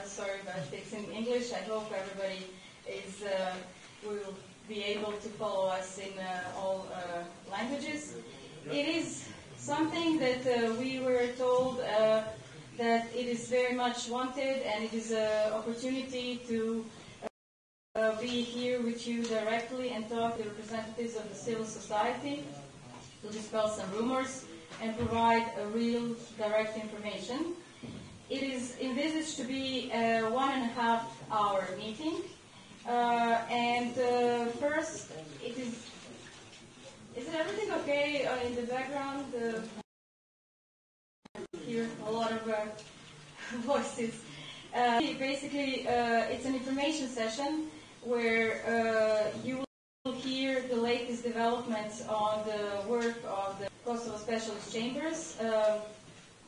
Sorry about fixing English. I hope everybody will be able to follow us in all languages. It is something that we were told that it is very much wanted, and it is an opportunity to be here with you directly and talk to representatives of the civil society to dispel some rumors and provide a real direct information. It is envisaged to be a 1.5-hour meeting. First, is it everything okay in the background? Hear a lot of voices. Basically, it's an information session where you will hear the latest developments on the work of the Kosovo Specialist Chambers,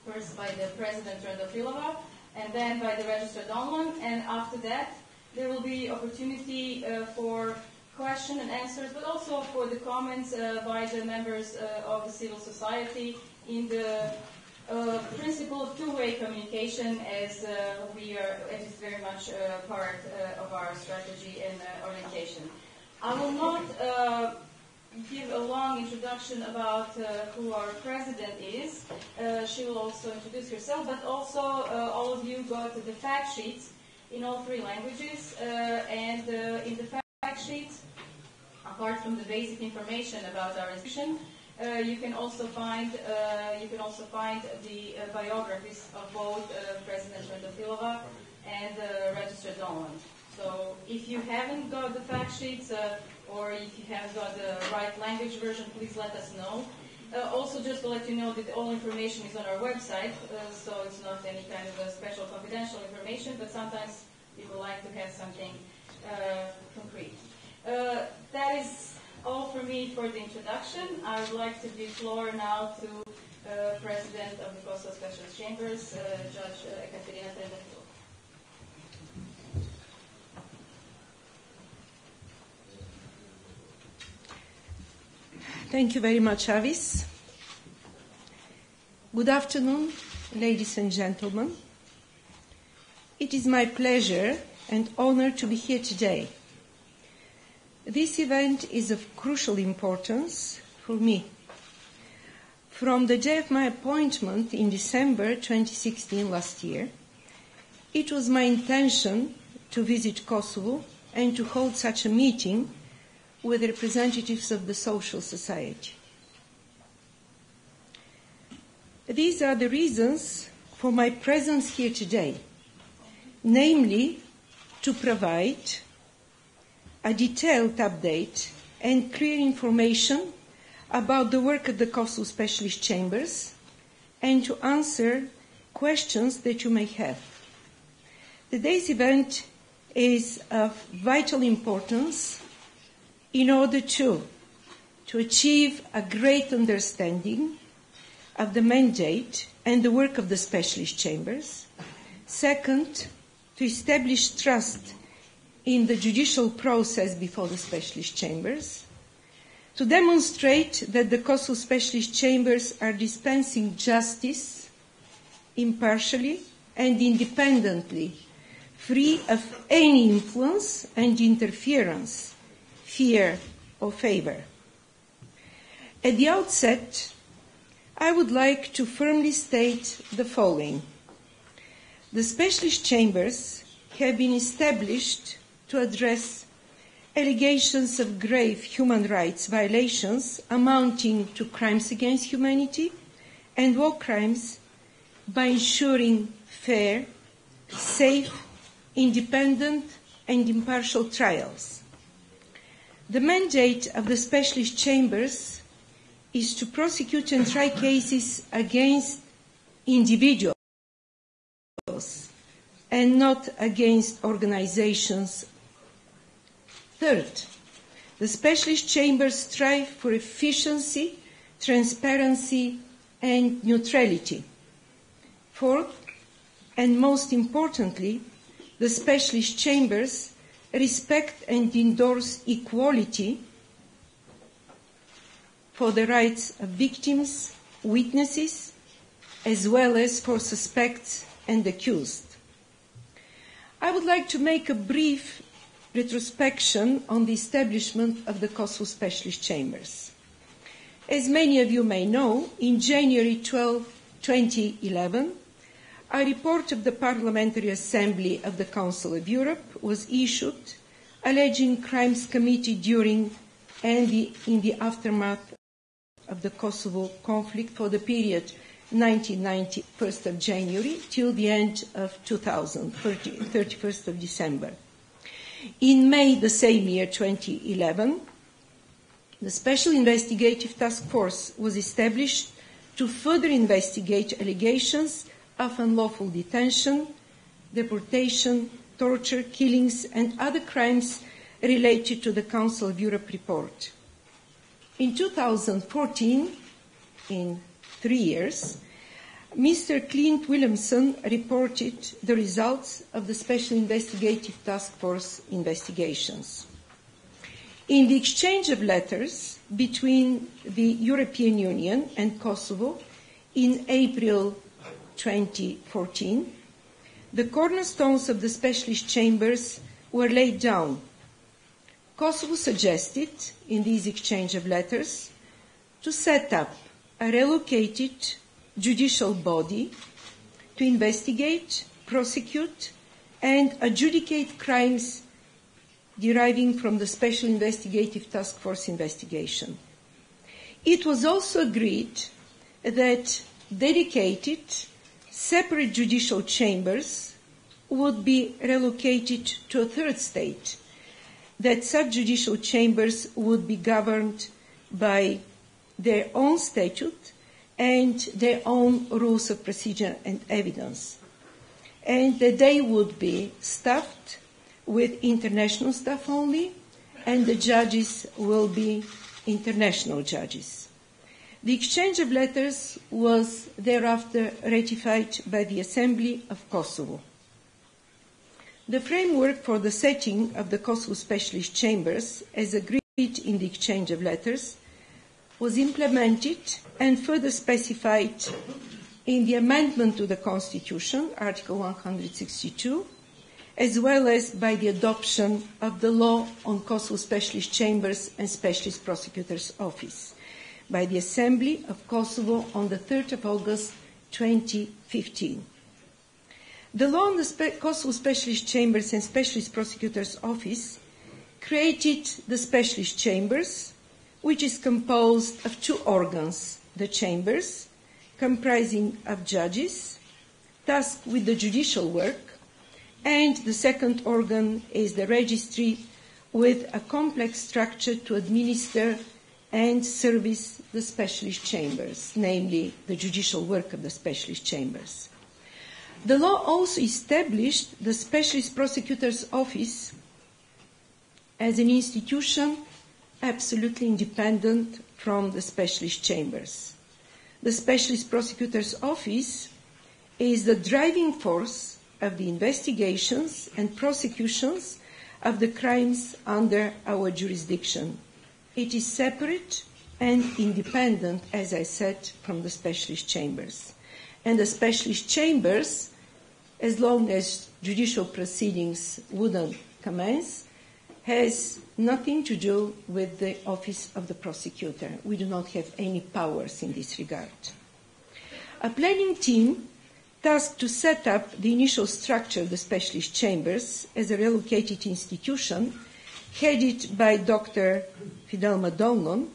first by the President Trendafilova, and then by the Registered Ombudsman, and after that there will be opportunity for question and answers, but also for the comments by the members of the civil society in the principle of two-way communication, as it is very much part of our strategy and orientation. I will not give a long introduction about who our president is. She will also introduce herself, but also all of you got the fact sheets in all 3 languages, and in the fact sheets, apart from the basic information about our institution, you can also find the biographies of both President Trendafilova and Registered Ombudsman. So if you haven't got the fact sheets, or if you haven't got the right language version, please let us know. Also, just to let you know that all information is on our website, so it's not any kind of a special confidential information, but sometimes people like to have something concrete. That is all for me for the introduction. I would like to give floor now to President of the Kosovo Specialist Chambers, Judge Gjykatësja Trendafilova. Thank you very much, Avis. Good afternoon, ladies and gentlemen. It is my pleasure and honor to be here today. This event is of crucial importance for me. From the day of my appointment in December 2016 last year, it was my intention to visit Kosovo and to hold such a meeting with representatives of the social society. These are the reasons for my presence here today, namely to provide a detailed update and clear information about the work of the Kosovo Specialist Chambers and to answer questions that you may have. Today's event is of vital importance in order to achieve a great understanding of the mandate and the work of the Specialist Chambers. Second, to establish trust in the judicial process before the Specialist Chambers. To demonstrate that the Kosovo Specialist Chambers are dispensing justice impartially and independently, free of any influence and interference, fear or favor. At the outset, I would like to firmly state the following. The Specialist Chambers have been established to address allegations of grave human rights violations amounting to crimes against humanity and war crimes by ensuring fair, safe, independent and impartial trials. The mandate of the Specialist Chambers is to prosecute and try cases against individuals and not against organizations. Third, the Specialist Chambers strive for efficiency, transparency, and neutrality. Fourth, and most importantly, the Specialist Chambers respect and endorse equality for the rights of victims, witnesses, as well as for suspects and accused. I would like to make a brief retrospection on the establishment of the Kosovo Specialist Chambers. As many of you may know, in January 12, 2011, a report of the Parliamentary Assembly of the Council of Europe was issued alleging crimes committed during and in the aftermath of the Kosovo conflict for the period 1990, 1st of January, till the end of 2000, 31st of December. In May the same year, 2011, the Special Investigative Task Force was established to further investigate allegations of unlawful detention, deportation, torture, killings, and other crimes related to the Council of Europe report. In 2014, in 3 years, Mr. Clint Williamson reported the results of the Special Investigative Task Force investigations. In the exchange of letters between the European Union and Kosovo in April 2014, the cornerstones of the specialist chambers were laid down. Kosovo suggested, in these exchange of letters, to set up a relocated judicial body to investigate, prosecute, and adjudicate crimes deriving from the Special Investigative Task Force investigation. It was also agreed that dedicated, separate judicial chambers would be relocated to a third state, that such judicial chambers would be governed by their own statute and their own rules of procedure and evidence, and that they would be staffed with international staff only, and the judges will be international judges. The exchange of letters was thereafter ratified by the Assembly of Kosovo. The framework for the setting of the Kosovo Specialist Chambers, as agreed in the exchange of letters, was implemented and further specified in the amendment to the Constitution, Article 162, as well as by the adoption of the law on Kosovo Specialist Chambers and Specialist Prosecutor's Office by the Assembly of Kosovo on the 3rd of August 2015. The law on the Kosovo Specialist Chambers and Specialist Prosecutor's Office created the Specialist Chambers, which is composed of two organs, the chambers, comprising of judges, tasked with the judicial work, and the second organ is the registry, with a complex structure to administer and service the specialist chambers, namely the judicial work of the specialist chambers. The law also established the Specialist Prosecutor's Office as an institution absolutely independent from the specialist chambers. The Specialist Prosecutor's Office is the driving force of the investigations and prosecutions of the crimes under our jurisdiction. It is separate and independent, as I said, from the specialist chambers. And the specialist chambers, as long as judicial proceedings wouldn't commence, has nothing to do with the office of the prosecutor. We do not have any powers in this regard. A planning team tasked to set up the initial structure of the specialist chambers as a relocated institution, headed by Dr. Fidelma Donlon,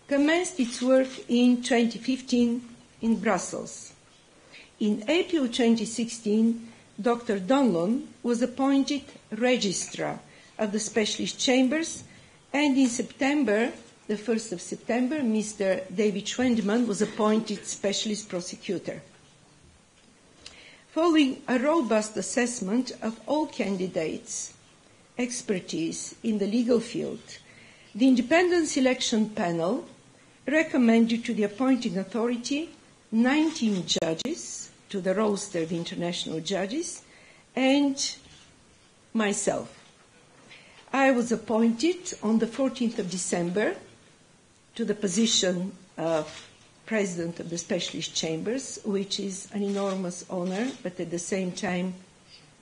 commenced its work in 2015 in Brussels. In April 2016, Dr. Donlon was appointed registrar of the specialist chambers, and in September, the 1st of September, Mr. David Schwendeman was appointed specialist prosecutor. Following a robust assessment of all candidates' expertise in the legal field, the independent selection panel recommended to the appointing authority 19 judges to the roster of international judges and myself. I was appointed on the 14th of December to the position of president of the specialist chambers, which is an enormous honor, but at the same time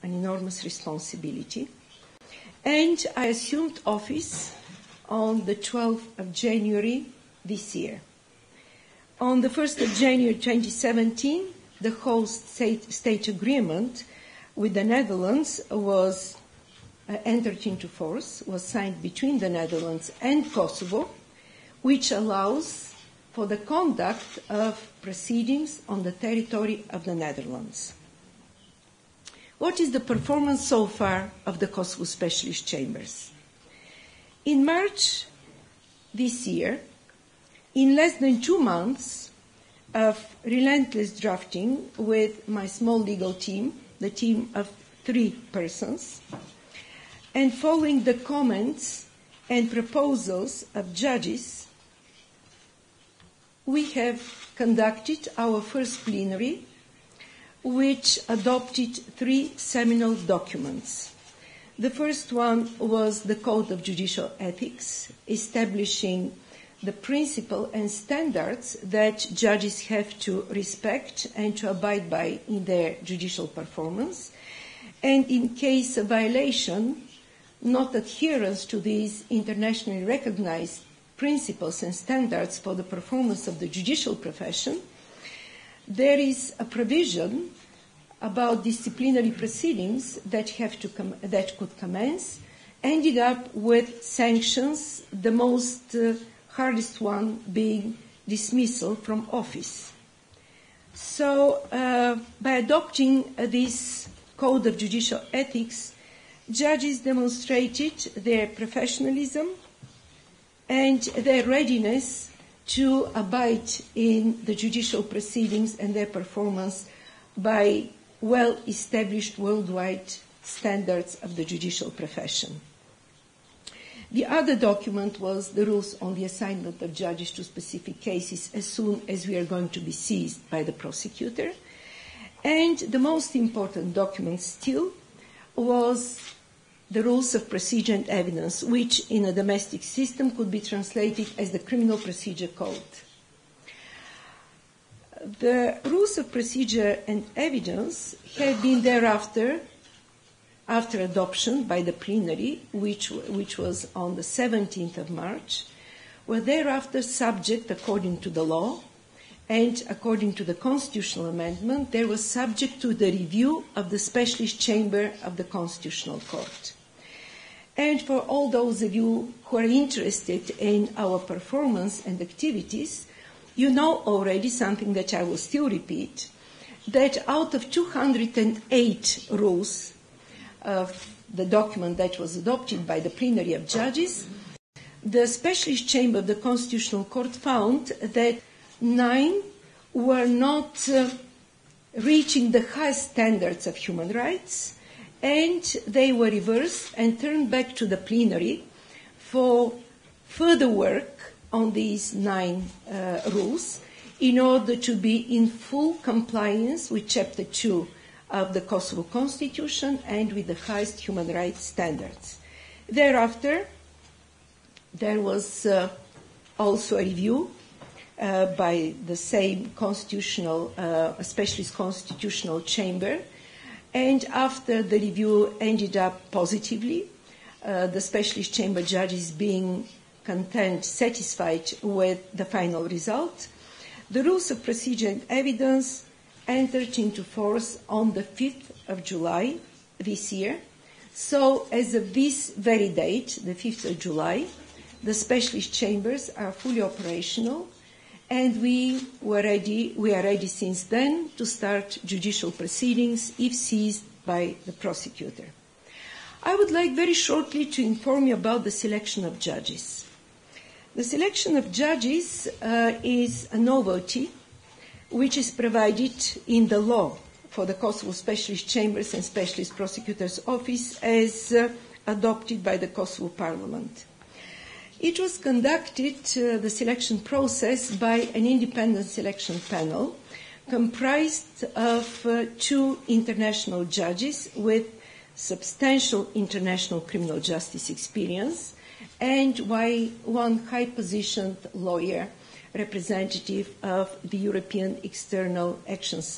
an enormous responsibility. And I assumed office on the 12th of January this year. On the 1st of January 2017, the host state agreement with the Netherlands was entered into force, was signed between the Netherlands and Kosovo, which allows for the conduct of proceedings on the territory of the Netherlands. What is the performance so far of the Kosovo Specialist Chambers? In March this year, in less than 2 months of relentless drafting with my small legal team, the team of 3 persons, and following the comments and proposals of judges, we have conducted our first plenary, which adopted 3 seminal documents. The first one was the Code of Judicial Ethics, establishing the principle and standards that judges have to respect and to abide by in their judicial performance, and in case of violation, not adherence to these internationally recognized principles and standards for the performance of the judicial profession, there is a provision about disciplinary proceedings that could commence, ending up with sanctions, the most hardest one being dismissal from office. So by adopting this Code of Judicial Ethics, judges demonstrated their professionalism and their readiness to abide in the judicial proceedings and their performance by well-established worldwide standards of the judicial profession. The other document was the rules on the assignment of judges to specific cases as soon as we are going to be seized by the prosecutor. And the most important document still was the rules of procedure and evidence, which in a domestic system could be translated as the Criminal Procedure Code. The rules of procedure and evidence have been thereafter, after adoption by the plenary, which was on the 17th of March, were thereafter subject, according to the law, and according to the constitutional amendment, they were subject to the review of the Specialist Chamber of the Constitutional Court. And for all those of you who are interested in our performance and activities, you know already something that I will still repeat, that out of 208 rules of the document that was adopted by the plenary of judges, the Specialist Chamber of the Constitutional Court found that 9 were not reaching the highest standards of human rights, and they were reversed and turned back to the plenary for further work on these 9 rules in order to be in full compliance with Chapter 2 of the Kosovo Constitution and with the highest human rights standards. Thereafter, there was also a review by the same constitutional, specialist constitutional chamber, and after the review ended up positively, the specialist chamber judges being content, satisfied with the final result, the rules of procedure and evidence entered into force on the 5th of July this year. So as of this very date, the 5th of July, the specialist chambers are fully operational, and we are ready since then to start judicial proceedings if seized by the prosecutor. I would like very shortly to inform you about the selection of judges. The selection of judges is a novelty which is provided in the law for the Kosovo Specialist Chambers and Specialist Prosecutor's Office as adopted by the Kosovo Parliament. It was conducted, the selection process, by an independent selection panel comprised of 2 international judges with substantial international criminal justice experience and 1 high-positioned lawyer representative of the European External Action Service.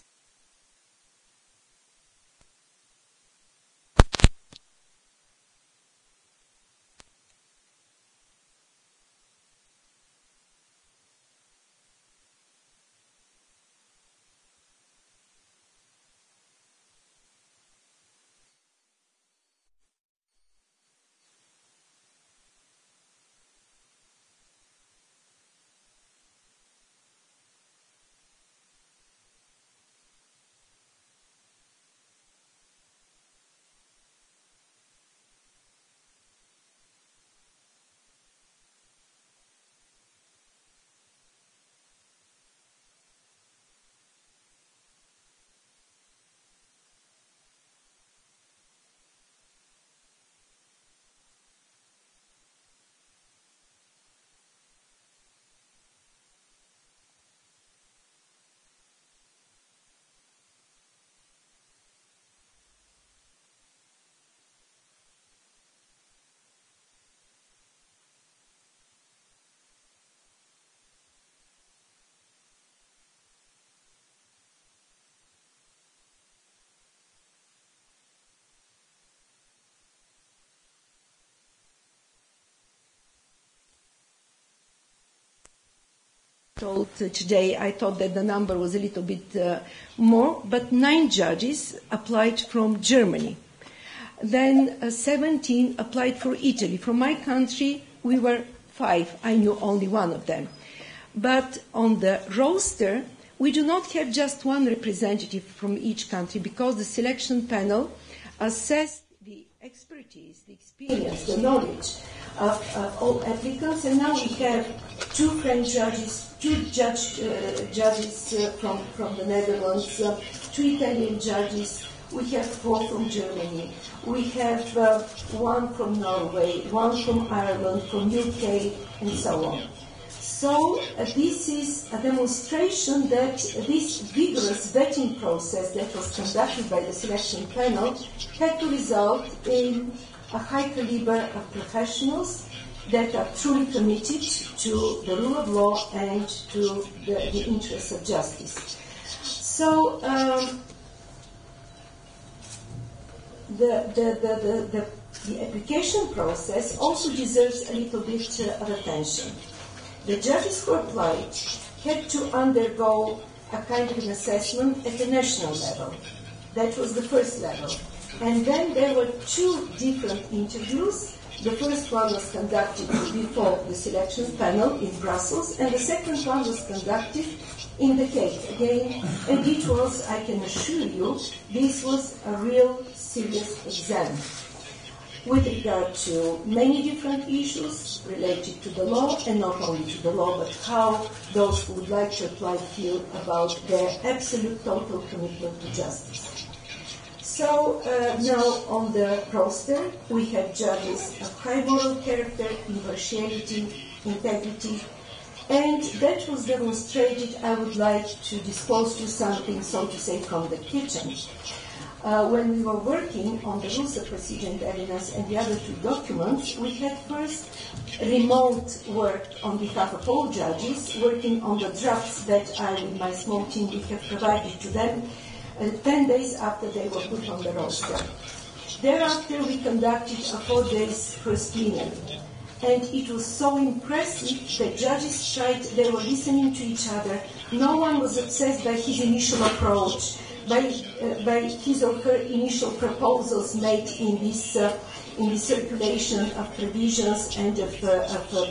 Today, I thought that the number was a little bit more, but 9 judges applied from Germany. Then 17 applied for Italy. From my country, we were 5. I knew only one of them. But on the roster, we do not have just one representative from each country because the selection panel assessed the expertise, the experience, the knowledge of all applicants, and now we have 2 French judges, 2 judges from the Netherlands, 2 Italian judges, we have 4 from Germany, we have 1 from Norway, 1 from Ireland, from UK, and so on. So this is a demonstration that this vigorous vetting process that was conducted by the selection panel had to result in a high caliber of professionals that are truly committed to the rule of law and to the interests of justice. So the application process also deserves a little bit of attention. The judges who applied had to undergo a kind of an assessment at the national level. That was the first level. And then there were 2 different interviews. The first one was conducted before the selection panel in Brussels, and the second one was conducted in The Hague again. And it was, I can assure you, this was a real serious exam with regard to many different issues related to the law, and not only to the law, but how those who would like to apply feel about their absolute total commitment to justice. So now on the roster, we have judges of high moral character, impartiality, integrity, and that was demonstrated. I would like to disclose to you something, so to say, from the kitchen. When we were working on the rules of procedure and evidence and the other 2 documents, we had first remote work on behalf of all judges, working on the drafts that I, with my small team, we have provided to them 10 days after they were put on the roster. Thereafter, we conducted a 4 days first plenary. And it was so impressive that judges tried, they were listening to each other. No one was obsessed by his initial approach, by his or her initial proposals made in this circulation of provisions and of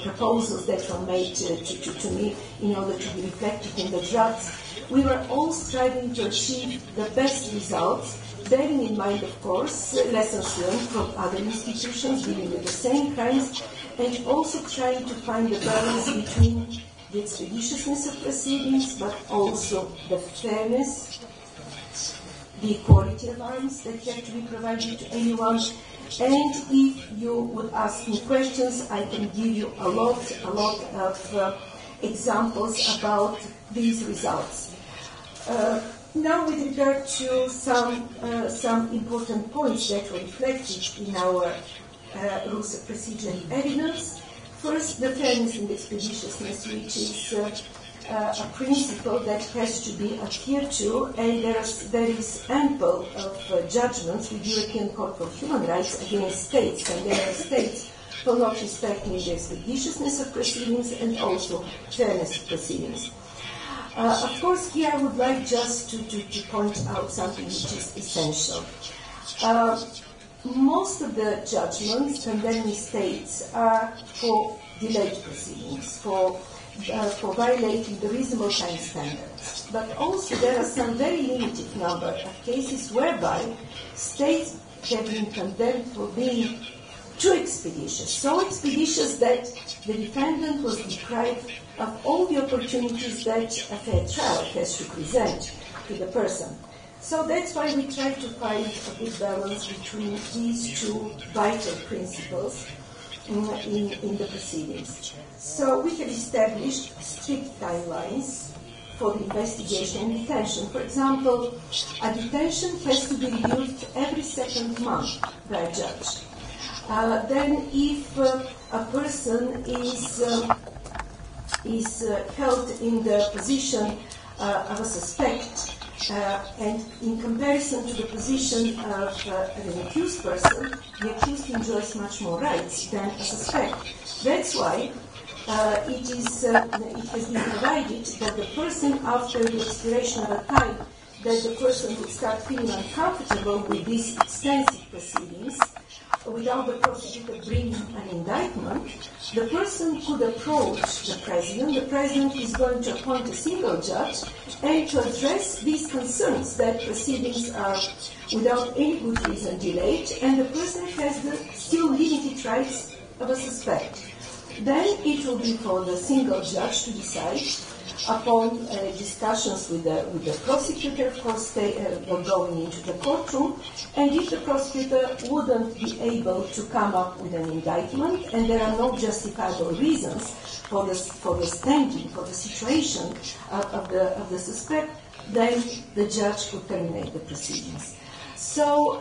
proposals that were made to me in order to be reflected in the drafts. We were all striving to achieve the best results, bearing in mind, of course, lessons learned from other institutions dealing with the same crimes, and also trying to find the balance between the expeditiousness of proceedings, but also the fairness, the equality of arms that have to be provided to anyone. And if you would ask me questions, I can give you a lot of examples about these results. Now, with regard to some important points that were reflected in our rules of procedure and evidence, First, the fairness and expeditiousness, which is a principle that has to be adhered to, and there is ample of judgments with the European Court of Human Rights against states, and there are states for not respecting the expeditiousness of proceedings and also fairness of proceedings. Of course, here I would like just to point out something which is essential. Most of the judgments condemning states are for delayed proceedings, for violating the reasonable time standards. But also there are some very limited number of cases whereby states have been condemned for being too expeditious, so expeditious that the defendant was deprived of all the opportunities that a fair trial has to present to the person. So that's why we try to find a good balance between these two vital principles in the proceedings. So we have established strict timelines for the investigation and detention. For example, a detention has to be reviewed every second month by a judge. Then if a person is held in the position of a suspect, and in comparison to the position of an accused person, the accused enjoys much more rights than a suspect. That's why it has been provided that the person, after the expiration of a time, that the person would start feeling uncomfortable with these extensive proceedings, without the prosecutor bringing an indictment, the person could approach the president. The president is going to appoint a single judge and to address these concerns that proceedings are without any good reason delayed, and the person has the still limited rights of a suspect. Then it will be for the single judge to decide upon discussions with the prosecutor. Of course, they were going into the courtroom, and if the prosecutor wouldn't be able to come up with an indictment, and there are no justifiable reasons for the standing, for the situation of the suspect, then the could terminate the proceedings. So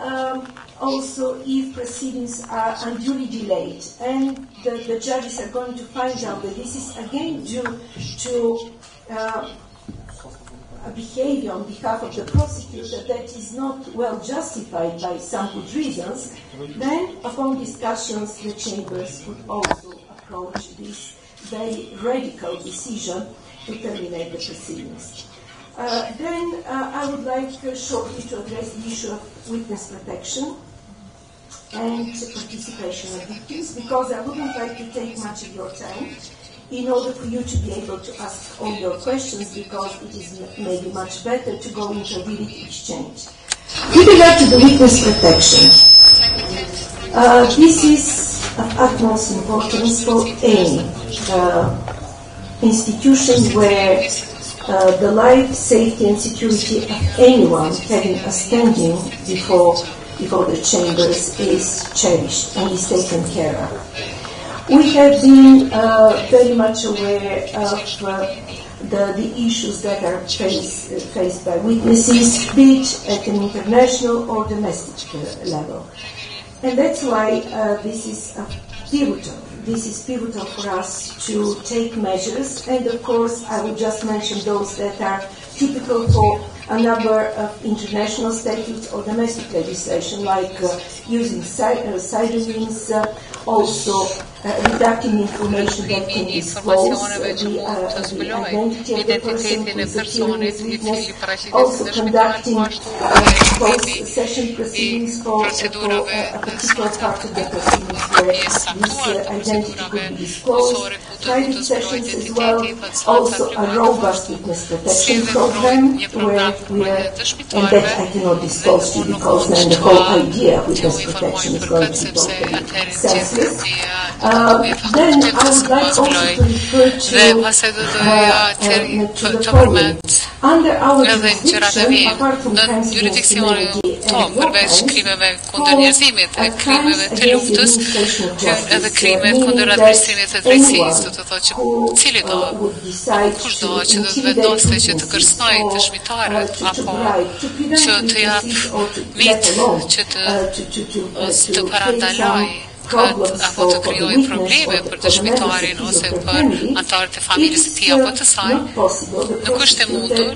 also if proceedings are unduly delayed and the judges are going to find out that this is again due to a behavior on behalf of the prosecutor that is not well justified by some good reasons, then upon discussions the chambers would also approach this very radical decision to terminate the proceedings. Then I would like shortly to address the issue of witness protection and participation of victims, because I wouldn't like to take much of your time in order for you to be able to ask all your questions, because it is maybe much better to go into a direct exchange. With regard to the witness protection, this is of utmost importance for any institution where the life, safety and security of anyone having a standing before the chambers is cherished and is taken care of. We have been very much aware of the issues that are faced by witnesses, be it at an international or domestic level. And that's why this is pivotal. This is pivotal for us to take measures, and of course I will just mention those that are typical for a number of international statutes or domestic legislation, like using pseudonyms, also redacting information that can disclose the identity of the person who is appearing as witness, also conducting post-session proceedings for a particular part of the proceedings where this identity could be disclosed, private sessions as well, also a robust witness protection program where we are, and that I cannot disclose to you because then the whole idea of witness protection is going to be totally senseless. Then I would like also to refer to the following. Under our jurisdiction, apart from crimes against humanity and war crimes, crimes against the administration of justice, meaning that anyone who would decide to intimidate witnesses or to bribe, to prevent witnesses or to let alone to face apo të krijojë probleme për dëshmitarin ose për anëtarët e familjes së tij apo të saj, nuk është e mundur,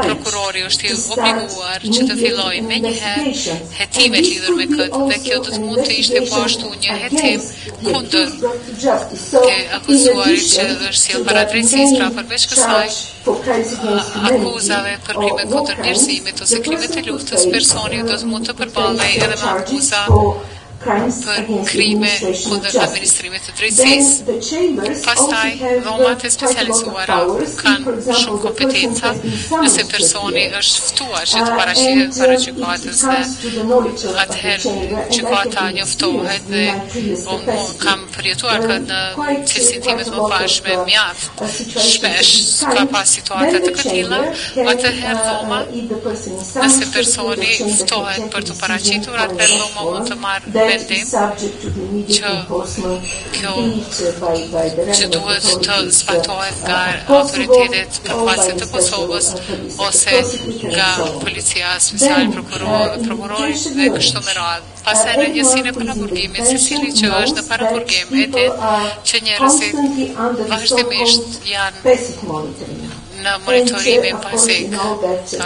prokurori është i obliguar që të fillojë menjëherë hetimet lidhur me këtë dhe kjo do të mund të ishte po ashtu një hetim kundër e akuzuarit që është sjellë para drejtësisë, pra përveç kësaj akuzave për krime kundër njerëzimit ose krime të luftës, personi do të mund të përballej edhe me akuza për krime kundër administrimit të drejtësisë. Pastaj, dhomat e specializuara kanë shumë kompetenca nëse personi është ftuar që të paraqitet para gjykatës dhe atëherë gjykata njoftohet dhe kam përjetuar këtë në cilësinë time të mëparshme mjaft shpesh ka pas situata të këtilla, atëherë dhoma nëse personi ftohet për të paraqitur, atëherë dhoma mund të marrë vendim që duhet të zbatohet nga autoritetet përfaqëse të Kosovës ose nga policia speciale, prokurorit dhe kështu me radhë. Pastaj në njësinë e paraburgimit, secili që është në paraburgim e ditë që njerëzit vazhdimisht janë në monitorimin bazik,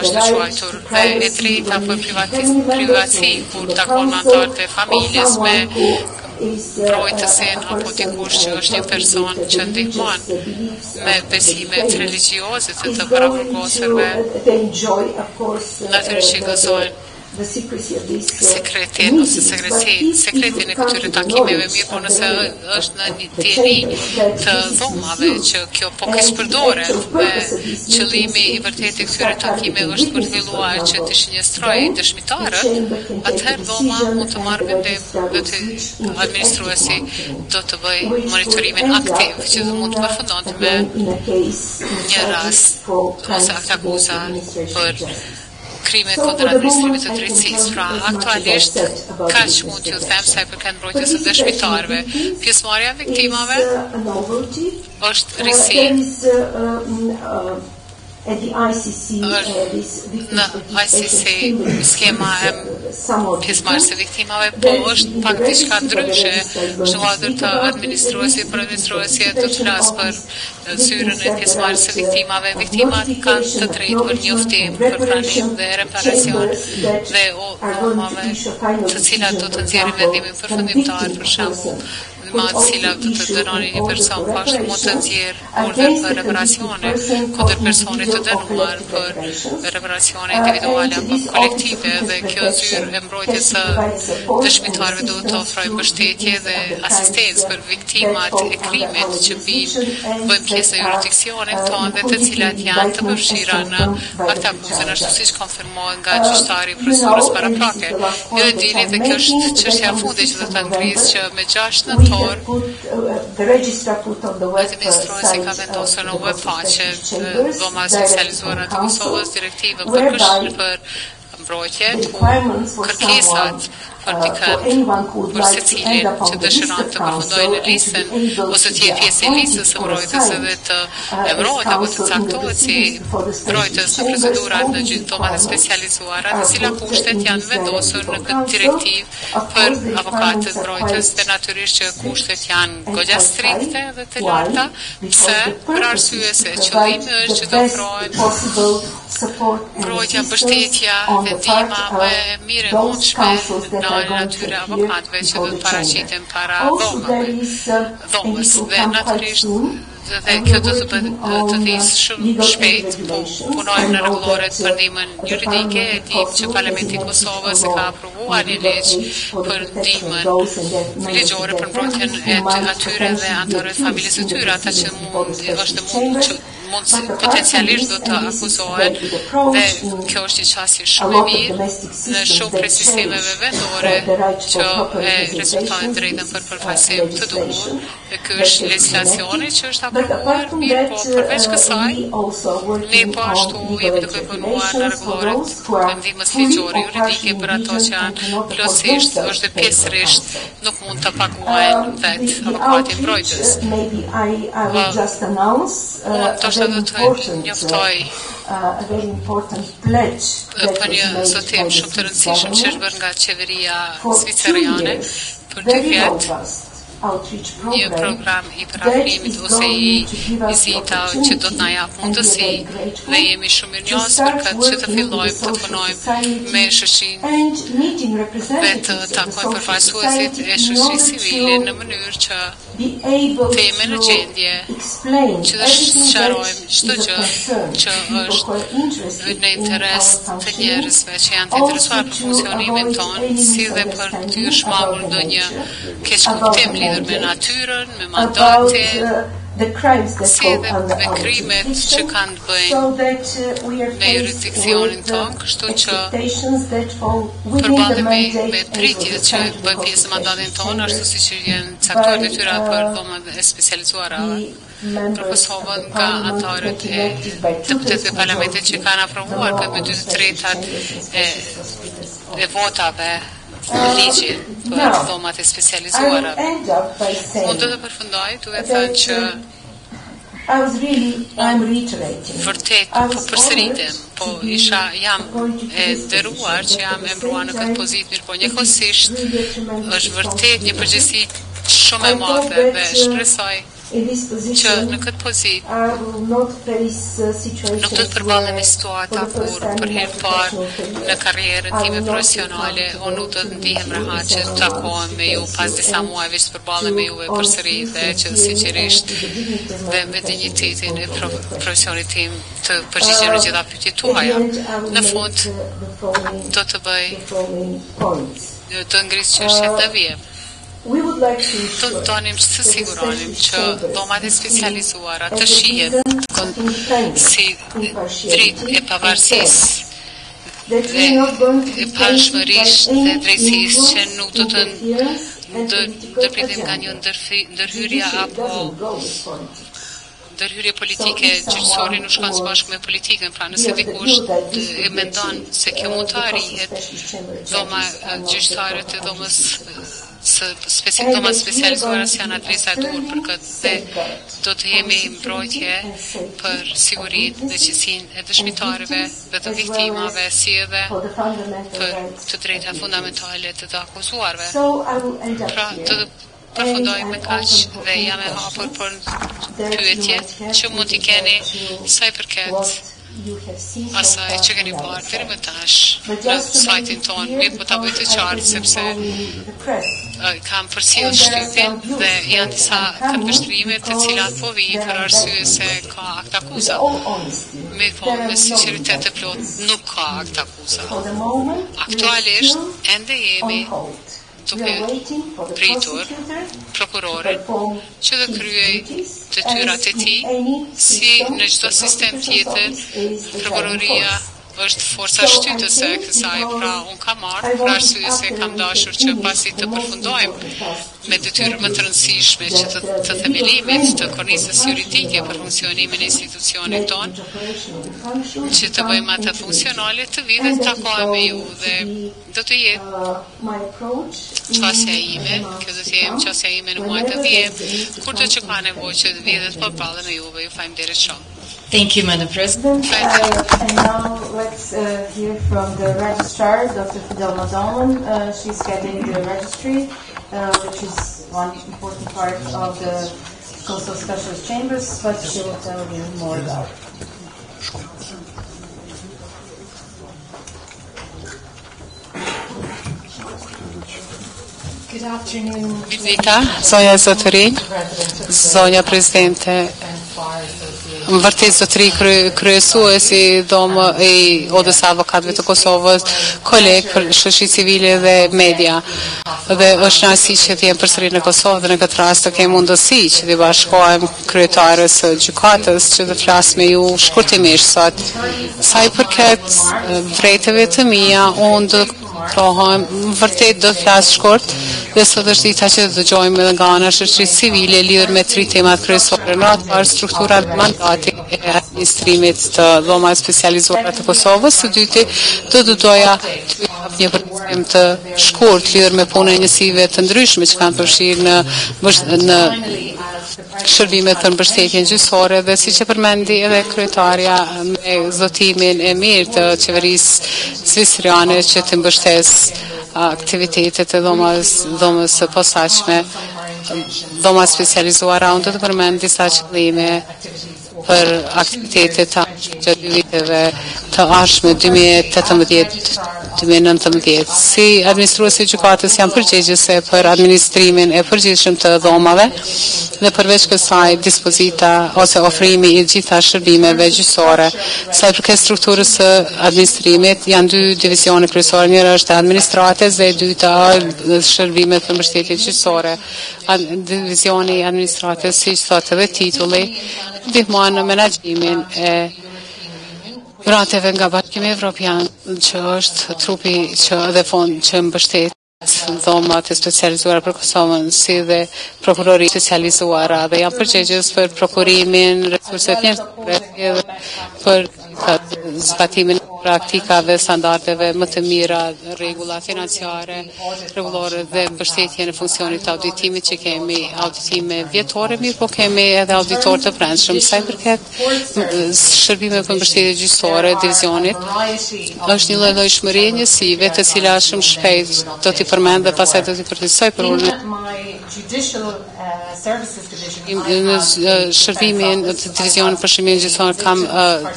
është quajtur, dhe e drejta për privatësi kur takon anëtarët e familjes me mbrojtësin apo dikush që është një person që ndihmon me besimet religjioze të paraburgoserve, natyrisht që gëzojnë sekretin ose sekretin e këtyre takimeve, mirë po nëse është në një dieni të dhomave që kjo po kësipërdoret dhe qëllimi i vërtetë i këtyre takime është për të filluar që të shënjestrojë dëshmitarët, atëherë dhoma mund të marrë vendim dhe të administruesi do të bëj monitorimin aktiv që do mund të përfundonte me një rast ose akt akuza për krime kundër administrimit të drejtësisë. Pra, aktualisht kaq mund t'ju them sa i përket mbrojtjes së dëshmitarëve. Pjesëmarrja e viktimave është risi. Në ICC skema e pjesëmarrjes së viktimave po është pak diçka ndryshe. Zhvillatuar të administruesi për administruesi do të flas për zyrën e pjesëmarrjes së viktimave. Viktimat kanë të drejtë për njoftim, për pranim dhe reparacion dhe dhomave të cilat do të nxjerrin vendimin përfundimtar, për shembull ma të cilat do të dënoni një person, pashtë mund të nxjerrë urdhër për reparacione kundër personit të dënuar për reparacione individuale apo kolektive dhe kjo zyrë e mbrojtjes së dëshmitarëve duhet të ofrojë mbështetje dhe asistencë për viktimat e krimit që bëjnë pjesë e jurisdiksionit tonë dhe të cilat janë të përfshira në akt akuzën, ashtu siç konfirmohet nga gjyqtari i proceduras paraprake. Ju e dini dhe kjo është çështja e fundit që do ta ngrisë që me 6 nëntor administruesi ka vendosur në webfaqe dhoma specializuara të Kosovës direktivën për mbrojtje, kërkesat për dikën, për secilin që dëshiron të përfundojë në listën ose të jetë pjesë e listës së mbrojtës edhe të emërohet apo të caktohet si mbrojtës në procedurat në dhomat e specializuara, të cilat kushtet janë vendosur në këtë direktivë për avokatët mbrojtës dhe natyrisht që kushtet janë goxha strikte dhe të larta, pse për arsye se qëllimi është që të ofrohen mbrojtja, mbështetja dhe ndihma më e mirë e mundshme në atyre avokatëve që do të paraqiten para dhomës dhe natyrisht dhe kjo do të thjesht shumë shpejt, po punojmë në rregulloret për ndihmën juridike, e dim që Parlamenti i Kosovës e ka aprovuar një ligj për ndihmën ligjore për mbrojtjen e atyre dhe anëtarëve të familjes së tyre, ata që potencialisht do të akuzohen dhe kjo është një çështje shumë e mirë në shumë prej sistemeve vendore që e respektojnë drejtën për përfaqësim të duhur dhe ky është legjislacioni që është aprovuar mirë, po përveç kësaj ne po ashtu jemi duke punuar në rregulloret të ndihmës ligjore juridike për ato që janë plotësisht ose pjesërisht nuk mund të paguajnë vetë avokati mbrojtës. Do të njoftoj për një zotim shumë të rëndësishëm që është bërë nga qeveria zviceriane për 2 vjet një program I paraprimit ose I vizitave që do të na jap mundësi dhe jemi shumë mirënjohës për këtë që të fillojmë të punojmë me shoqërinë dhe të takojmë përfaqësuesit e shoqërisë civile në mënyrë që të jemi në gjendje që të sqarojmë çdo gjë që është në interes të njerëzve që janë të interesuar për funksionimin tonë, si dhe për të shmangur ndonjë keqkuptim lidhur me natyrën, me mandatin, si edhe me krimet që kanë të bëjnë me jurisdikcionin tonë, kështu që përballemi me pritjet që bëjnë pjesë në mandatin tonë, ashtu siç janë caktuar detyra për dhomat e specializuara për Kosovën nga anëtarët e deputetëve të parlamentit që kanë aprovuar për me 2/3 e votave ligjit për dhomat e specializuara. Unë do të përfundoj duke thënë që vërtet po përsëritem, po jam e nderuar që jam embruar në këtë pozitë, mirë po njëkohësisht është vërtet një përgjegjësi shumë e madhe dhe shpresoj që në këtë pozitë nuk do të përballem me situata kur për herë parë në karrierën time profesionale unë nuk do të ndihem rehat që të takohem me ju pas disa muajve që të përballem me juve përsëri dhe që sinqerisht dhe me dinjitetin e profesionit tim të përgjigjem në gjitha pyetjet tuaja. Në fund do të bëj të ngrisë çështjet të vijë. Të tonim që të siguronim që dhomat e specializuara të shihen si dritë e pavarësisë dhe e pashmërisht dhe drejtësisë që nuk do të ndërpritem nga një ndërhyrje apo ndërhyrje politike gjyqësori nuk shkon së bashku me politikën, pra nëse dikush e mendon se kjo mund të arrihet, dhoma gjyqësare të dhomës specializuara si janë adresa e duhur për këtë dhe do të jemi mbrojtje për sigurinë dhe qetësinë e dëshmitarëve dhe të viktimave si edhe për të drejta fundamentale të të akuzuarve. Pra të përfundoj me kaq dhe jam e hapur për pyetje që mund t'i keni sa I përket asaj që keni parë deri më tash në sajtin tonë, mirë po ta bëj të qartë sepse kam përcjell shtypin dhe janë disa këndvështrime të cilat po vijnë për arsye se ka akt akuza. Mirë po me sinqeritet të plot nuk ka akt akuza. Aktualisht ende jemi duke pritur prokurorin që të kryej detyrat e tij, si në çdo sistem tjetër, prokuroria është forca shtytëse e kësaj, pra unë kam marrë për arsye se kam dashur që pasi të përfundojmë me detyrë më të rëndësishme që të themelimit të kornisës juridike për funksionimin e institucionit tonë, që të bëjmë atë funksionale të vi dhe të takohem me ju dhe do të jetë qasja ime, kjo do të jetë qasja ime në muajt të vijim, kur do që ka nevojë që të vi dhe të përballem me juve, ju faleminderit shumë. Thank you, Madam President. And now let's hear from the registrar, Dr. Fidel Madoman. She's getting the registry, which is one important part of the Kosovo Specialist Chambers, but she will tell you more about it. Good afternoon. Vizita, zonja Zotërin, zonja Presidente, më vërtet zotëri kryesuesi dhomë e odës avokatëve të Kosovës, kolegë për shoqëri civile dhe media. Dhe është kënaqësi që të jem përsëri në Kosovë dhe në këtë rast të kem mundësi që të bashkohem kryetarës së gjykatës që të flas me ju shkurtimisht sot. Sa I përket drejtave të mia, unë do vërtet do të flas shkurt dhe sot është dita që të dëgjojmë edhe nga ana shoqërisë civile lidhur me 3 temat kryesore. Në atë parë struktura e mandatit e administrimit të dhomave specializuara të Kosovës, së dyti do të doja të jap një përgjigje të shkurt lidhur me punën e njësive të ndryshme që kanë përfshirë në shërbimet për mbështetjen gjyqësore dhe siç e përmendi edhe kryetarja me zotimin e mirë të qeverisë zviceriane që të mbështes aktivitetet e dhomës së posaçme, dhoma specializuara, unë do të përmend disa qëllime për aktivitetet gjatë viteve të ardhshme 2018-2019. Si administruesi i gjykatës jam përgjegjëse për administrimin e përgjithshëm të dhomave dhe përveç kësaj dispozita ose ofrimi i gjitha shërbimeve gjyqësore. Sa i përket strukturës së administrimit janë dy divizione kryesore, njëra është administratës dhe e dyta shërbimet për mbështetje gjyqësore. Divizioni i administratës, siç thotë edhe titulli, ndihmon në menaxhimin e grateve nga Bashkimi Evropian, që është trupi dhe fond që mbështet dhomat e specializuara për Kosovën, si dhe prokurori specializuara, dhe janë përgjegjës për prokurimin resurset njerëzore dhe për zbatimin e praktikave, standardeve më të mira, rregulla financiare, rregullore dhe mbështetje në funksionit të auditimit që kemi auditime vjetore, mirë po kemi edhe auditor të brendshëm. Sa i përket shërbime për mbështetje gjyqësore divizionit, është një llojshmëri e njësive, të cila shumë shpejt do t'i përmend dhe pastaj do t'i përgjigjsoj për në shërbimin të divizionit për shërbimin gjyqësor kam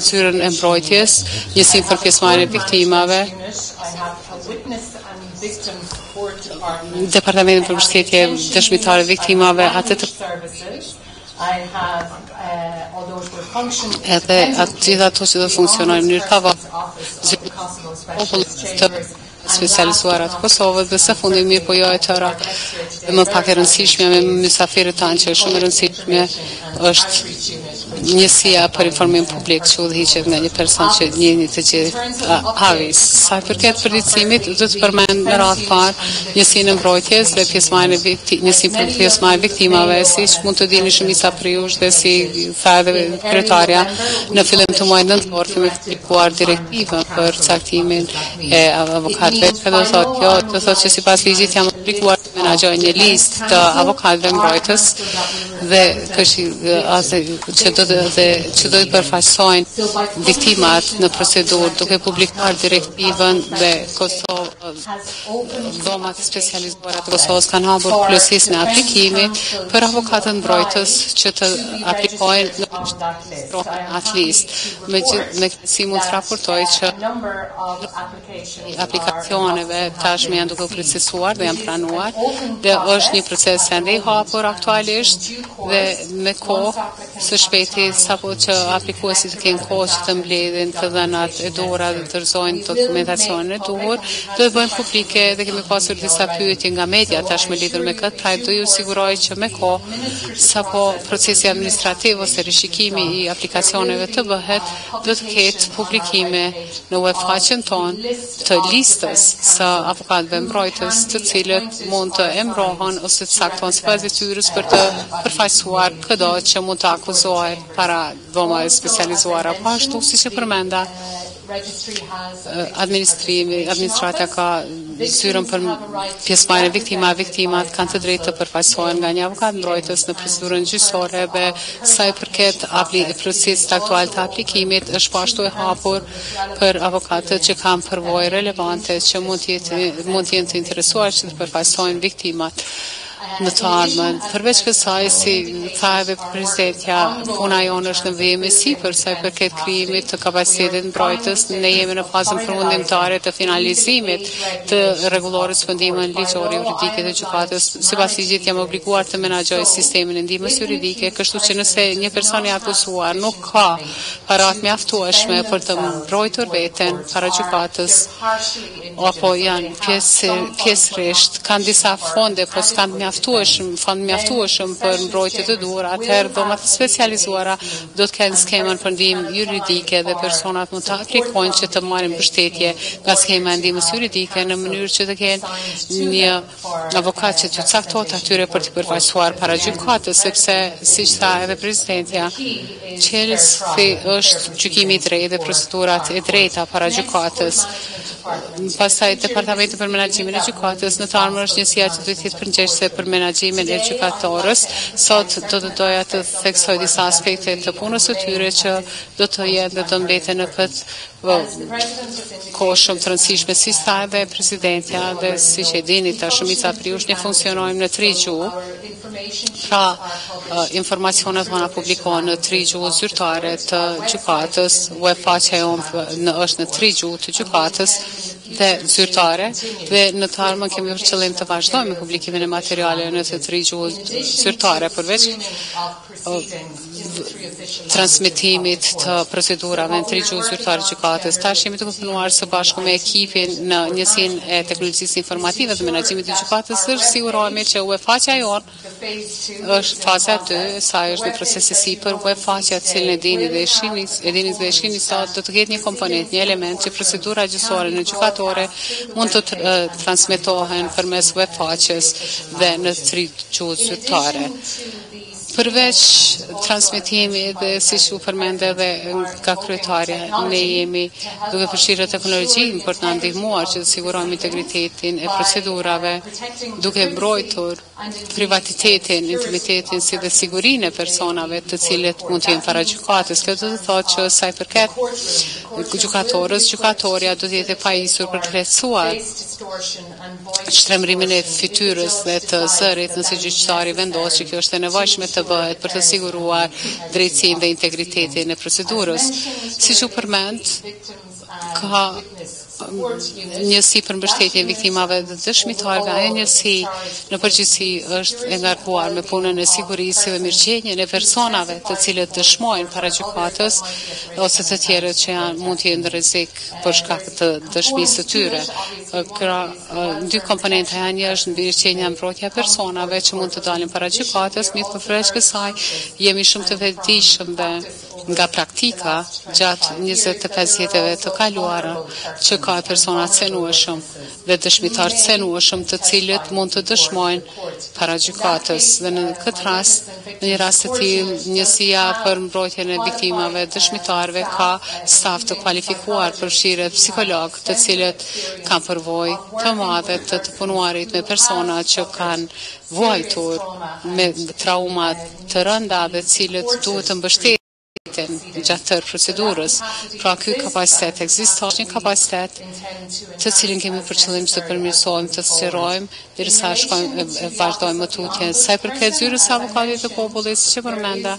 zyrën e mbrojtjes, njësim për pjesëmarrjen e viktimave, departamentin për mbështetje dëshmitare viktimave, atë të edhe atë gjitha ato që do funksionojnë në mënyrë të specializuara të Kosovës dhe së fundi mirë po jo e tëra më pak e rëndësishme me mysafirët tanë që është shumë e rëndësishme është njësia për informim publik që udhëhiqet nga një person që njëni të gjithë havis. Sa i përket përditësimit, do të përmend me radhë parë njësinë e mbrojtjes dhe njësinë për pjesëmarrjen e viktimave, siç mund të dini shumica për jush dhe si tha edhe kryetarja, në fillim të muajit nëntor kemi publikuar direktivën për caktimin e avokatëve. Do thotë që sipas ligjit jam obliguar të menaxhoj një listë të avokatëve mbrojtës dhe që do i përfaqësojnë viktimat në procedurë duke publikuar direktivën dhe dhomat specializuara të Kosovës kanë hapur plotësisë në aplikimit për avokatët mbrojtës që të aplikojnë në atë listë. Me kësi mund të raportoj që aplikacioneve tashmë janë duke u procesuar dhe janë pranuar dhe është një proces ende i hapur aktualisht dhe me kohë së shpejti sapo që aplikuesit të kenë kohë që të mbledhin të dhënat e dora dhe të rrëzojnë dokumentacionin e duhur, do të bëjmë publike dhe kemi pasur disa pyetje nga media tashmë lidhur me këtë, pra do ju siguroj që me kohë sapo procesi administrativ ose rishikimi i aplikacioneve të bëhet, do të ketë publikime në webfaqen tonë të listës së avokatëve mbrojtës, të cilët mund të emrohen ose të caktohen sipas detyrës për të përfaqësuar çdo që mund të akuzohet para dhomave specializuara. Po ashtu siç e përmenda, administrata ka zyrën për pjesëmarrjen e viktimave. Viktimat kanë të drejtë të përfaqësohen nga një avokat mbrojtës në procedurën gjyqësore dhe sa i përket procesit aktual të aplikimit është po ashtu e hapur për avokatët që kanë përvojë relevante që mund të jenë të interesuar që të përfaqësojnë viktimat në të ardhmen. Përveç kësaj, si tha edhe presidentja, puna jonë është në vijim e sipër sa i përket krijimit të kapacitetit mbrojtës. Ne jemi në fazën përfundimtare të finalizimit të rregullorës për ndihmën ligjore juridike të gjykatës. Sipas ligjit jam obliguar të menaxhoj sistemin e ndihmës juridike, kështu që nëse një person i akuzuar nuk ka parat mjaftueshme për të mbrojtur veten para gjykatës apo janë pjesërisht kanë disa fonde po s'kan fond mjaftueshëm për mbrojtje të duhur, atëherë dhomat specializuara do të kenë skemën për ndihmë juridike dhe personat mund të aplikojnë që të marrin mbështetje nga skema e ndihmës juridike në mënyrë që të kenë një avokat që të caktohet atyre për të përfaqësuar para gjykatës, sepse siç tha edhe presidentja, qelësi është gjykimi i drejtë dhe procedurat e drejta para gjykatës. Pastaj departamenti për menaxhimin e gjykatës në të ardhmen është njësia që do të jetë përgjegjëse për menaxhimin e gjykatorës. Sot do të doja të theksoj disa aspekte të punës së tyre që do të jenë dhe të mbeten në këtë kohë shumë të rëndësishme, si sa edhe presidentja dhe siç e dini ta shumica prej jush ne funksionojmë në 3 gjuhë. Pra, informacionet vona publikohen në 3 gjuhë zyrtare të gjykatës, webfaqja jonë është në 3 gjuhë të gjykatës dhe zyrtare, dhe në të ardhmen kemi për qëllim të vazhdojmë publikimin e materialeve në të 3 gjuhë zyrtare, përveç transmetimit të procedurave në 3 gjuhë zyrtare të gjykatës. Tash jemi të punuar së bashku me ekipin në njësinë e teknologjisë informative dhe menaxhimit të gjykatës, sigurohemi që webfaqja jonë është faza 2, sa është në proces i sipër, webfaqja të cilën e dini dhe e shihni sot do të ketë një komponent, një element që procedura gjyqësore në gjykatore mund të transmetohen përmes webfaqes dhe në 3 gjuhë zyrtare. Përveç transmetimi dhe siç u përmendë edhe nga kryetarja, ne jemi duke përfshirë teknologjinë për të na ndihmuar që të sigurojmë integritetin e procedurave, duke mbrojtur privatitetin, intimitetin si dhe sigurinë e personave të cilët mund të jenë para gjykatës. Kjo do të thotë që sa i përket gjykatorës, gjykatoria do të jetë e pajisur për të lehtësuar shtremrimin e fytyrës dhe të zërit nëse gjyqtari vendos që kjo është e nevojshme të bëhet për të siguruar drejtësinë dhe integritetin e procedurës. Siç u përmend, ka njësi për mbështetje viktimave dhe dëshmitarëve, ajo njësi në përgjithësi është e ngarkuar me punën e sigurisë dhe mirëqenjen e personave të cilët dëshmojnë para gjykatës ose të tjerët që mund të jenë në rrezik për shkak të dëshmisë së tyre. Dy komponenta janë, një është mirëqenja, mbrojtja e personave që mund të dalin para gjykatës, mirë përveç kësaj jemi shumë të vetëdijshëm dhe nga praktika gjatë 25 jetëve të kaluara që ka persona të cenueshëm dhe dëshmitar të cenueshëm të cilët mund të dëshmojnë para gjykatës. Dhe në këtë rast, në një rast të tillë, njësia për mbrojtjen e viktimave, dëshmitarëve ka staf të kualifikuar, përfshirë psikolog, të cilët kanë përvojë të madhe të punuarit me persona që kanë vuajtur me trauma të rënda dhe cilët duhet të mbështeten gjatë tërë procedurës. Pra ky kapacitet ekziston, një kapacitet të cilin kemi për qëllim të përmirësojmë, të sqarojmë, derisa vazhdojmë më tutje. Sa i përket zyrës së avokatit të popullit, siç e përmenda,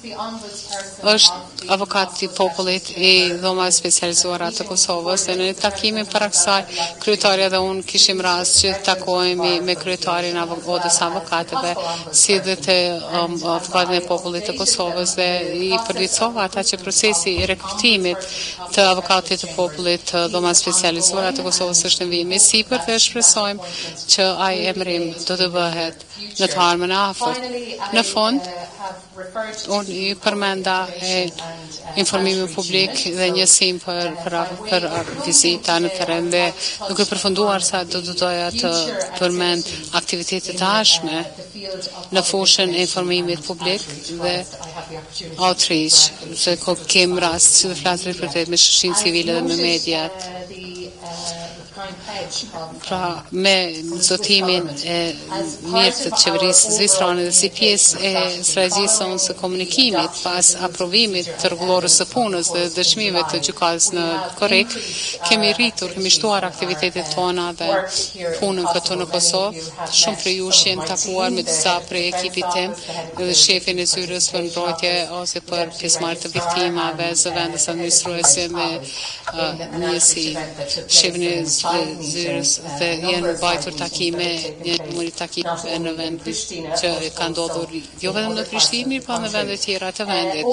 është avokati i popullit i dhomave specializuara të Kosovës, dhe në takimin para kësaj kryetaria dhe unë kishim rast që takohemi me kryetarin odës avokatëve, si dhe të avokatin e popullit të Kosovës, dhe i përgjigjova ata që procesi i rekrutimit të avokatit të popullit të dhomave specializuara të Kosovës është në vijim i sipër dhe shpresojmë që ai emërim do të bëhet në të ardhmen e afërt. Në fund, unë i përmenda informimin publik dhe njësim për vizita në terren dhe duke përfunduar sa do të doja të përmend aktivitetet të ashme në fushën e informimit publik dhe outreach, se kem rast që të flas drejtpërdrejt me shoqërinë civile dhe me mediat. Pra, me zotimin e mirë të qeverisë zvistrane dhe si pjesë e strategjisë sonë së komunikimit pas aprovimit të rregullorës së punës dhe dëshmive të gjykatës në korrekt, kemi shtuar aktivitetet tona dhe punën këtu në Kosovë. Shumë prej jush janë takuar me disa prej ekipit tim dhe shefin e zyrës për mbrojtje ose për pjesëmarrje të viktimave, zëvendës administruese me njësi shefin e zyrës dhe janë mbajtur takime, një takime në vend që ka ndodhur jo vetëm në Prishtinë, mirë po në vende tjera të vendit.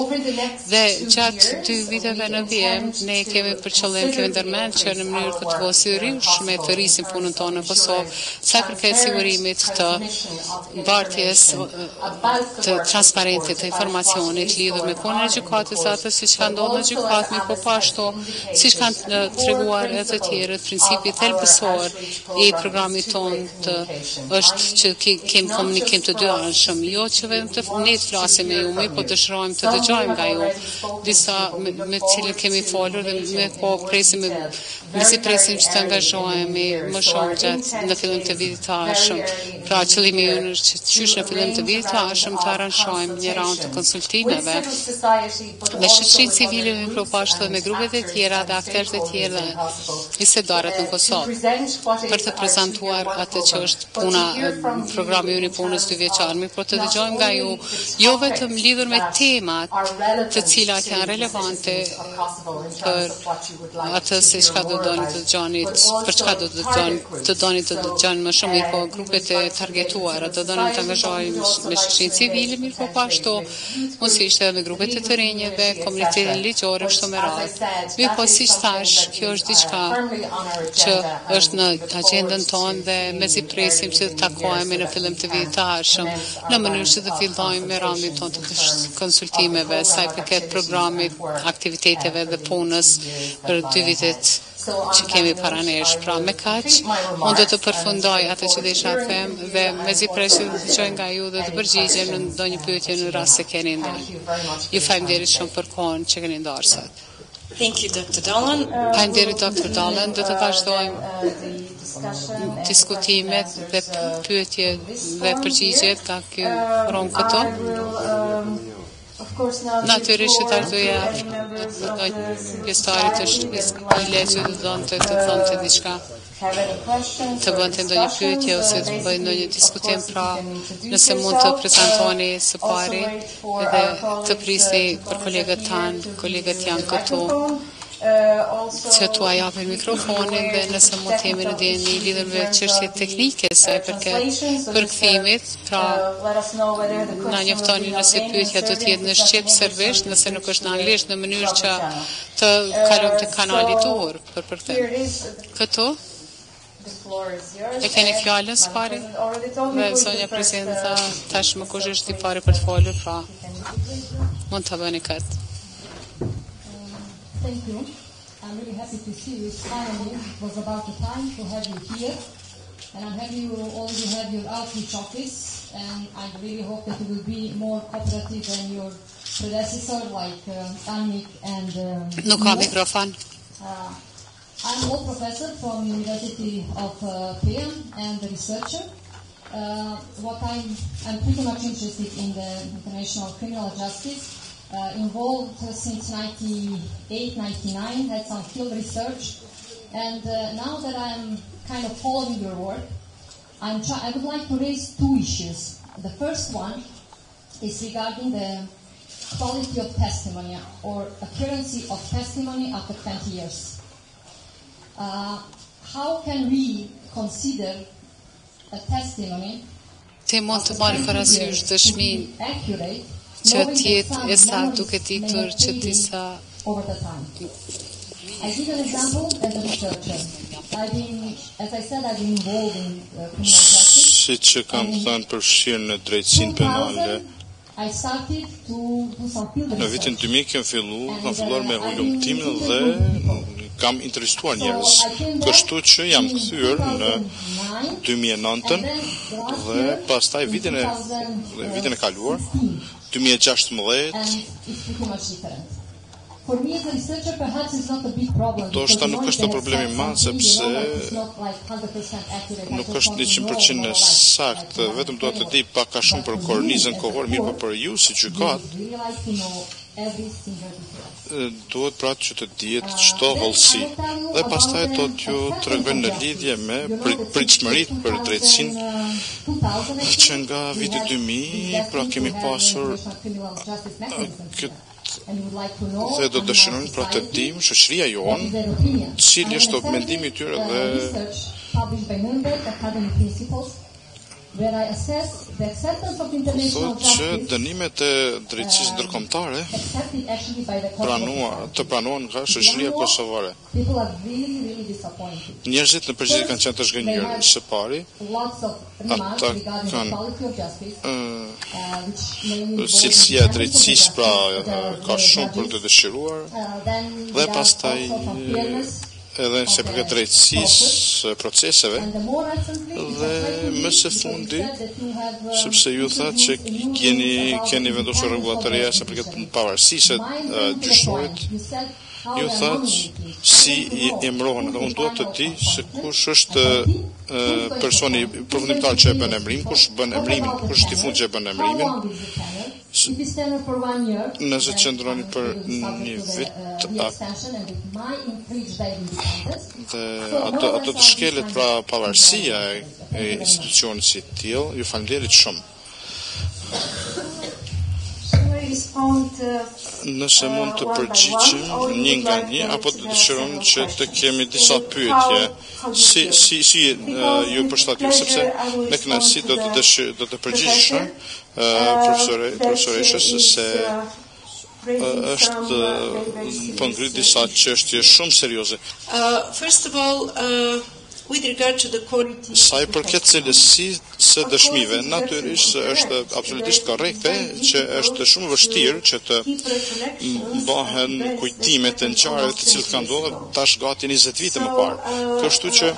Dhe gjatë 2 viteve në vijim, ne kemi për qëllim, kemi ndërmend që në mënyrë këtëvosishme të rrisim punën tonë në Kosovë, sa i përket sigurimit të mbartjes të transparente të informacionit lidhur me punën e gjykatës, atë siç ka ndodhur në gjykatë, mirë po ashtu siç kanë treguar edhe të tjerët, principi principi thelbësor I programit tonë është që kemi komunikim të dy anshëm, jo që vetëm të ne të flasim me ju, po dëshirojmë të dëgjojmë nga ju, disa me cilën kemi folur dhe me po presim si presim që të angazhohemi më shumë gjatë në fillim të vitit të ardhshëm. Pra qëllimi ynë është që qysh në fillim të vitit të ardhshëm të aranjojmë një raund të konsultimeve me shoqërinë civile me propashtë me grupet e tjera dhe aktorët e tjerë dhe bisedarët në Kosovë për të prezantuar atë që është puna programi ynë I punës 2 vjeçar, por të dëgjojmë nga ju jo vetëm lidhur me temat të cilat janë relevante për atë se çka do doni të dëgjoni, për çka do të doni të dëgjoni më shumë, po grupet e targetuara do doni të angazhoheni me shoqërinë civile, mirë po ashtu mos ishte edhe me grupet e të rinjve, komunitetin ligjor kështu me radhë. Mirë po siç thash, kjo është diçka që është në agjendën tonë dhe mezi presim që të takohemi në fillim të vitit të ardhshëm në mënyrë që të fillojmë me raundin tonë të konsultimeve sa I përket programit, aktiviteteve dhe punës për 2 vitet që kemi para nesh. Pra me kaq, unë do të përfundoj atë që desha të them dhe mezi presim të dëgjoj nga ju dhe të përgjigjem në ndonjë pyetje në rast se keni ndonjë. Ju faleminderit shumë për kohën që keni ndarë sot. Thank you, Dr. Dolan. Faleminderit Dr. Dolan, do të vazhdojmë diskutimet dhe pyetjet dhe përgjigjet nga ky rom këto. Natyrisht që të jap pjesëtarit të legjit të donte diçka, të bënte ndonjë pyetje ose të bëjë ndonjë diskutim, pra nëse mund të prezantoni së pari edhe të prisni për kolegët tanë, kolegët janë këtu, që tua japin mikrofonin dhe nëse mund të jemi në djeni lidhur me çështje teknike sa I përket përkthimit, pra na njoftoni nëse pyetja do të jetë në shqip serbisht, nëse nuk është në anglisht, në mënyrë që të kalojmë te kanali dur për përkthim. Këtu e keni fjalën së pari? Dhe zonja presidenta tashmë kush është I pari për të folur, pra mund ta bëni këtë. Thank you. I'm really happy to see you. Finally, it was about the time to have you here. And I'm happy you already have your outreach office. And I really hope that you will be more cooperative than your predecessor, like Annik and... Nuk ka mikrofon. I'm a law professor from University of Priam and a researcher. I'm pretty much interested in the international criminal justice. Involved since 98, 99, had some field research, and now that I'm kind of following your work, I would like to raise 2 issues. The first one is regarding the quality of testimony or accuracy of testimony after 20 years. How can we consider a testimony Ti mund të marrë parasysh dëshminë accurate që tjetë e sa duke ditur që disa over the time? I give an example as a researcher. As I said, I've been involved in criminal justice. Si që kam thënë përfshirë në drejtësinë penale, I started to do some field research. Në vitin 2000 kam filluar me hulumtimin dhe kam interesuar njerëz. Kështu që jam kthyer në 2009 dhe pastaj vitin e kaluar 2016. For me as a researcher, perhaps it's not a big problem. Do shta nuk është të problemi ma, sepse nuk është 100% sakt, vetëm do të di pak a shumë për kornizën kohore, mirë për ju si gjykat, duhet pra që të dihet çdo hollësi. Dhe pastaj do t'ju tregoj në lidhje me pritshmëritë për drejtësinë që nga viti 2000 pra kemi pasur dhe do dëshirojmë pra të dimë shoqëria jonë cili është mendimi I tyre dhe thotë që dënimet e drejtësisë ndërkombëtare pranuan nga shoqëria kosovare. Njerëzit në përgjithësi kanë qenë të zgënjur. Së pari, ata kanë cilësia e drejtësisë, pra ka shumë për të dëshiruar, dhe pastaj edhe se përket drejtësisë proceseve dhe më së fundi sepse ju thatë që keni vendosur rregulla të reja se përket pavarësisë gjyqësorit, ju thatë si i emërohen dhe unë duhet të di se kush është personi përfundimtar që e bën emërim, kush bën emërimin, kush është i fundit që e bën emërimin. Nëse qëndroni për një vit dhe ato të shkelet pra pavarësia e institucionit si tillë, ju falenderit shumë. Nëse mund të përgjigjim një nga një, apo të dëshiron që të kemi disa pyetje, si ju përshtatju, sepse me kënaqësi do të përgjigjesh profesoreshës se është po ngrit disa çështje shumë serioze. First of all, with regard to the quality... Sa i përket cilësisë së dëshmive, natyrisht është absolutisht korrekte që është shumë vështirë që të bëhen kujtime të ngjarjeve të cilat kanë ndodhur tash gati 20 vite më parë. Kështu që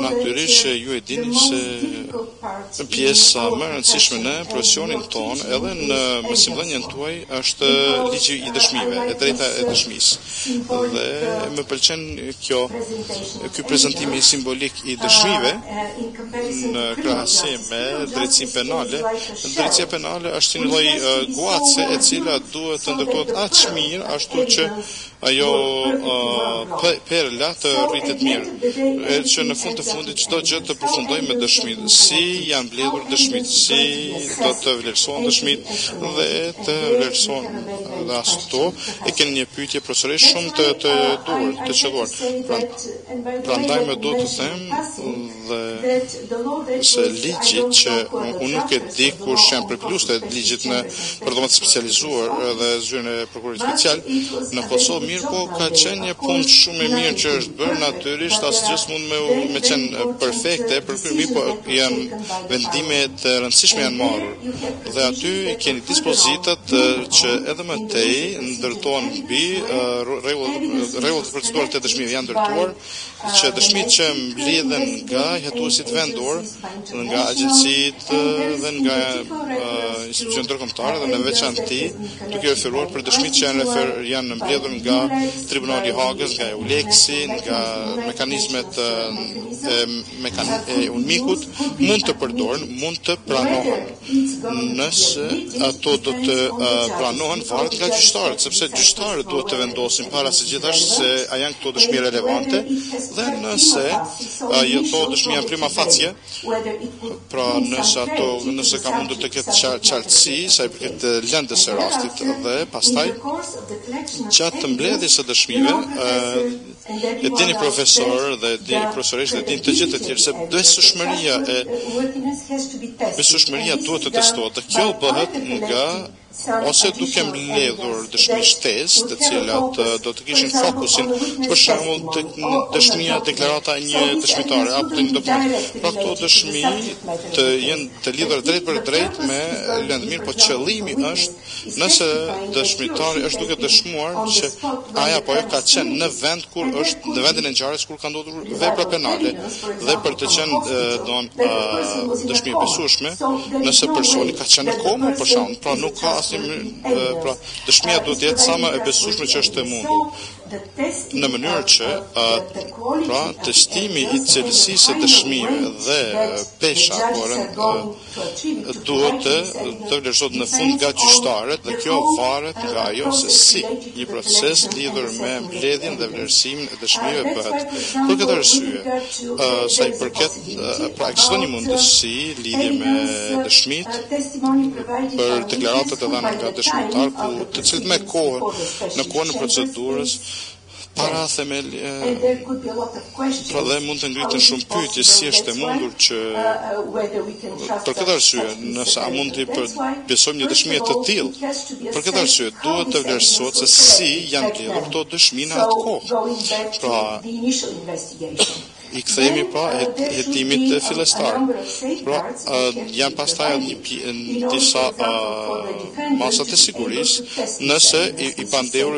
natyrisht ju e dini se pjesa më e rëndësishme në profesionin tonë edhe në mësimdhënien tuaj është ligji i dëshmive, e drejta e dëshmisë. Dhe më pëlqen ky prezantimi simbolik i dëshmive në krahasim me drejtësinë penale. Drejtësia penale është një lloj guace e cila duhet të ndërtohet aq mirë ashtu që ajo perla të rritet mirë. E që në fund të fundit çdo gjë të përfundojë me dëshmitë, si janë mbledhur dëshmitë, si do të vlerësohen dëshmitë dhe të vlerësohen dhe ashtu e keni një pyetje profesoresh shumë të qelluar. Prandaj më duhet të them dhe se ligji që unë nuk e di kush janë përpluste ligjit në përdhomat specializuar dhe zyrën e prokurorit special në Kosovë, mirë po ka qenë një punë shumë e mirë që është bërë, natyrisht asgjë mund me qenë perfekte, përkëmi po janë vendime të rëndësishme janë marrur dhe aty keni dispozitat që edhe më tej ndërtohen mbi rregullat e procedurat të dëshmive janë ndërtuar që dëshmitë që mbledhen nga hetuesit vendor, nga agjencitë dhe nga institucionet ndërkombëtare dhe në veçantë duke referuar për dëshmitë që janë mbledhur nga Tribunali i Hagës, nga EULEX-i, nga mekanizmet e UNMIK-ut, mund të përdoren, mund të pranohen. Nëse ato do të pranohen varet nga gjyqtarët, sepse gjyqtarët duhet të vendosin para se gjithashtu se a janë këto dëshmi relevante dhe nëse ato dëshmi janë prima facie, pra nëse ka mundur të ketë qartësi sa i përket lëndës së rastit dhe pastaj gjatë të mbledhjes së dëshmive e dini profesor dhe dini profesoresh dhe dini të gjithë të tjerë se besueshmëria duhet të testohet dhe kjo bëhet nga ose duke mbledhur dëshmi shtesë, të cilat do të kishin fokusin, për shembull dëshmia deklarata e një dëshmitare apo të një dokument. Pra këto dëshmi të jenë të lidhura drejt për drejt me lëndëmir, po qëllimi është nëse dëshmitari është duke dëshmuar që ai apo ajo ka qenë në vend kur është në vendin e ngjarjes kur ka ndodhur vepra penale dhe për të qenë dëshmi e besueshme, nëse personi ka qenë në komë për shembull, pra nuk ka pra dëshmia duhet të jetë sa më e besueshme që është e mundur. Në mënyrë që pra testimi i cilësisë së dëshmive dhe pesha duhet të vlerësohet në fund nga gjyqtarët dhe kjo varet nga ajo se si një proces lidhur me mbledhjen dhe vlerësimin e dëshmive bëhet. Për këtë arsye, sa i përket pra ekziston një mundësi lidhje me dëshmitë për deklaratat e dhëna nga dëshmitar të cilët me kohën në procedurës para themel pra dhe mund të ngritën shumë pyetje si është e mundur që për këtë arsye nëse a mund të besojmë një dëshmi të tillë për këtë arsye duhet të vlerësohet se si janë mbledhur këto dëshmi në atë kohë. Pra i kthehemi pra hetimit fillestar. Pra janë pastaj disa masat e sigurisë nëse i pandehur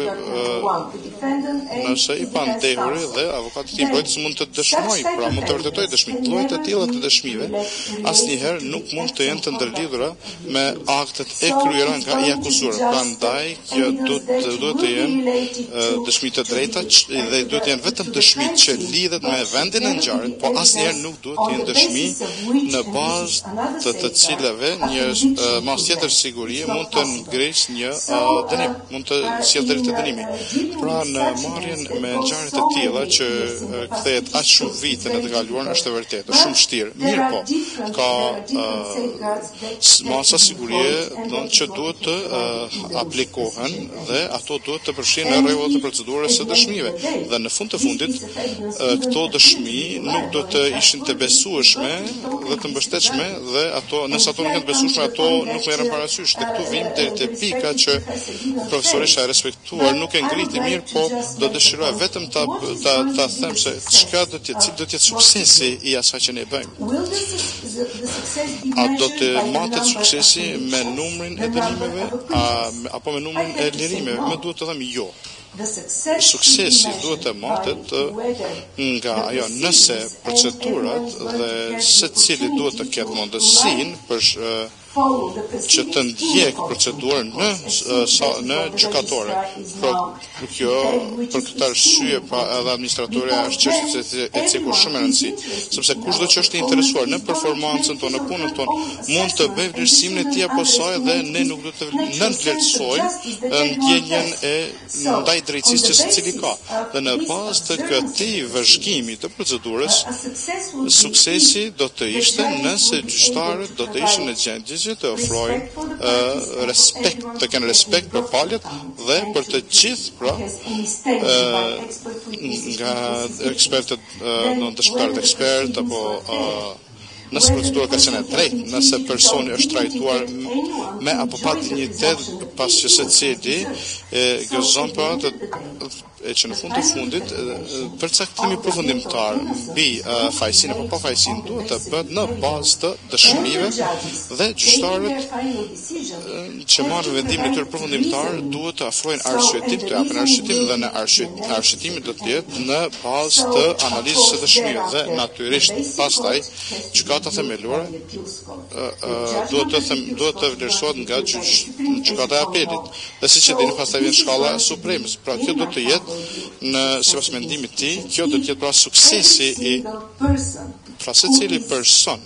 nëse i pandehuri dhe avokati i mbrojtës mund të dëshmoj, pra mund të vërtetoj dëshmit. Llojet e tilla të dëshmive asnjëherë nuk mund të jenë të ndërlidhura me aktet e kryera nga i akuzuar. Prandaj kjo duhet të jenë dëshmi të drejta dhe duhet të jenë vetëm dëshmi që lidhet me vendin e ngjarjes, po asnjëherë nuk duhet të jenë dëshmi në bazë të cilave një mas tjetër sigurie mund të ngrisë një dënim, mund të sjellë drejt të dënimit. Pra në marrjen me ngjarje të tilla që kthehet aq shumë vite në të kaluar është e vërtetë, shumë vështirë. Mirë po, ka masa sigurie që duhet të aplikohen dhe ato duhet të përfshihen në rregullat e procedurës së dëshmive. Dhe në fund të fundit, këto dëshmi nuk do të ishin të besueshme dhe të mbështetshme dhe ato, nëse ato nuk janë të besueshme, ato nuk merren parasysh. Dhe këtu vim deri te pika që profesoresha e respektuar nuk e ngriti mirë, po do dëshiroj vetëm ta them se çka do të jetë suksesi i asaj që ne bëjmë. A do të matet suksesi me numrin e dënimeve apo me numrin e lirimeve? Më duhet të them jo. Suksesi duhet të matet nga ajo nëse procedurat dhe secili duhet të ketë mundësinë për që të ndjek procedurën në gjykatore. Për këtë arsye edhe administratorja është çështje e cekuar shumë e rëndësishme, sepse kushdo që është i interesuar në performancën tonë, në punën tonë, mund të bëjë vlerësimin e tij apo saj dhe ne nuk do të nënvlerësojmë ndjenjen e ndaj drejtësisë që secili ka. Dhe në bazë të këtij vëzhgimi të procedurës, suksesi do të ishte nëse gjyqtarët do të ishin në gjendje të ofrojnë respekt, të kenë respekt për palët dhe për të gjithë, pra, nga ekspertët, dëshmitarët ekspert, apo nëse procedura ka qenë e drejtë, nëse personi është trajtuar me apo pa dinjitet, pas që secili gëzon për atë që në fund të fundit përcaktimi përfundimtar mbi fajsinë apo pa fajsinë duhet të bëhet në bazë të dëshmive dhe gjyqtarët që marrin vendimin e tyre përfundimtar duhet të afrojnë arsyetim, të japin arsyetim dhe në arsyetimi do të jetë në bazë të analizës së dëshmive dhe natyrisht pastaj gjykata themeluare duhet të vlerësohet nga gjykata e apelit. Dhe siç e dini, pastaj vjen shkalla e supremës. Pra kjo do të jetë sipas mendimit të tij, kjo do të jetë pra suksesi i secili person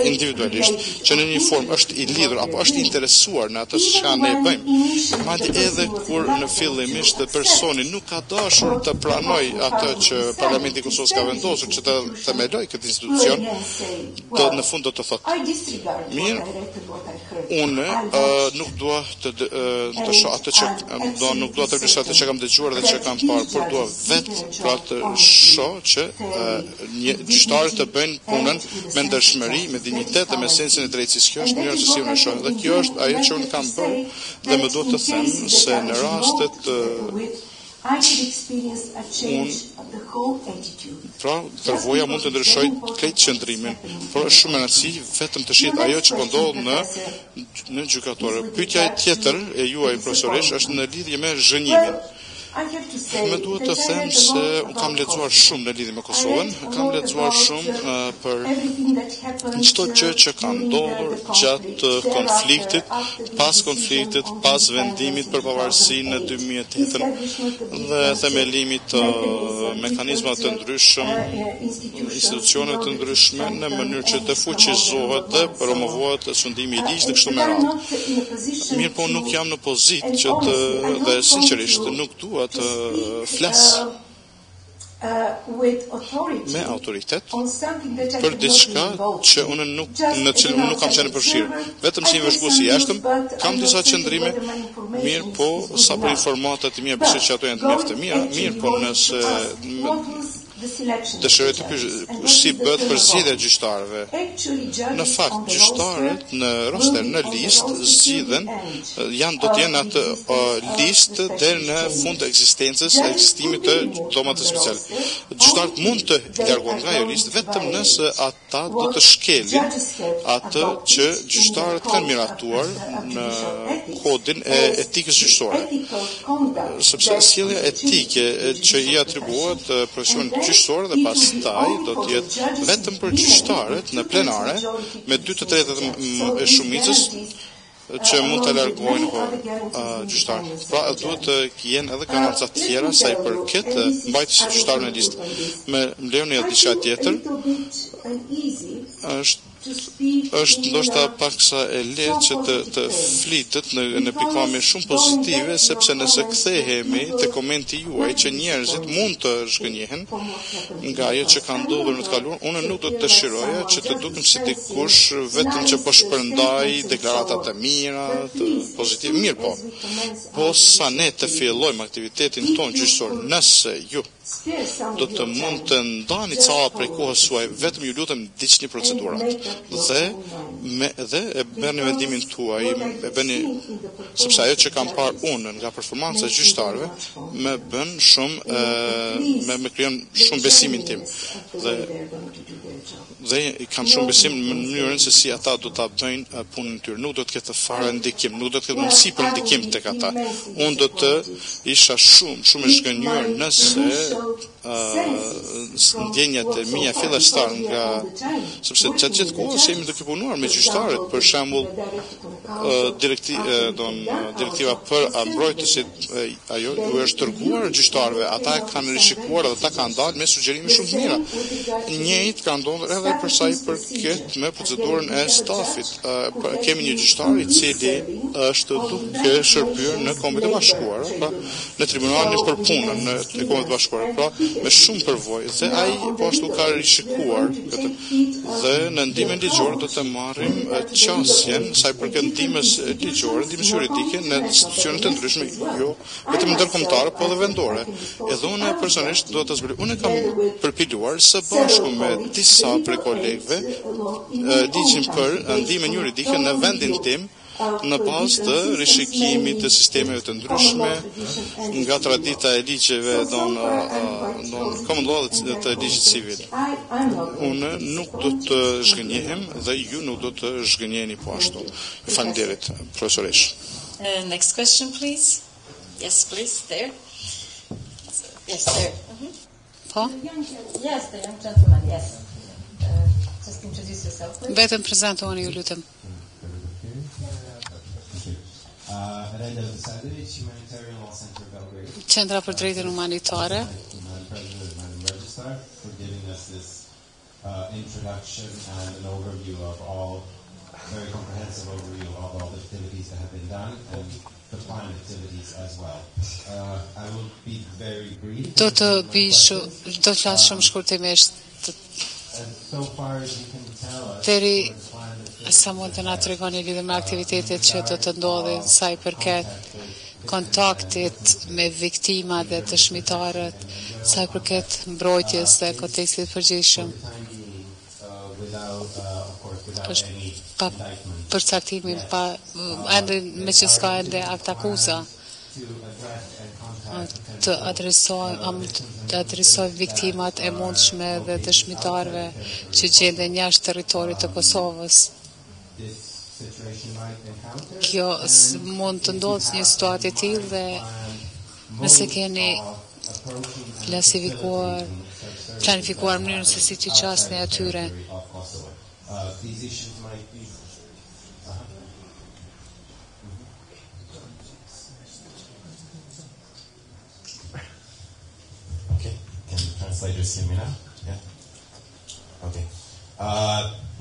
individualisht që në një formë është i lidhur apo është i interesuar në atë që ne bëjmë. Madje edhe kur në fillimisht personi nuk ka dashur të pranoj atë që Parlamenti i Kosovës ka vendosur që të themeloj këtë institucion, do në fund do të thotë: mirë, unë nuk dua të shoh atë që nuk dua të vlerësoj atë që kam dëgjuar dhe që kam parë, por dua vetë pra të shoh që gjyqtarët të bëjnë punën me ndërshmëri, me dignitet dhe me sensin e drejtësisë. Kjo është mënyra se si unë e shoh dhe kjo është ajo që unë kam bërë dhe më duhet të them se në rastet pra, përvoja mund të ndryshoj krejt qëndrimin, por është shumë e rëndësishme vetëm të shihet ajo që po ndodh në gjykatore. Pyetja tjetër e juaj profesoresh është në lidhje me zhënjimin. Me duhet të them se kam lexuar shumë në lidhje me Kosovën, kam lexuar shumë për çdo gjë që ka ndodhur gjatë konfliktit, pas vendimit për pavarësinë në 2008 dhe themelimit të mekanizmave të ndryshëm, institucione të ndryshme në mënyrë që të fuqizohet dhe promovohet sundimi i ligjit dhe kështu me radhë. Mirë, po nuk jam në pozitë që dhe sinqerisht nuk dua të flas me autoritet për diçka që unë në cilën nuk kam qenë përfshirë. Vetëm si një vëzhgues i jashtëm kam disa qëndrime, mirë po sa për informatat e mia besoj që ato janë të mjaftë mira, mirë po nëse dëshiroj të pyes si bëhet përzgjedhja e gjyqtarëve. Në fakt, gjyqtarët në roster, në listë zgjidhen, do të jenë atë listë deri në fund të ekzistimit të domat speciale. Gjyqtarët mund të largohen nga ajo listë vetëm nëse ata do të shkelin atë që gjyqtarët kanë miratuar në kodin e etikës gjyqësore. Sepse sjellja etike që i atribuohet profesionit gjyqësor dhe pastaj do të jetë vetëm për gjyqtarët në plenare me 2/3 e shumicës që mund të largojnë gjyqtarët. Pra duhet të jenë edhe garanca tjera sa i përket mbajtjes së gjyqtarëve në listë. Me lejoni edhe diçka tjetër, është ndoshta paksa e lehtë që të flitet në pikpamje shumë pozitive, sepse nëse kthehemi te komenti juaj që njerëzit mund të zhgënjehen nga ajo që ka ndodhur në të kaluar, unë nuk do të dëshiroja që të dukem si dikush vetëm që po shpërndaj deklarata të mira, të pozitive, mirë po sa ne të fillojmë aktivitetin tonë gjyqësor, nëse ju do të mund të ndani ca prej kohës suaj, vetëm ju lutem ndiqni procedurat dhe e bëni vendimin tuaj, sepse ajo që kam parë unë nga performanca e gjyqtarëve më bën shumë më krijon shumë besimin tim dhe kam shumë besim në mënyrën se si ata do ta bëjnë punën e tyre. Nuk do të ketë fare ndikim, nuk do të ketë mundësi për ndikim tek ata. Unë do të isha shumë e zhgënjur nëse ndjenjat e mia fillestar sepse gjatë kohës jemi duke punuar me gjyqtarët, për shembull direktiva për mbrojtësit, ajo ju është dërguar gjyqtarëve, ata e kanë rishikuar dhe ata kanë dalë me sugjerime shumë të mira. Njëjtë ka ndodhur edhe për sa i përket me procedurën e stafit. Kemi një gjyqtar i cili është duke shërbyer në Kombet e Bashkuara, pra në tribunalin për punën në Kombet e Bashkuara, pra me shumë përvojë dhe ai po ashtu ka rishikuar këtë. Dhe në ndihmën ligjore do të marrim qasjen sa i përket ndihmës ligjore, ndihmës juridike në institucione të ndryshme, jo vetëm ndërkombëtare, po edhe vendore. Edhe unë personalisht do të zbuloj. Unë kam përpiluar së bashku me disa prej kolegëve ligjin për ndihmën juridike në vendin tim në bazë të rishikimit të sistemeve të ndryshme, nga tradita e ligjeve common law të ligjit civil. Unë nuk do të zhgënjehem dhe ju nuk do të zhgënjeni po ashtu. Faleminderit, profesoresh. Next question, please. Yes, please, there. Yes, there. Po? Yes, the young gentleman, yes. Just introduce yourself, please. Vetëm prezantoni ju lutem. Qendra për drejtën humanitare. Introduction and an overview of all, very comprehensive overview of all the activities that have been done and the planned activities as well. I will be very brief. Do të flas shumë shkurtimisht. So far as you can tell us, deri sa mund të na tregoni lidhur me aktivitetet që do të ndodhin sa i përket kontaktit me viktimat dhe dëshmitarët, sa i përket mbrojtjes dhe kontekstit përgjithshëm. Pa përcaktimin, me që s'ka ende akt akuza, të adresoj viktimat e mundshme dhe dëshmitarve që gjenden jashtë territorit të Kosovës. Kjo mund të ndodhë një situatë e tillë dhe nëse keni planifikuar mënyrën se si të qasni atyre. Translators hear me now? Yeah? Okay.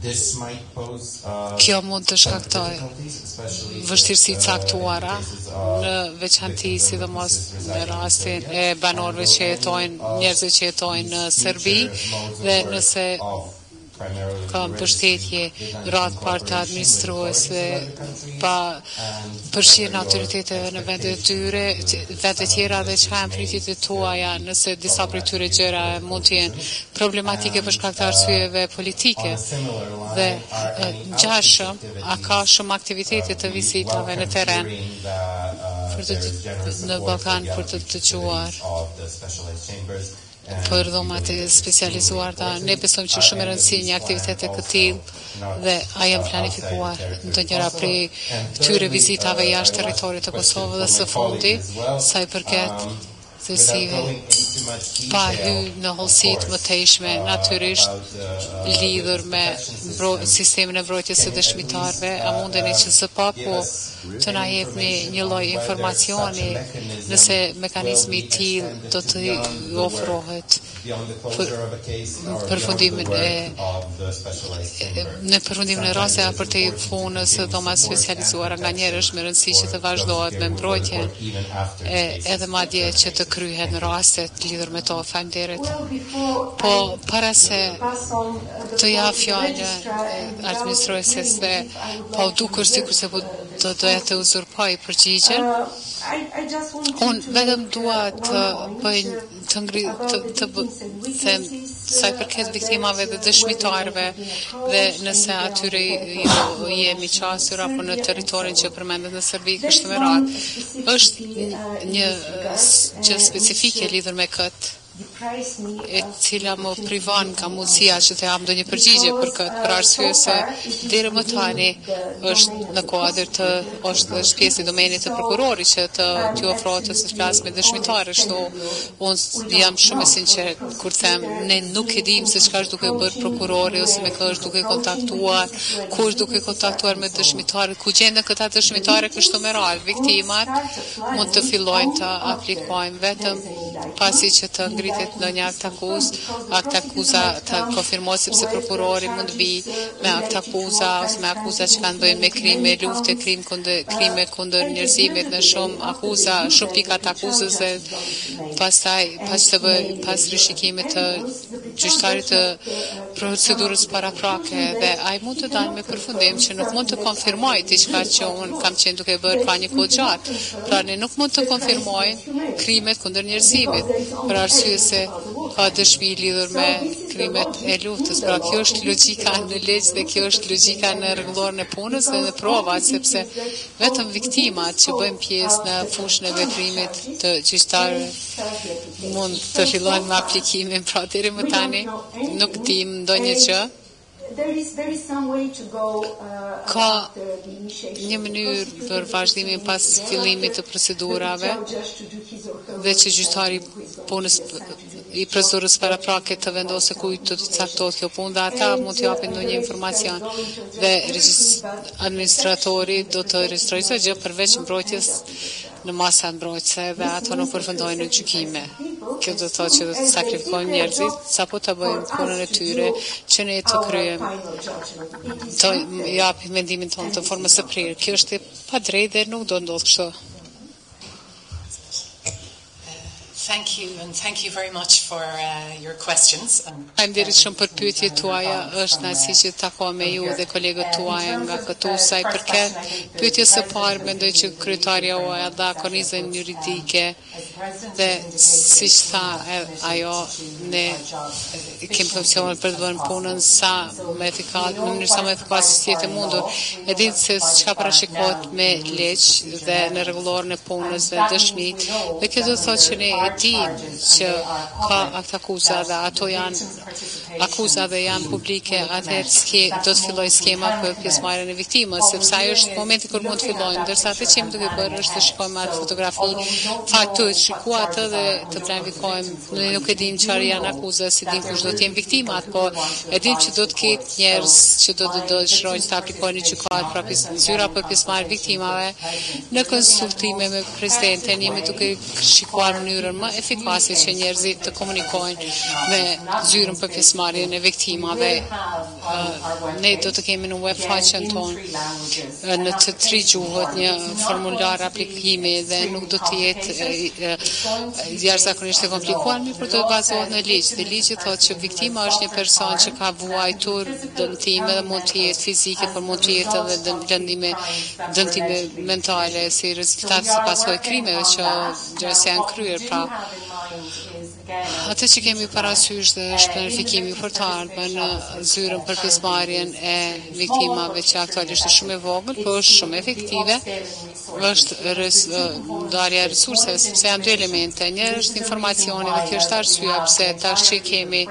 This might pose Kjo mund të shkaktoj vështirësi caktuara, në veçanti sidomos në rastin e banorëve që jetojnë, njerëzve që jetojnë në Serbi, dhe nëse ka mbështetje radh parta administruese pa përfshirjen e autoriteteve në vendet e tyre, vendet e tjera dhe çka janë pritjet e tuaja, nëse disa prej këtyre gjëra mund të jenë problematike për shkak të arsyeve politike. Dhe ngjashëm, a ka shumë aktivitete të vizitave në terren në Ballkan për të dëgjuar për dhomat e specializuar ne besojmë që shumë e rëndësishme një aktivitet e këtillë dhe a janë planifikuar ndonjëra prej këtyre vizitave jashtë territorit të Kosovës dhe së fundi sa i përket thellësive pa hyrë në hollësitë më tejshme natyrisht lidhur me sistemin e mbrojtjes së dëshmitarëve, a mundeni që së paku të na jepni një lloj informacioni nëse mekanizmi i tillë do të ofrohet përfundimin e rasteve për të punës së dhomave specializuara nganjëherë është me rëndësi që të vazhdohet me mbrojtjen edhe madje që të kryhen rastet lidhur me to. Faleminderit. Po para se të jap fjalën administrueses dhe po dukur sikur se do doja të uzurpoj përgjigjen. Unë vetëm dua të bëj të them sa i përket viktimave dhe dëshmitarëve dhe nëse atyre jemi qasur apo në territorin që përmendet në Serbi kështu me radhë. Është një gjë specifike lidhur me këtë e cila më privon nga mundësia që të jap ndonjë përgjigje për këtë, për arsye se deri më tani është në kuadër të është pjesë e domenit të prokurorit që t'ju ofrohet të flas me dëshmitarë, kështu unë jam shumë e sinqert kur them ne nuk e dim se çka është duke bërë prokurori ose me kë është duke kontaktuar, ku është duke kontaktuar me dëshmitarët, ku gjenden këta dëshmitarë kështu me radhë. Viktimat mund të fillojnë të aplikojnë vetëm pasi që të ngritet ndonjë akt akuza të konfirmohet sepse prokurori mund vi me akt akuza ose me akuza që kanë bëjnë me krime lufte, krime kundër njerëzimit në shumë pika të akuzës dhe pas rishikimit të gjyqtarit të procedurës paraprake dhe ai mund të dalë me përfundim që nuk mund të konfirmoj diçka që unë kam qenë duke bërë pa një kohë gjatë. Pra ne nuk mund të konfirmojnë krimet kundër njerëzimit për arsye se ka dëshmi lidhur me krimet e luftës. Pra kjo është logjika në ligj dhe kjo është logjika në rregullorin e punës dhe në provat, sepse vetëm viktimat që bëjnë pjesë në fushën e veprimit të gjyqtarëve mund të fillojnë me aplikimin. Pra deri më tani nuk dim ndonjë gjë. Ka një mënyrë për vazhdimin pas fillimit të procedurave dhe që gjyqtari punës i procedurës paraprake të vendosë kujt të caktohet kjo punë dhe ata mund të japin ndonjë informacion dhe administratori do të regjistrojë çdo gjë përveç mbrojtjes në masa mbrojtëse dhe ato nuk përfundojnë në gjykime. Kjo do të thotë që do të sakrifikojmë njerëzit sapo të bëjmë punën e tyre që ne të kryejmë të japim mendimin tonë të formës së prirë. Kjo është e padrejtë dhe nuk do ndodhë kështu. Thank you, and thank you very much for your questions. Faleminderit shumë për pyetjet tuaja. Është kënaqësi që të takohem me ju dhe kolegët tuaj nga këtu sa i përket pyetjes së parë, mendoj që kryetaria juaj dha kornizën juridike dhe siç tha ajo ne kemi funksionuar për të bërë punën sa më efikace, në mënyrë sa më efikase si jetë mundur. E dinë se çka parashikohet me ligj dhe në rregullorin e punës dhe dëshmit. Dhe kjo do të thotë që ne dim që ka akt akuza dhe ato janë akuza dhe janë publike, atëherë do të fillojë skema për pjesëmarrjen e viktimës, sepse ai është momenti kur mund të fillojnë, ndërsa atë që jemi duke bërë është të shikojmë atë fotografi, faktu të shikuar atë dhe të planifikojmë. Ne nuk e dim çfarë janë akuzat, si dim kush do të jenë viktimat, po e dim që do të ketë njerëz që do të dëshirojnë të aplikojnë gjykat pra zyra për pjesëmarrjen e viktimave. Në konsultime me presidentin jemi duke shikuar mënyrën më efikase që njerëzit të komunikojnë me zyrën për pjesëmarrje pjesëmarrjen e viktimave. Ne do të kemi në web faqen tonë në të 3 gjuhët një formular aplikimi dhe nuk do të jetë jashtëzakonisht e komplikuar, por do të bazohet në ligj. Dhe ligji thotë që viktima është një person që ka vuajtur dëmtime dhe mund të jetë fizike, por mund të jetë edhe dëmtime mentale si rezultat si pasojë krimeve që janë kryer, pra atë që kemi parasysh dhe është planifikimi për të ardhmen në zyrën për pjesëmarrjen e viktimave që aktualisht është shumë e vogël, por është shumë efektive, është ndarja e resurseve, sepse janë 2 elemente. Një është informacioni dhe kjo është arsyeja pse tash që kemi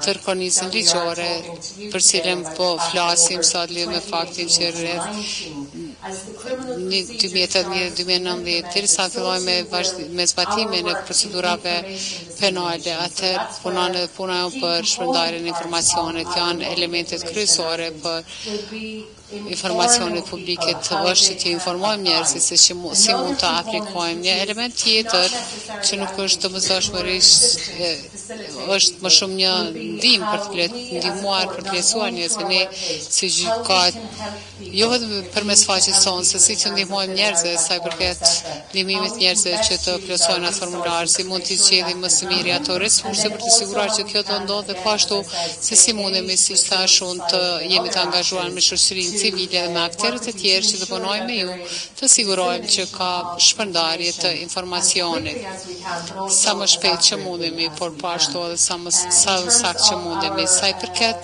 tërkornizën ligjore për cilën po flasim sot lidhur me faktin që rreth 2018-2019 derisa fillojmë me zbatimin e procedurave penale, atëherë puna për shpërndarjen e informacionit janë elementet kryesore për informacionit publike është që të informojmë njerëzit se si mund të aplikojmë. Një element tjetër që nuk është domosdoshmërisht është më shumë një ndihmë për të ndihmuar për të lehtësuar njerëzit, ne si gjykat jo vetëm përmes faqes tonë, se si të ndihmojmë njerëzit sa i përket ndihmimit njerëzve që të plotësojnë atë formular, si mund të zgjedhim më së miri ato resurse për të siguruar që kjo do ndodhë, dhe po ashtu se si mundemi, siç thash unë, të jemi të angazhuar me shoqërinë civile dhe me aktorët e tjerë që të punojnë me ju, të sigurojmë që ka shpërndarje të informacionit sa më shpejt që mundemi, por po ashtu edhe sa saktë që mundemi. Sa i përket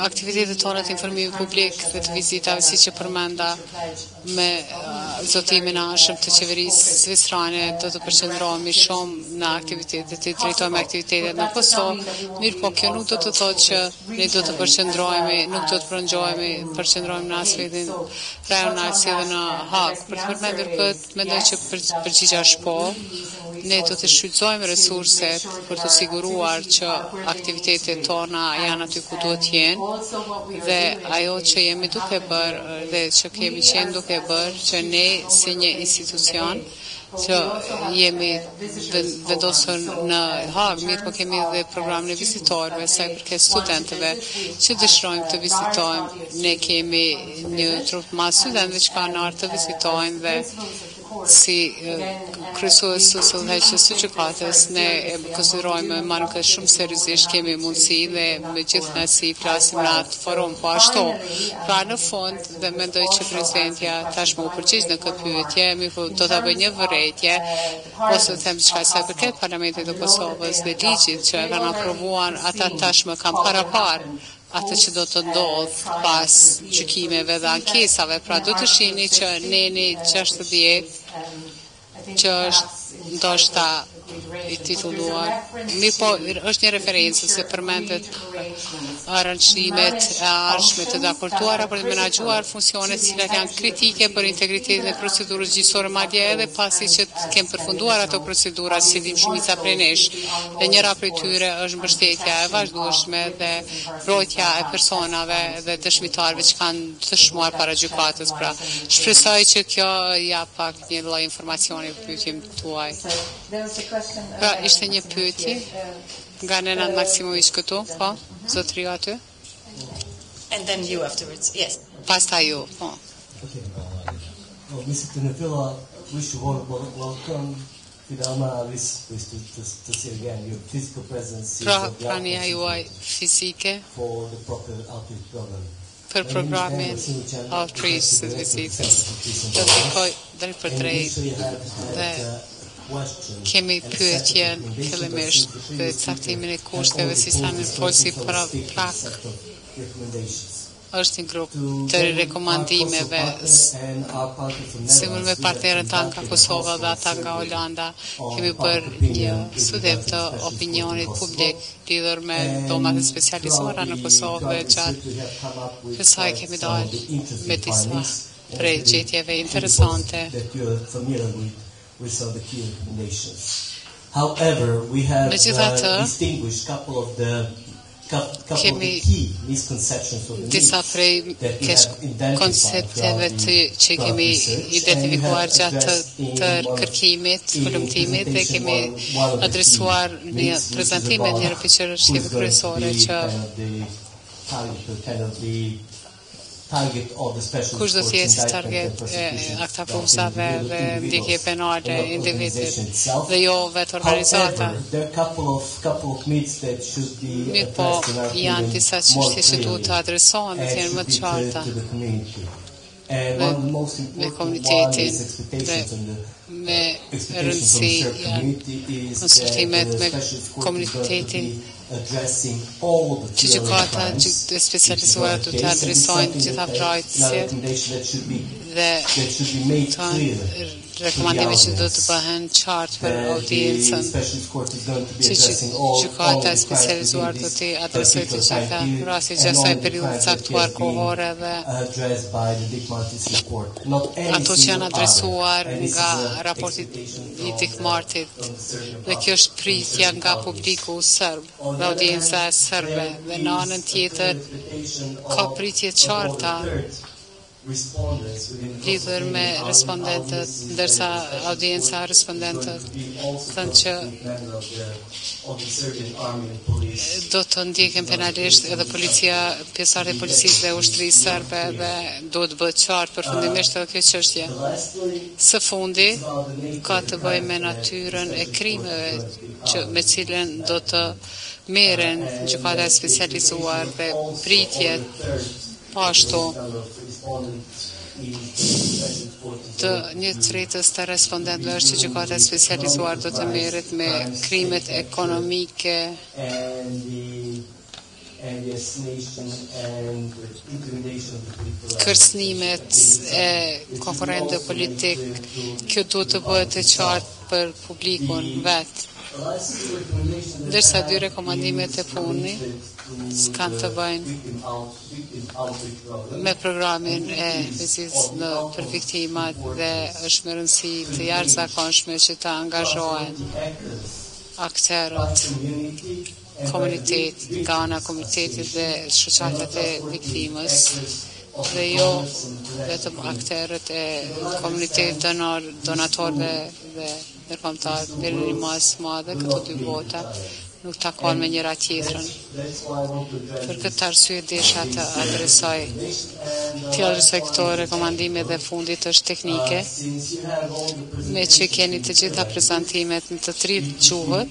aktivitetet tona të informimit publik dhe të vizitave, siç e përmenda, me zotimin e anshëm të qeverisë zvistrane, do të përqendrohemi shumë në aktivitetet, të drejtojmë aktivitetet në Kosovë, mirë po kjo nuk do të thotë që ne do të nuk do të përqendrohemi në aspektin rajonal si edhe në Hag. Për të përmendur këtë, mendoj që përgjigja është po. Ne do të shfrytëzojmë resurset për të siguruar që aktivitetet tona janë aty ku duhet të jenë, dhe ajo që jemi duke bërë dhe që kemi qenë duke bërë, që ne si një institucion që jemi vendosur në Hag, mirë po kemi dhe programin e vizitorëve, sa i përket studentëve që dëshirojmë të vizitojmë. Ne kemi një trup të madh studentëve që kanë ardhur të vizitojnë, dhe si kryesues së Gjykatës, ne e konsiderojmë marrë këtë shumë seriozisht, kemi mundësi dhe me gjithë nësi flasim në atë forum po ashtu. Pra në fund, dhe mendoj që presidentja tashmë u përgjigj në këtë pyetje, do ta bëj një vërejtje, ose të them diçka sa përket Parlamentit të Kosovës dhe ligjit që e kanë aprovuar, ata tashmë kanë parapar atë që do të ndodhë pas gjykimeve dhe ankesave. Pra do të shihni që neni 60 që është ndoshta i titulluar, mirë po është një referencë se përmendet aranjimet e ardhshme të dakortuara për të menaxhuar funksionet që janë kritike për integritetin e procedurës gjyqësore, madje edhe pasi që kemë përfunduar ato procedura, si dim shumica prej nesh, dhe njëra prej tyre është mbështetja e vazhdueshme dhe mbrojtja e personave dhe dëshmitarëve që kanë dëshmuar para gjykatës. Pra shpresoj që kjo ja pak një lloj informacioni për pyetjen tuaj. Pra, ishte një pyetje nga Nenad Maksimović këtu, po, zotëria aty. And then you afterwards, yes. Pastaj ju, po. Okay. Mr. Trendafilova, wish to welcome Fidalma to see again your physical presence. Pra, prania juaj fizike for the proper outreach program. Për programin outreach së vizitës. Do të shkoj drejtpërdrejt dhe kemi pyetjen fillimisht për caktimin e kushteve si sa në folsi pra është një grup të rekomandimeve sigur me partnerën tanë nga Kosova dhe ata nga Olanda. Kemi bërë një studim të opinionit publik lidhur me domat e specializuara në Kosovë dhe gjatë kësaj kemi dalë me disa prej gjetjeve interesante. With some of the key recommendations. However, we have distinguished a couple of the kemi disa prej koncepteve që kemi identifikuar gjatë të kërkimit, hulumtimit dhe kemi adresuar një prezantime një rëpiqërështive kryesore që kush do t'jetë target aktakusave dhe ndjekje penale individit dhe jo vetë organizata. Mirë po, janë disa çështje që duhet të adresohen dhe t'jenë më të qarta me komunitetin dhe me rëndësi janë konsultimet me komunitetin që gjykata të specializuara do të adresojnë gjitha prajtësjet dhe të rekomandime që do të bëhen qartë për audiencën që gjykata e specializuar do të adresojë të gjitha rasti gjasaj periudhë caktuar kohore dhe ato që janë adresuar nga raporti i dikmartit dhe kjo është pritja nga publiku serb dhe audienca e serbe dhe në anën tjetër ka pritje qarta lidhur me respondentët, ndërsa audienca respondentët thënë që do të ndjeken penalisht edhe policia, pjesëmarrja e policisë dhe ushtrisë serbe dhe duhet bëhet qartë përfundimisht edhe kjo çështje. Së fundi ka të bëjë me natyrën e krimeve me cilën do të merren gjykata e specializuar dhe pritjet pashtu të një tretës të respondentëve është që gjykata e specializuar do të merret me krimet ekonomike kërcënimet e konkurrentëve politik. Kjo duhet të bëhet e qartë për publikun vetë. Ndërsa dy rekomandimet e punit s'kan të bëjnë me programin e vizitës për viktimat dhe është me rëndësi të jashtëzakonshme që të angazhohen akterët komunitet, nga ana komunitetit dhe shoqatat e viktimës dhe jo vetëm akterët e komunitetit donatorëve dhe ndërkombëtar deri në masë madhe këto dy vota nuk takon me njëra tjetrën. Për këtë arsye desha të adresoj këto rekomandime dhe fundit është teknike, me që keni të gjitha prezantimet në të 3 gjuhët,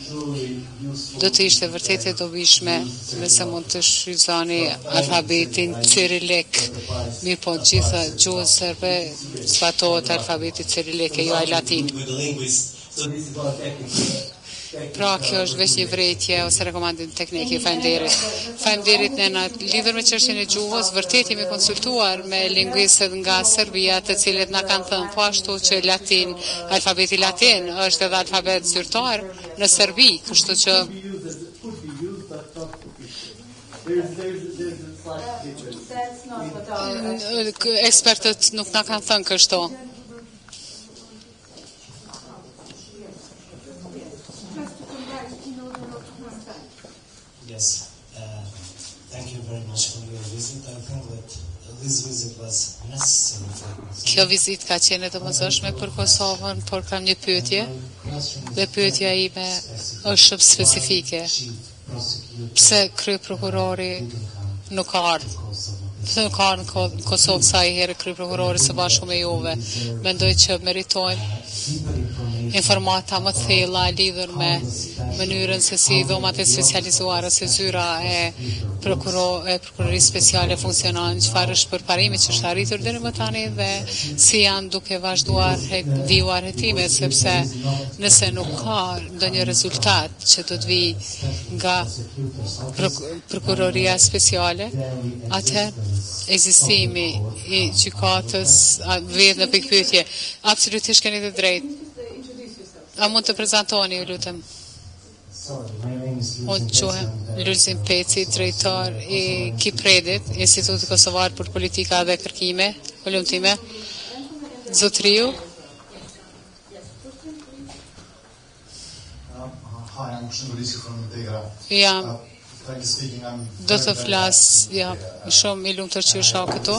do të ishte vërtet e dobishme nëse mund të shfrytëzoni alfabetin cyrilik, mirë po gjitha gjuhët serbe zbatohet alfabeti cyrilik e jo ai latin. Pra kjo është veç një vërejtje ose rekomandim teknike. Faleminderit Nena. Lidhur me çështjen e gjuhës, vërtet jemi konsultuar me lingvistët nga Serbia, të cilët na kanë thënë po ashtu që latin, alfabeti latin është edhe alfabet zyrtar në Serbi, kështu që ekspertët nuk na kanë thënë kështu. Yes, thank you very much for your visit. I think that this visit was necessary for Kosovo. Kjo vizit ka qenë domosdoshme për Kosovën, por kam një pyetje. Dhe pyetja ime është shumë specifike. Pse kryeprokurori nuk ka ardhur? Pse nuk ka ardhur në Kosovë sa i herë kryeprokurori së bashku me juve? Mendoj që meritojnë informata më të thella lidhur me mënyrën se si dhomat e specializuara ose zyra e prokurorisë speciale funksionojnë, çfarë është përparimi që është arritur deri më tani dhe si janë duke vazhduar vijuar hetimet, sepse nëse nuk ka ndonjë rezultat që do të vijë nga prokuroria speciale, atëherë ekzistimi i gjykatës vjen në pikpyetje. Absolutisht keni të drejtë. A mund të prezantoni, ju lutem? Unë quhem Lulzim Peci, drejtor i Kipredit, Institutit Kosovar për Politika dhe Kërkime, hulumtime. Zotriu. Hi, I'm Shnurisio from Integra. Jam Do të flas shumë i lumtur që isha këtu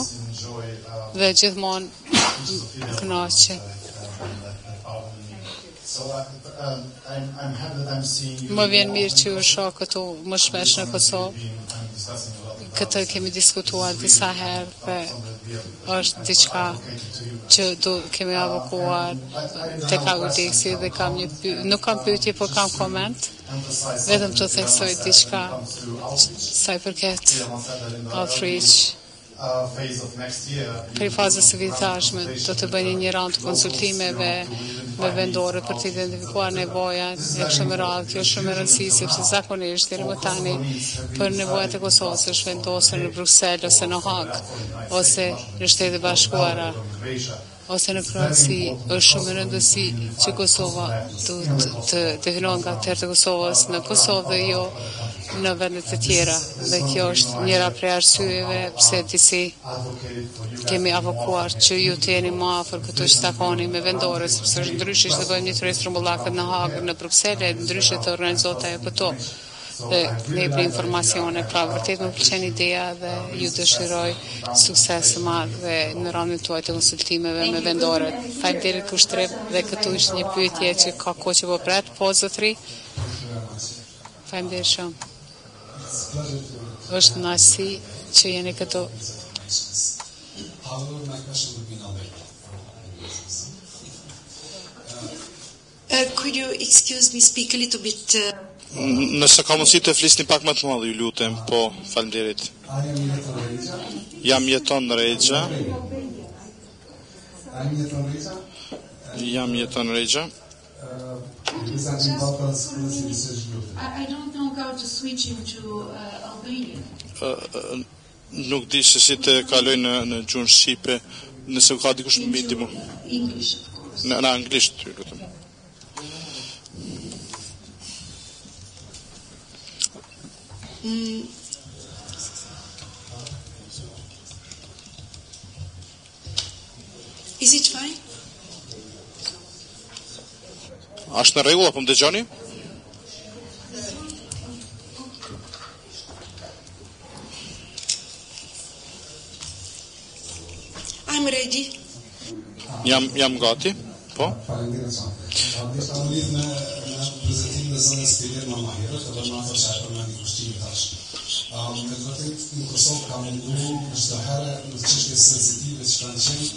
dhe gjithmonë kënaqje. Më vjen mirë që isha këtu më shpesh në Kosovë. Këtë kemi diskutuar disa herë dhe është diçka që kemi avokuar tek audienci dhe nuk kam pyetje, por kam koment. Vetëm të theksoj diçka sa i përket outreach. Për fazës së vitashme do të bëjnë një rand konsultimeve me vendore për të identifikuar nevojat e kështu me radhë. Kjo është shumë e rëndësishme sepse zakonisht deri më tani për nevojat e Kosovës është vendosur në Bruksel ose në Hag ose në Shtetet e Bashkuara ose në Kroaci. Është shumë e rëndësishme që Kosova të definohet nga terët e Kosovës në Kosovë dhe jo në vendet e tjera. Dhe kjo është njëra prej arsyeve pse disi kemi avokuar që ju të jeni më afër këtu që takoni me vendore, sepse është ndryshe që të bëjmë një tërë trumbullakët në Hagë, në Bruksele, ndryshe të organizohet ajo këtu. Dhe ne jepni informacione, pra vërtet më pëlqen ideja dhe ju dëshiroj sukses të madh dhe në randin tuaj të konsultimeve me vendore. Faleminderit për ushtrim dhe këtu ishte një pyetje që ka kohë që po pret, po zotëri. Faleminderit shumë. Është kënaqësi që jeni këtu. Could you excuse me speak a little bit? Nëse ka mundësi të flisni pak më të madh, ju lutem. Po, faleminderit. Jam jeton në Regja. Jam jeton në Regja. I don't know how to switch into Albanian. Nuk di se si të kaloj në gjuhën shqipe, nëse ka dikush më ndihmu. English, of course. Në anglisht, ju lutem. Is it fine? Ashtë në rregull apo më dëgjoni? I'm ready. Jam gati. Po. Faleminderit shumë. Disa lidh me prezantimin e zonës Spirit më herët, edhe më afër sa për mendin kushtimin tash. Me vërtet në Kosovë ka munduar çdo herë në çështje sensitive që kanë qenë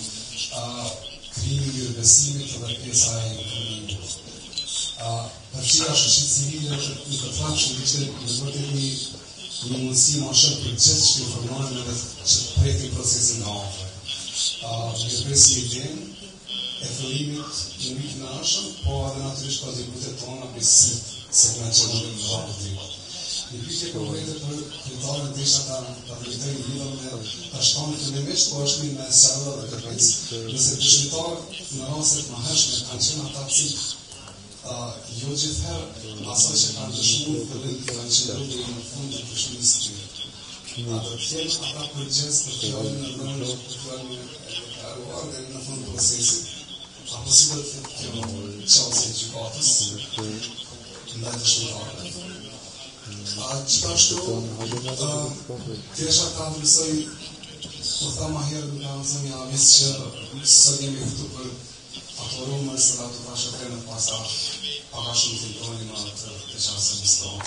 krijimi i besimit dhe pjesa e ekonomisë. Përfshira shoqërinë civile në këtë fakt që ishte në vërtet një mundësi më shumë për gjithë që informohen edhe që prekin procesin nga afër. Ne presim idenë e fillimit në vitin e ardhshëm, po edhe natyrisht kontributet tona për se kanë qenë në radhë. Një pyetje konkrete për kryetarën desha ta drejtoj lidhur me tashtonin fillimisht, po është me server dhe kërkesë. Nëse dëshmitar në rastet më hershme kanë qenë ata që jo gjithherë asaj që kanë dëshmuar fillim kanë qenë deri në fund të dëshmimit të tyre. Ata fjalë ata përgjes për fjalën e dhënë për fjalën e karuar deri në fund të procesit. Apo si do të kjo çështje e gjykatës ndaj dëshmitarëve. Gjithashtu, thjesht ta vlerësoj, po thamë herë duke thënë avis që sot jemi këtu për ato rumës dhe ato trashëgime në pasar, para shumë të ndroni më të çastën e stonë.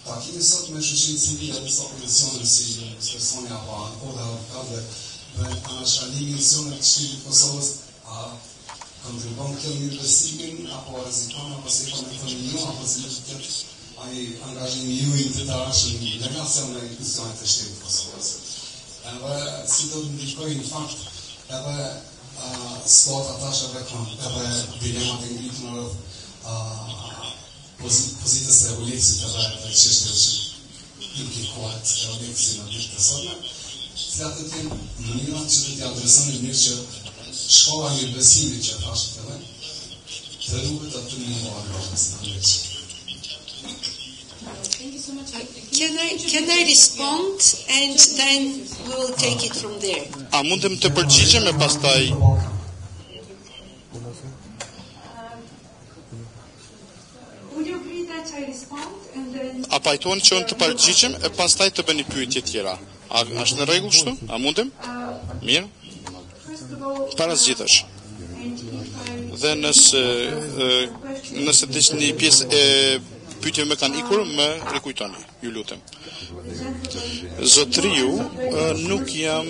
Takimi sot me shoqërinë civile disa opozicione si personi apo ankoda avokate dhe anashalimin misionet të shtetit të Kosovës kontribon këtë mirëbesimin apo rrezikon apo si po më thoni ju apo si do të ketë ai angazhimi juaj të dashur në relacion me institucionet e shtetit të Kosovës. Edhe si do të ndikojë në fakt edhe slota tash edhe dilemat e ngritur në pozitës e Uleksit edhe të çështjeve që implikohet e Uleksit në ditët e sotme, cilat të jenë mënyrat që të t'i adresoni mirë që shkolla e mirëbesimit që tash fillim, të duhet aty në mënyrë në Uleks. Can I respond and then we will take it from there? A mundem të përgjigjem e pastaj Would you agree that A pajtoni që unë të përgjigjem e pastaj të bëni pyetje tjera. A është në rregull kështu? A mundem? Mirë. Para zgjidhësh. Dhe nëse një pjesë e pyetjeve më kanë ikur, më rikujtoni, ju lutem. Zotriu, nuk jam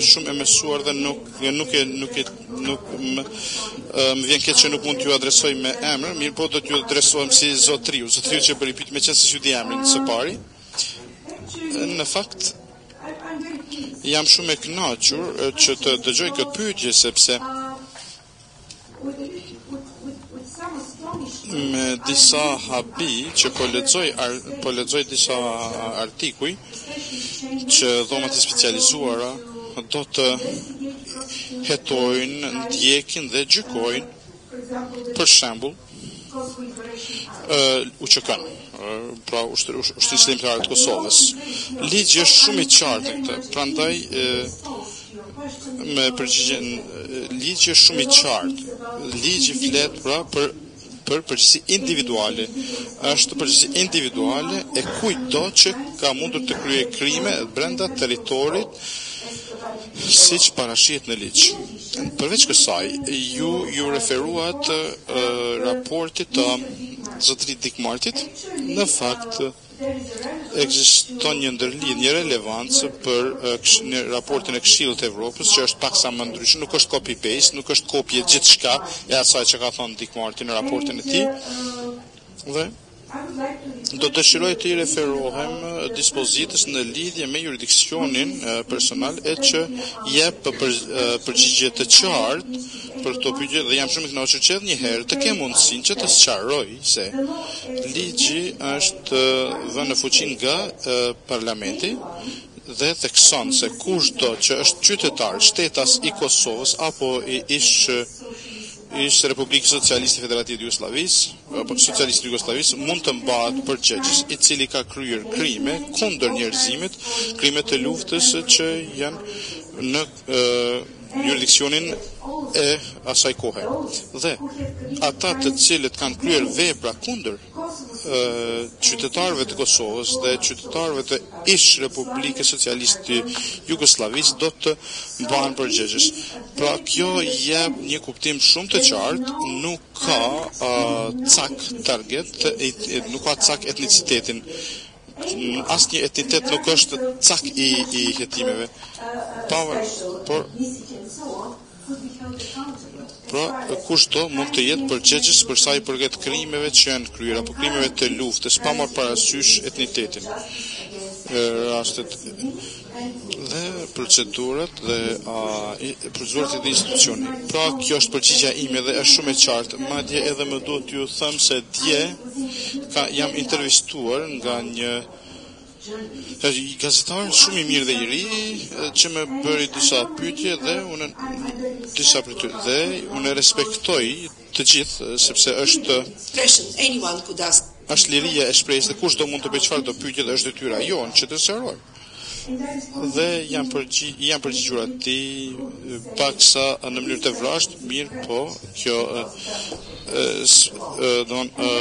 shumë e mësuar dhe nuk më vjen keq që nuk mund t'ju adresoj me emër, mirë po do t'ju adresohem si Zotriu. Zotriu që bëri pyetje me qenë se ju di emrin së pari. Në fakt jam shumë e kënaqur që të dëgjoj këtë pyetje sepse me disa habi që po lexoj disa artikuj që dhomat e specializuara do të hetojnë, ndjekin dhe gjykojnë, për shembull, UÇK-n, pra Ushtrisë Shëndetare të Kosovës. Ligji është shumë i qartë këtë, prandaj me përgjigjen ligji është shumë i qartë. Ligji flet pra për përgjegjësi individuale. Është përgjegjësi individuale e kujtdo që ka mundur të kryejë krime brenda territorit siç parashihet në ligj. Përveç kësaj, ju referuat raportit të zotërit Dikmartit. Në fakt ekziston një ndërlidhje relevancë për raportin e Këshillit të Evropës, që është paksa më ndryshe, nuk është copy-paste, nuk është kopje gjithçka e asaj që ka thënë Dikmarti në raportin e tij. Dhe do dëshiroj të i referohem dispozitës në lidhje me jurisdiksionin personal e që jep përgjigje të qartë për këto pyetje dhe jam shumë i kënaqur që edhe një herë të kem mundësinë që të sqaroj se ligji është vënë në fuqi nga parlamenti dhe thekson se kushdo që është qytetar, shtetas i Kosovës apo ish Republikës Socialiste Federative të Jugosllavisë, apo Socialiste të Jugosllavisë mund të mbahet përgjegjës i cili ka kryer krime kundër njerëzimit, krime të luftës që janë në jurisdiksionin e asaj kohe. Dhe ata të cilët kanë kryer vepra kundër qytetarëve të Kosovës dhe qytetarëve të ish Republikës Socialiste të Jugosllavisë do të mbahen përgjegjës. Pra kjo jep një kuptim shumë të qartë, nuk ka cak target, nuk ka cak etnicitetin. Asnjë etnitet nuk është cak i hetimeve. Pra, kushdo mund të jetë përgjegjës për sa i përket krimeve që janë kryer apo krimeve të luftës, pa marrë parasysh etnitetin. Rastet dhe procedurat dhe procedurat e institucionit. Pra, kjo është përgjigja ime dhe është shumë e qartë. Madje edhe më duhet t'ju them se dje jam intervistuar nga një gazetar shumë i mirë dhe i ri që më bëri disa pyetje dhe unë respektoj të gjithë sepse është liria e shpresës dhe kushdo mund të bëjë çfarë do pyetje dhe është detyra jonë që të sqaroj. Dhe jam përgjigjur atij paksa në mënyrë të vrasht, mirë po, kjo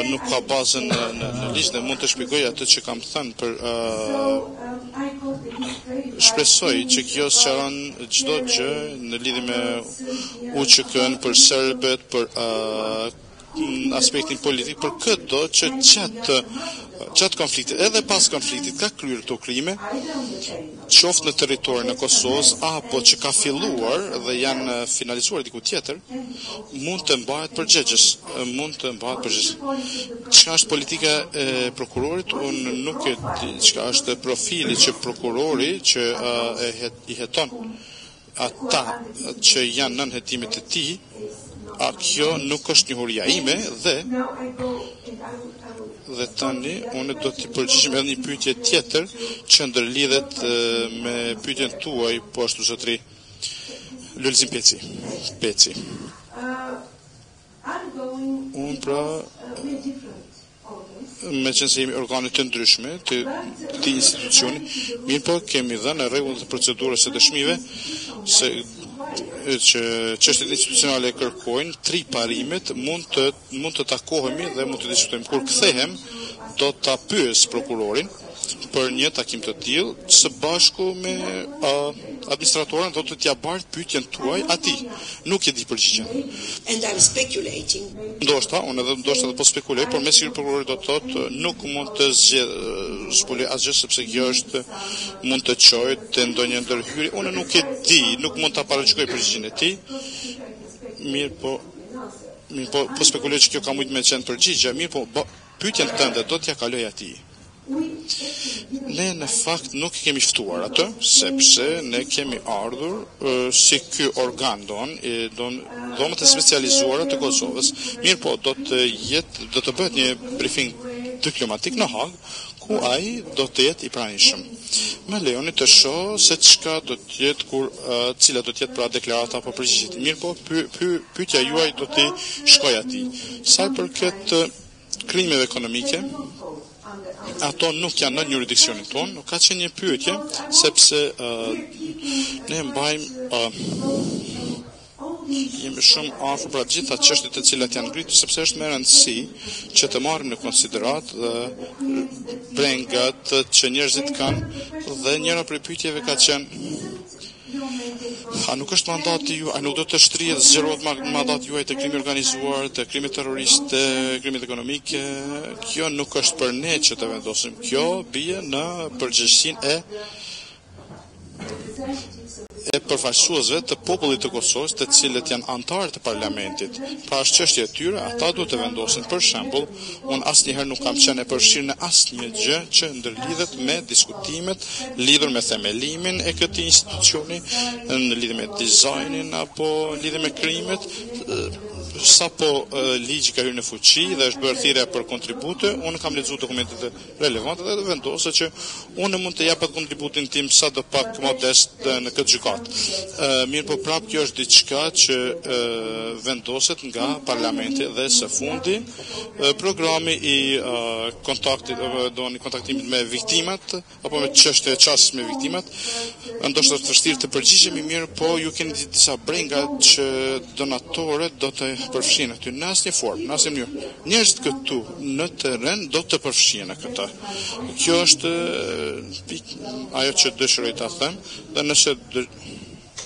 nuk ka bazën në ligj dhe mund të shpjegoj atë që kam thënë për shpresoj që kjo sqaron çdo gjë në lidhje me UÇK-n, për serbët, për aspektin politik, për këto që gjatë konfliktit, edhe pas konfliktit, ka kryer këto krime, qoftë në territorin e Kosovës, apo që ka filluar dhe janë finalizuar diku tjetër, mund të mbahet përgjegjës. Çka është politika e prokurorit, unë nuk e di çka është profili që prokurori që i heton ata që janë nën hetimet e tij. Kjo nuk është njohuria ime dhe tani unë do t'i përgjigjem edhe një pyetje tjetër që ndërlidhet me pyetjen tuaj, po ashtu zotri Lulzim Peci. Unë pra me qenë se jemi organe të ndryshme të institucioni, mirë po kemi dhënë rregullat e procedurës së dëshmive se që çështjet institucionale kërkojnë 3 parimet, mund të takohemi dhe mund të diskutojmë. Kur kthehem do ta pyes prokurorin për një takim të tillë, së bashku me administratorën do të t'ja bart pyetjen tuaj atij. Nuk e di përgjigjen. And I'm speculating. Ndoshta do po spekuloj, por me siguri prokurori do të thotë nuk mund të zbuloj asgjë sepse kjo është mund të çojë te ndonjë ndërhyrje. Unë nuk e di, nuk mund ta paraqitoj përgjigjen e tij. Mirë po spekuloj që kjo ka mujt me qenë përgjigje. Mirë po pyetjen tënde do t'ja kaloj atij. Ne në fakt nuk kemi ftuar atë, sepse ne kemi ardhur si ky organ dhomët e specializuara të Kosovës. Mirë po, do të bëhet një briefing diplomatik në Hag, ku ai do të jetë i pranishëm. Me lejoni të shoh se çka do të jetë cila do të jetë pra deklarata apo përgjigjet. Mirë po, pyetja juaj do t'i shkoj atij. Sa i përket krimeve ekonomike, ato nuk janë në jurisdiksionin tonë, nuk ka qenë një pyetje, sepse ne mbajmë jemi shumë afër për gjitha çështjet e cilat janë ngritur, sepse është më rëndësi që të marrim në konsiderat brengat që njerëzit kanë, dhe njëra prej pyetjeve ka qenë a nuk është mandati ju, a nuk do të shtrihet zgjerohet mandati juaj të krimi organizuar, të krimit terrorist, të krimit ekonomike? Kjo nuk është për ne që të vendosim. Kjo bie në përgjegjësinë e përfaqësuesve të popullit të Kosovës, të cilët janë antarë të parlamentit. Pra është çështje e tyre, ata duhet të vendosin. Për shembull, unë asnjëherë nuk kam qenë e përfshirë në asnjë gjë që ndërlidhet me diskutimet lidhur me themelimin e këtij institucioni, në lidhje me dizajnin apo lidhje me krimet. Sapo ligji ka hyrë në fuqi dhe është bërë thirrje për kontribute, unë kam lexuar dokumentet relevante dhe vendosë që unë mund të jap kontributin tim sadopak modest në këtë gjykatë. Mirë po prapë kjo është diçka që vendoset nga parlamenti dhe së fundi programi i kontaktimit me viktimat apo me çështje çast me viktimat. Ndoshta është vështirë të përgjigjemi, mirë po ju keni disa brenga që donatorët do të përfshihen aty në asnjë formë, në asnjë mënyrë. Njerëzit këtu në terren do të përfshihen në këtë. Kjo është ajo që dëshiroj ta them, dhe nëse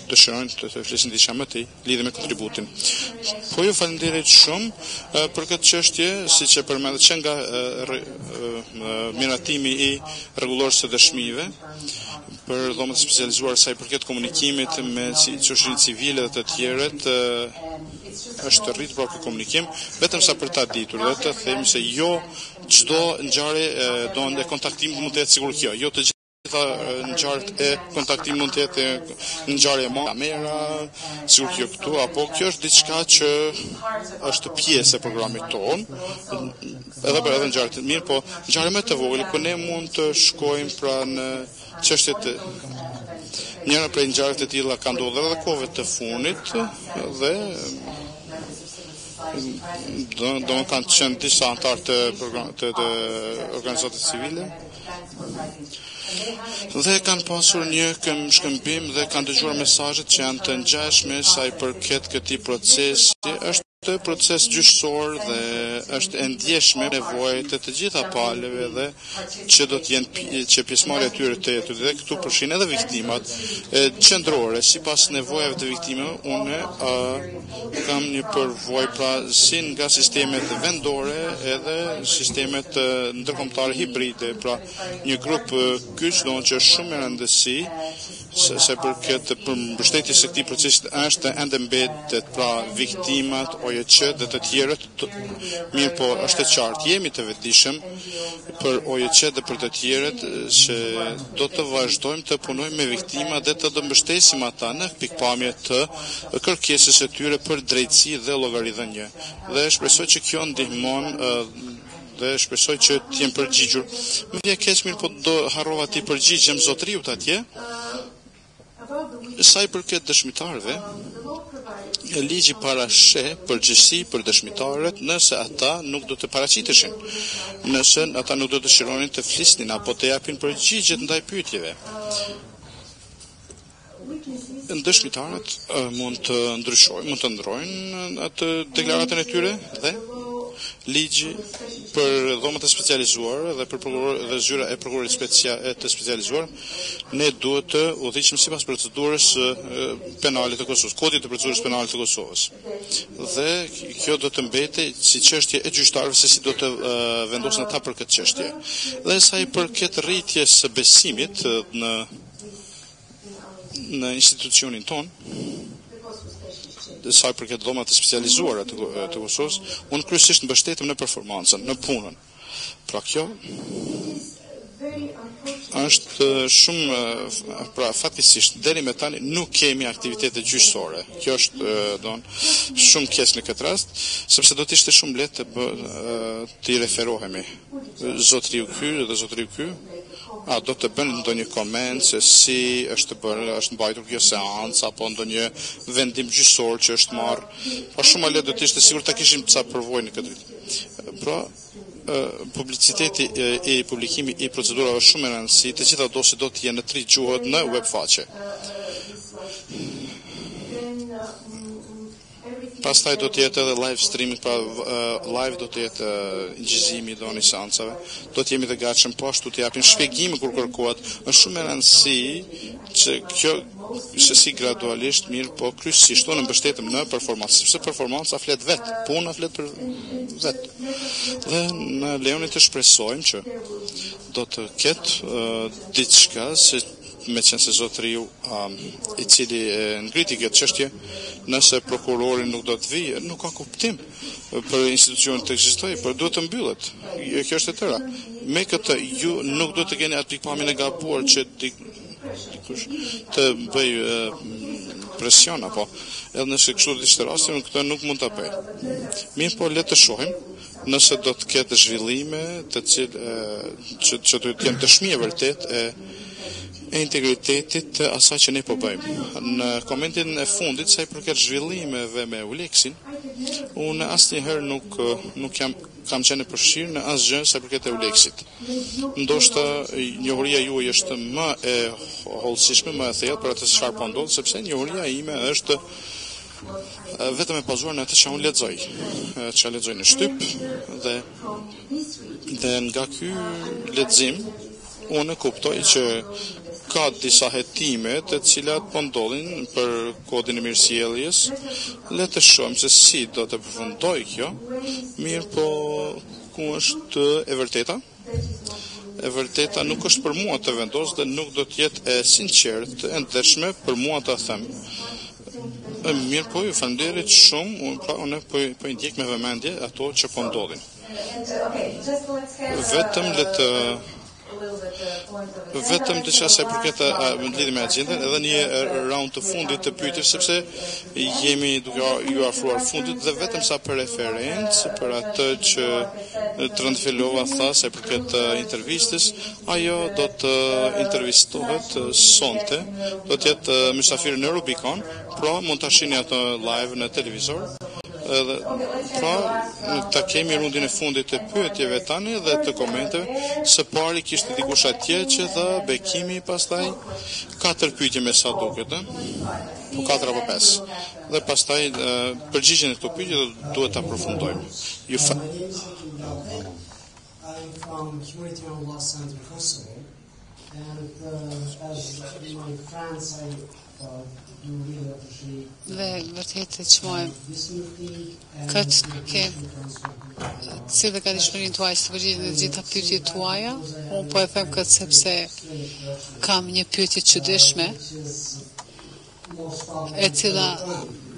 dëshirojnë të flisin diçka më të lidhur me kontributin. Po ju falenderoj shumë për këtë çështje, siç e përmendet që nga miratimi i rregullorës së dëshmive për dhomët specializuar sa i përket komunikimit me shoqërinë civile dhe të tjerët, është rrit pra ky komunikim, vetëm sa për ta ditur dhe të them se jo çdo ngjarje donte kontaktim mund të jetë sigur kjo, jo të gjitha ngjarjet e kontaktimit mund të jetë ngjarje me kamera, sigur kjo këtu, apo kjo është diçka që është pjesë e programit ton, edhe për edhe ngjarjet mirë, po ngjarje më të vogël ku ne mund të shkojmë pra në çështjet njëra prej ngjarjeve të tilla ka ndodhur edhe kohëve të funit dhe do kanë qenë disa antarë të organizatës civile dhe kanë pasur një shkëmbim dhe kanë dëgjuar mesazhet që janë të ngjashme sa i përket këtij procesi. Është proces gjyqësor dhe është e ndjeshme nevojë të gjitha palëve dhe që do të jenë që pjesëmarrja e tyre të jetë dhe këtu përfshin edhe viktimat qendrore sipas nevojave të viktimave. Unë kam një përvojë pra si nga sistemet vendore edhe sistemet ndërkombëtare hibride, pra një grup kyç që është shumë e rëndësi se përket për mbështetjes së këtij procesi është ende mbetet pra viktimat, OJQ dhe të tjerët. Mirë po është e qartë, jemi të vetëdijshëm për OJQ dhe për të tjerët se do të vazhdojmë të punojmë me viktimat dhe të mbështesim ata në pikpamje të kërkesës së tyre për drejtësi dhe llogaridhënie. Dhe shpresoj që kjo ndihmon dhe shpresoj që të jem përgjigjur. Më vjen keq, mirë po do harrova të përgjigjem zotriut atje. Sa i përket dëshmitarëve, ligji parasheh përgjegjësi për dëshmitarët nëse ata nuk do të paraqiteshin, nëse ata nuk do të dëshironin të flisnin apo të japin përgjigjet ndaj pyetjeve. Dëshmitarët mund të ndryshojnë, mund të ndrojnë atë deklaratën e tyre dhe ligji për dhomat e specializuara dhe për prokurorë dhe zyra e prokurorit të specializuar, ne duhet të udhëhiqem sipas procedurës penale të Kosovës, kodit të procedurës penale të Kosovës. Dhe kjo do të mbetej si çështje e gjyqtarëve se si do të vendosen ata për këtë çështje. Dhe sa i përket rritjes së besimit në institucionin ton, sa i përket dhomat të specializuara të Kosovës, unë kryesisht mbështetem në performancën, në punën. Pra kjo është shumë, pra fatikisht deri me tani nuk kemi aktivitete gjyqësore. Kjo është shumë keq në këtë rast, sepse do të ishte shumë lehtë të i referohemi. Zotriu ky dhe zotriu ky do të bënë ndonjë koment se si është mbajtur kjo seancë apo ndonjë vendim gjyqësor që është marrë. Po shumë lehtë do të ishte sigurt ta kishim ca përvojë në këtë rit. Pra publiciteti i publikimi i procedurave është shumë e rëndësishme, të gjitha dosjet do të jenë në 3 gjuhë në web faqe. Pastaj do të jetë edhe live streaming, pra live do të jetë ingjizimi i seancave. Do të jemi të gatshëm po ashtu të japim shpjegime kur kërkohet. Është shumë e rëndësishme që kjo se si gradualisht mirë, po kryesisht unë mbështetem në performancë, sepse performanca flet vet, puna flet për vet. Dhe në lejoni të shpresojmë që do të ketë diçka se me qenë se zotriu i cili ngriti këtë çështje, nëse prokurori nuk do të vijë, nuk ka kuptim për institucionin të ekzistojë, por duhet të mbyllet. Kjo është e tëra. Me këtë ju nuk do të keni atë pikpamjen e gabuar që dikush të bëj presion apo edhe nëse kështu do të ishte rasti, këtë nuk mund ta bëj. Mirë, po le të shohim nëse do të ketë zhvillime të cilë që do të jenë dëshmi e vërtet e integritetit të asaj që ne po bëjmë. Në komentin e fundit sa i përket zhvillimeve me Uleksin, unë asnjëherë nuk kam qenë përfshirë në asgjë sa i përket e Uleksit. Ndoshta njohuria juaj është më e hollësishme, më e thellë për atë çfarë po ndodh, sepse njohuria ime është vetëm e bazuar në atë që unë lexoj në shtyp dhe nga ky lexim unë kuptoj që ka disa hetime të cilat po ndodhin për kodin e mirësjelljes. Le të shohim se si do të përfundoj kjo. Mirë, po ku është e vërteta? E vërteta nuk është për mua të vendos dhe nuk do të jetë e sinqert, e ndershme për mua të them. Mirë, po ju falenderit shumë, unë po i ndjek me vëmendje ato që po ndodhin. Vetëm diçka sa i përket lidhje me agjendën, edhe një round të fundit të pyetjes, sepse jemi duke ju afruar fundit dhe vetëm sa për referencë për atë që Trendafilova tha sa i përket intervistës, ajo do të intervistohet sonte, do të jetë mysafir në Rubicon, pra mund ta shihni atë live në televizor. Pra, ta kemi rundin e fundit të pyetjeve tani dhe të komenteve. Së pari kishte dikush atje që dha bekimi, pastaj 4 pyetje me sa duket, po 4 apo 5. Dhe pastaj përgjigjen e këto pyetje duhet ta përfundojmë. I'm from Community on Law Center, Kosovo, and as my friends, I do really appreciate. Dhe vërtet e çmojmë këtë si dhe ka dishmërinë tuaj së përgjigjen e gjitha pyetjet tuaja. Unë po e them këtë sepse kam një pyetje çuditshme, e cila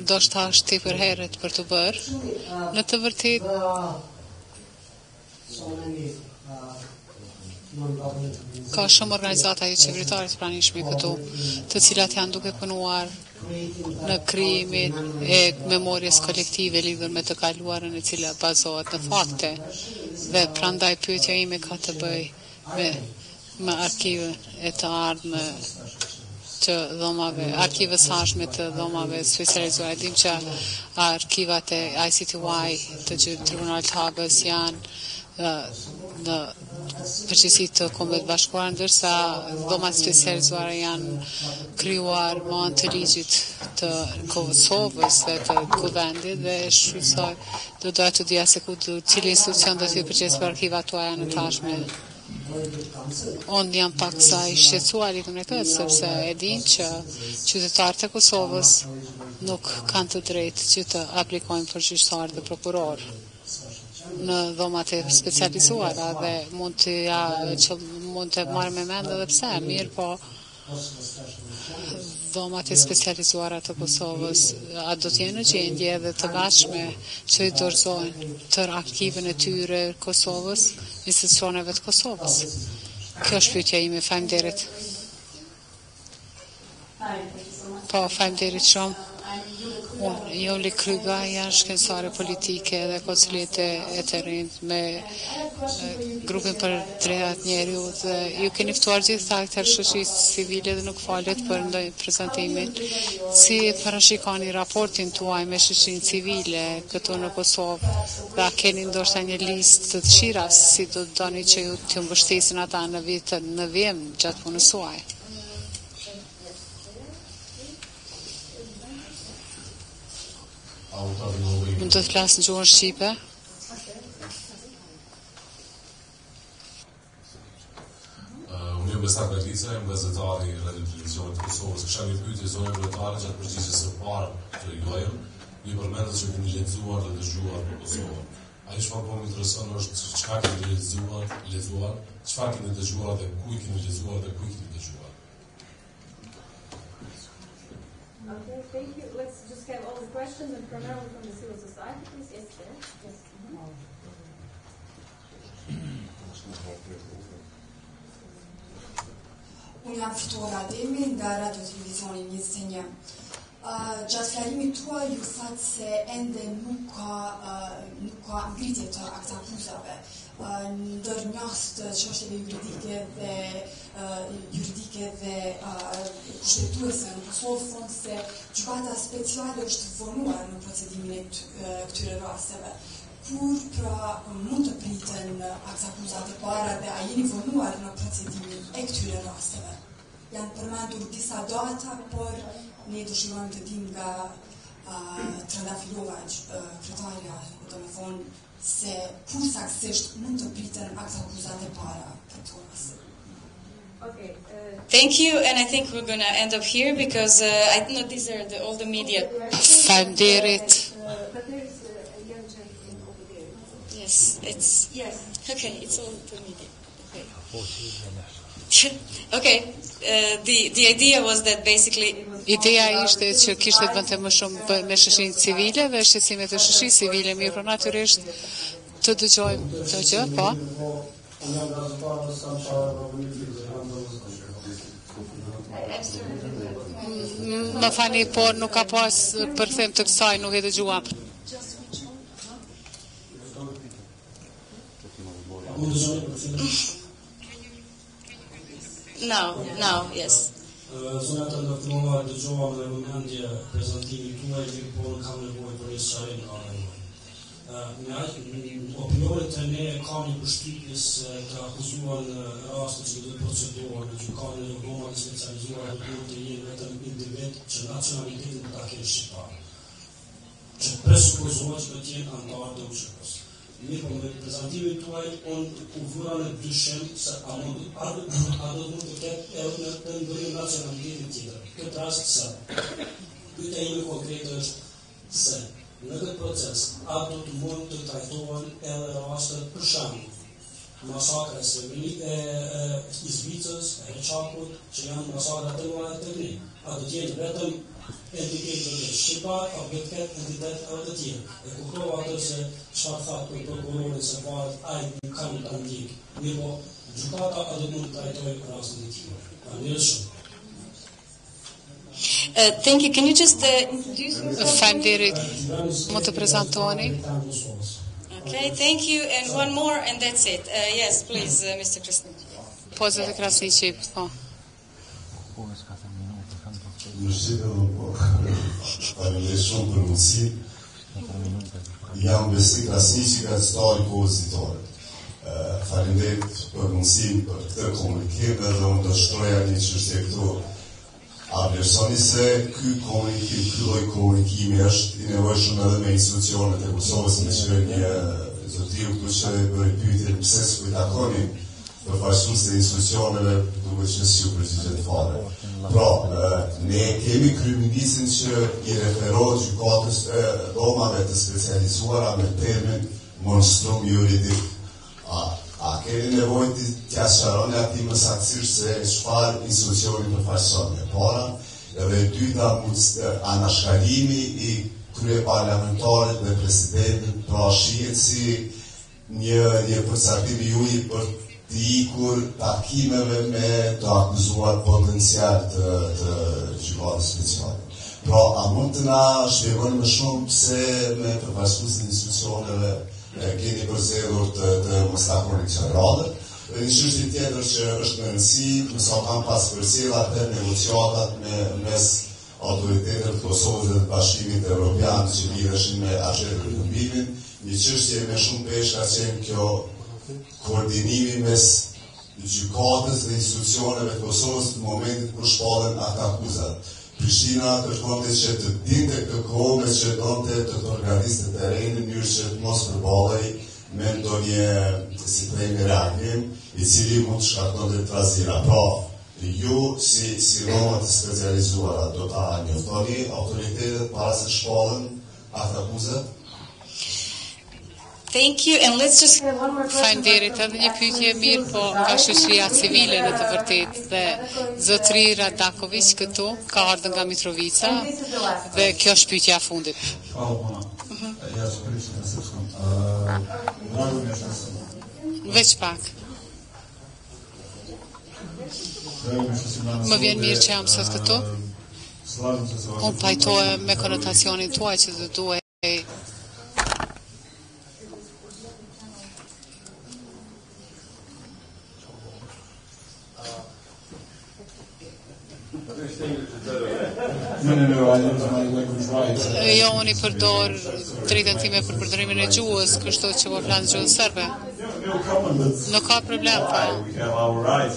ndoshta është tepër herët për të bërë. Në të vërtetë ka shumë organizata e qeveritarit pranishme këtu, të cilat janë duke punuar në krijimin e memorjes kolektive lidhur me të kaluarën e cila bazohet në fakte. Dhe prandaj pyetja ime ka të bëjë me arkivën e të ardhme të dhomave, arkivës hashme të dhomave specializuar. Dim që arkivat e ICTY të Tribunalit Hagës janë në përgjithësi të Kombeve të Bashkuara, ndërsa dhomat specializuara janë krijuar me anë të ligjit të Kosovës dhe të kuvendit dhe shqyrtoj do doja të dija se cili institucion do t'i përgjegjës për arkivat tuaja në tashme. Unë jam pak sa i shqetësuar lidhur me këtë, sepse e din që qytetarët e Kosovës nuk kanë të drejtë që të aplikojnë për gjyqtar dhe prokuror në dhomat e specializuara dhe mund të marrë me mend edhe pse, mirë po dhomat e specializuara të Kosovës a do t'jenë në gjendje dhe të gatshme që i dorëzojnë tër arkivën e tyre Kosovës, institucioneve të Kosovës. Kjo është pyetja ime, faleminderit. Po, faleminderit shumë. Joli Kryga janë shkencëtare politike dhe konsulente e të rinjt me grupin për drejtat njeriut dhe ju keni ftuar gjithë aktorë shoqërisë civile dhe nuk falet për ndonjë prezantimin. Si parashikoni raportin tuaj me shoqërinë civile këtu në Kosovë dhe a keni ndoshta një listë të dëshira si do doni që ju të mbështesin ata në vitën në vjem gjatë punës suaj? Mund të flasë në gjuhën shqipe? Unë jam Besar Beglica, jam gazetari i Radio Televizionit të Kosovës. Kisha një pyetje zonën kryetare gjatë përgjigjes së parë të juaj. Ju përmendët që keni lexuar dhe dëgjuar për Kosovën. Ai çfarë po më intereson është çka keni lexuar, çfarë keni dëgjuar dhe ku keni lexuar dhe ku keni dëgjuar. Okay, thank you. Let's just have all the questions and primarily from the civil society, please. Yes, sir. Yes. Unë jam ftuar Ademi nga Radio Televizioni 21. Gjatë flarimit tuaj ju thatë se ende nuk ka ngritje të akuzave. Ndër njoft çështjeve juridike dhe kushtetuese në Kosovë thonë se gjykata speciale është vonuar në procedimin e këtyre rasteve. Kur pra mund të priten akuzat e para dhe a jeni vonuar në procedimin e këtyre rasteve? Janë përmendur disa data, por ne dëshirojmë të dim nga Trendafilova, kryetarja, domethënë se kur saktësisht mund të priten akuzat e para për këto raste. Okay. Thank you, and I think we're going to end up here because I know these are all the media. Faleminderit. But there is a young gentleman over there. Yes, it's okay. It's all the media. Okay. Okay. The idea was that basically. Ideja ishte që kishte të bënte më shumë me shoqërinë civile dhe shqetësimet e shoqërisë civile, mirë po natyrisht të dëgjojmë këtë gjë, po. Më fani, por nuk ka pas përkthem të kësaj, nuk e dëgjuam. Now, yes. Zona Trendafilova dëgjova me vëmendje prezantimin tuaj, por kam nevojë për një sqarim nga ana juaj. Me opinionet e ne kam një përshtypje se të akuzuar në rastet që do të procedohen në gjykatën e dhomat specializuara duhet të jenë vetëm individ që nacionalitetin ta kenë shqiptar. Që presupozohet që do të jenë antar të USHK-s. Mirë, po me prezantimin tuaj unë u vura në dyshim se a do mund të ketë edhe në ndërim nacionalitetin tjetër. Këtë rast se pyetja ime konkrete është se në këtë proces a do të mund të trajtohen edhe rastet për shembull masakra e Zvicës, e Reçakut, që janë masakra të mëdha të ri. A do të jenë vetëm entitet shqiptar, apo do të ketë entitet edhe të tjerë. E kuptova atë se çfarë thatë për prokurorin se varet ai nuk kanë të ndjek. Mirë po, gjykata a do të mund të trajtojë rastin e tij. Faleminderit. Thank you. Can you just introduce yourself? Faleminderit. Mund të prezantoni? Okay, thank you. And one more, and that's it. Yes, please, Mr. Krasniqi. Pozit Krasniqi, po. Faleminderit shumë për mundësi. Jam Besik Krasniqi, gazetari i Kohës Ditore. Faleminderit për mundësinë për këtë komunikim dhe unë do shtroja një çështje këtu. A vlerësoni se ky lloj komunikimi është i nevojshëm edhe me institucionet e Kosovës, me që një zotriu këtu që bëri pyetje pse s'u takonin përfaqësues të institucioneve, duke që si u përgjigjet fare. Pra, ne kemi kryeministrin që i referohet gjykatës dhomave të specializuara me termin monstrum juridik. A keni nevojë t'ja sqaroni atij më saktësisht se çfarë institucioni përfaqëson e para, edhe e dyta anashkalimi i kryeparlamentarit dhe presidentit, pra shihet si një përcaktim i juaj për të ikur takimeve me të akuzuar potencial të gjykatës speciale. Pra, a mund të na shpjegoni më shumë pse me përfaqësuesit e institucioneve keni përzgjedhur të mos takoni këto radhë? Dhe një çështje tjetër që është në rëndësi, nëse kanë pas përcjellë atë negociatat mes autoriteteve të Kosovës dhe të Bashkimit Evropian që lidheshin me agjendën e rrëmbimin, një çështje me shumë peshë ka qenë kjo koordinimi mes gjykatës dhe institucioneve të Kosovës në momentin kur shpallen ata akuzat. Prishtina kërkonte që të dinte këtë kohë me që donte të organizte terrenin në mënyrë që të mos përballej me ndonjë si themi reagim i cili mund të shkaktonte trazira. Pra, ju si Roma të specializuara do ta njoftoni autoritetet para se shpallen ata akuzat? Thank you, and let's just... Faleminderit, edhe një pyetje mirë, po nga shoqëria civile në të vërtetë dhe zotëri Radaković këtu ka ardhur nga Mitrovica dhe kjo është pyetja e fundit. Veç pak. Më vjen mirë që jam sot këtu. Unë pajtohem me konotacionin tuaj që do duhet Jo, unë I përdor drejtën time për përdorimin e gjuhës, kështu që po flas gjuhën serbe. Nuk ka problem, po.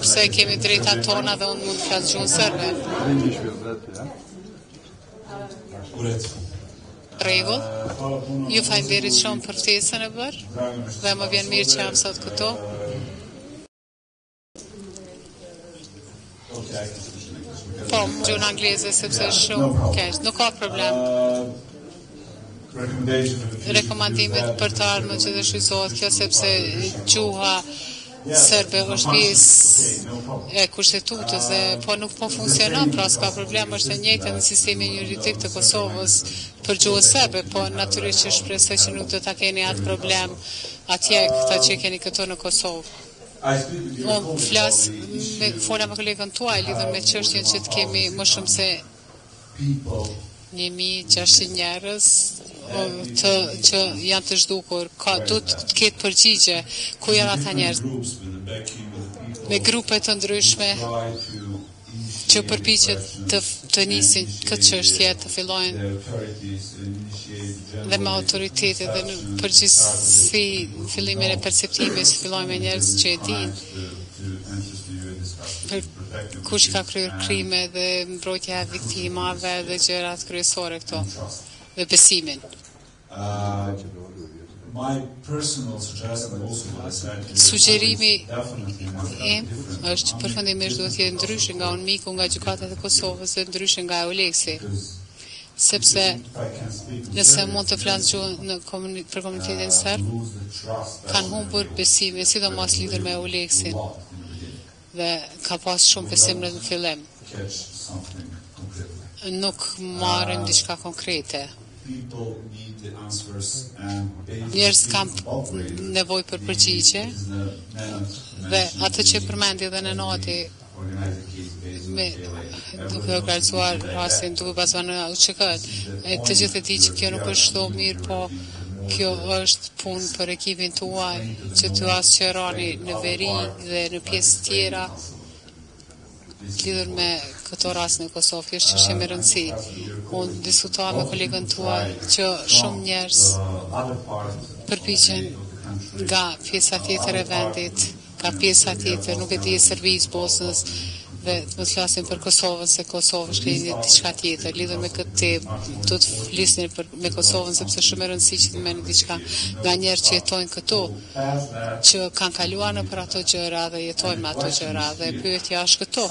Pse kemi drejtat tona dhe unë mund të flas gjuhën serbe. Rregull. Ju faleminderit shumë për ftesën e bërë dhe më vjen mirë që jam sot këtu. Po, gjuhën angleze sepse është shumë keq, nuk ka problem. Rekomandimet për të ardhmen që të shfrytëzohet kjo sepse gjuha serbe është pjesë e kushtetutës dhe po nuk po funksionon, pra s'ka problem, është e njëjtë në sistemin juridik të Kosovës për gjuhën serbe, po natyrisht që shpresoj që nuk do ta keni atë problem atje këta që keni këtu në Kosovë. Unë fola me kolegën tuaj lidhur me çështjen që të kemi më shumë se 1600 njerëz që janë të zhdukur, du të ketë përgjigje ku janë ata njerëz me grupe të ndryshme që përpiqet të nisin këtë çështje, të fillojnë dhe me autoritetet dhe në përgjithësi fillimin e perceptimit që fillojnë me njerëz që e dinë për kush ka kryer krime dhe mbrojtja e viktimave dhe gjërat kryesore këto dhe besimin. Sugjerimi im është që përfundimisht duhet jetë ndryshe nga unë miku nga gjykatat e Kosovës dhe ndryshe nga Euleksi, sepse nëse mund të flas gjuhën për komunitetin serb, kanë humbur besimin, sidomos lidhur me Euleksin, dhe ka pas shumë besim në fillim. Nuk marrim diçka konkrete. Njerëz kanë nevojë për përgjigje dhe atë që përmendi edhe në noti duke organizuar rastin, duke bazuar në UÇK-t. Të gjithë e di që kjo nuk është shumë mirë, po kjo është punë për ekipin tuaj që t'u asqëroni në veri dhe në pjesë tjera lidhur me këto rast në Kosovë, është çështje me rëndësi. Unë diskutova me kolegën tuaj që shumë njerëz përpiqen nga pjesa tjetër e vendit, nga pjesa tjetër, nuk e di Serbisë, Bosnës, dhe të mos flasim për Kosovën, se Kosova është diçka tjetër. Lidhur me këtë temë, do të flisni me Kosovën, sepse shumë e rëndësishme të merrni diçka nga njerëz që jetojnë këtu, që kanë kaluar nëpër ato gjëra dhe jetojnë me ato gjëra, dhe pyetja është këtu.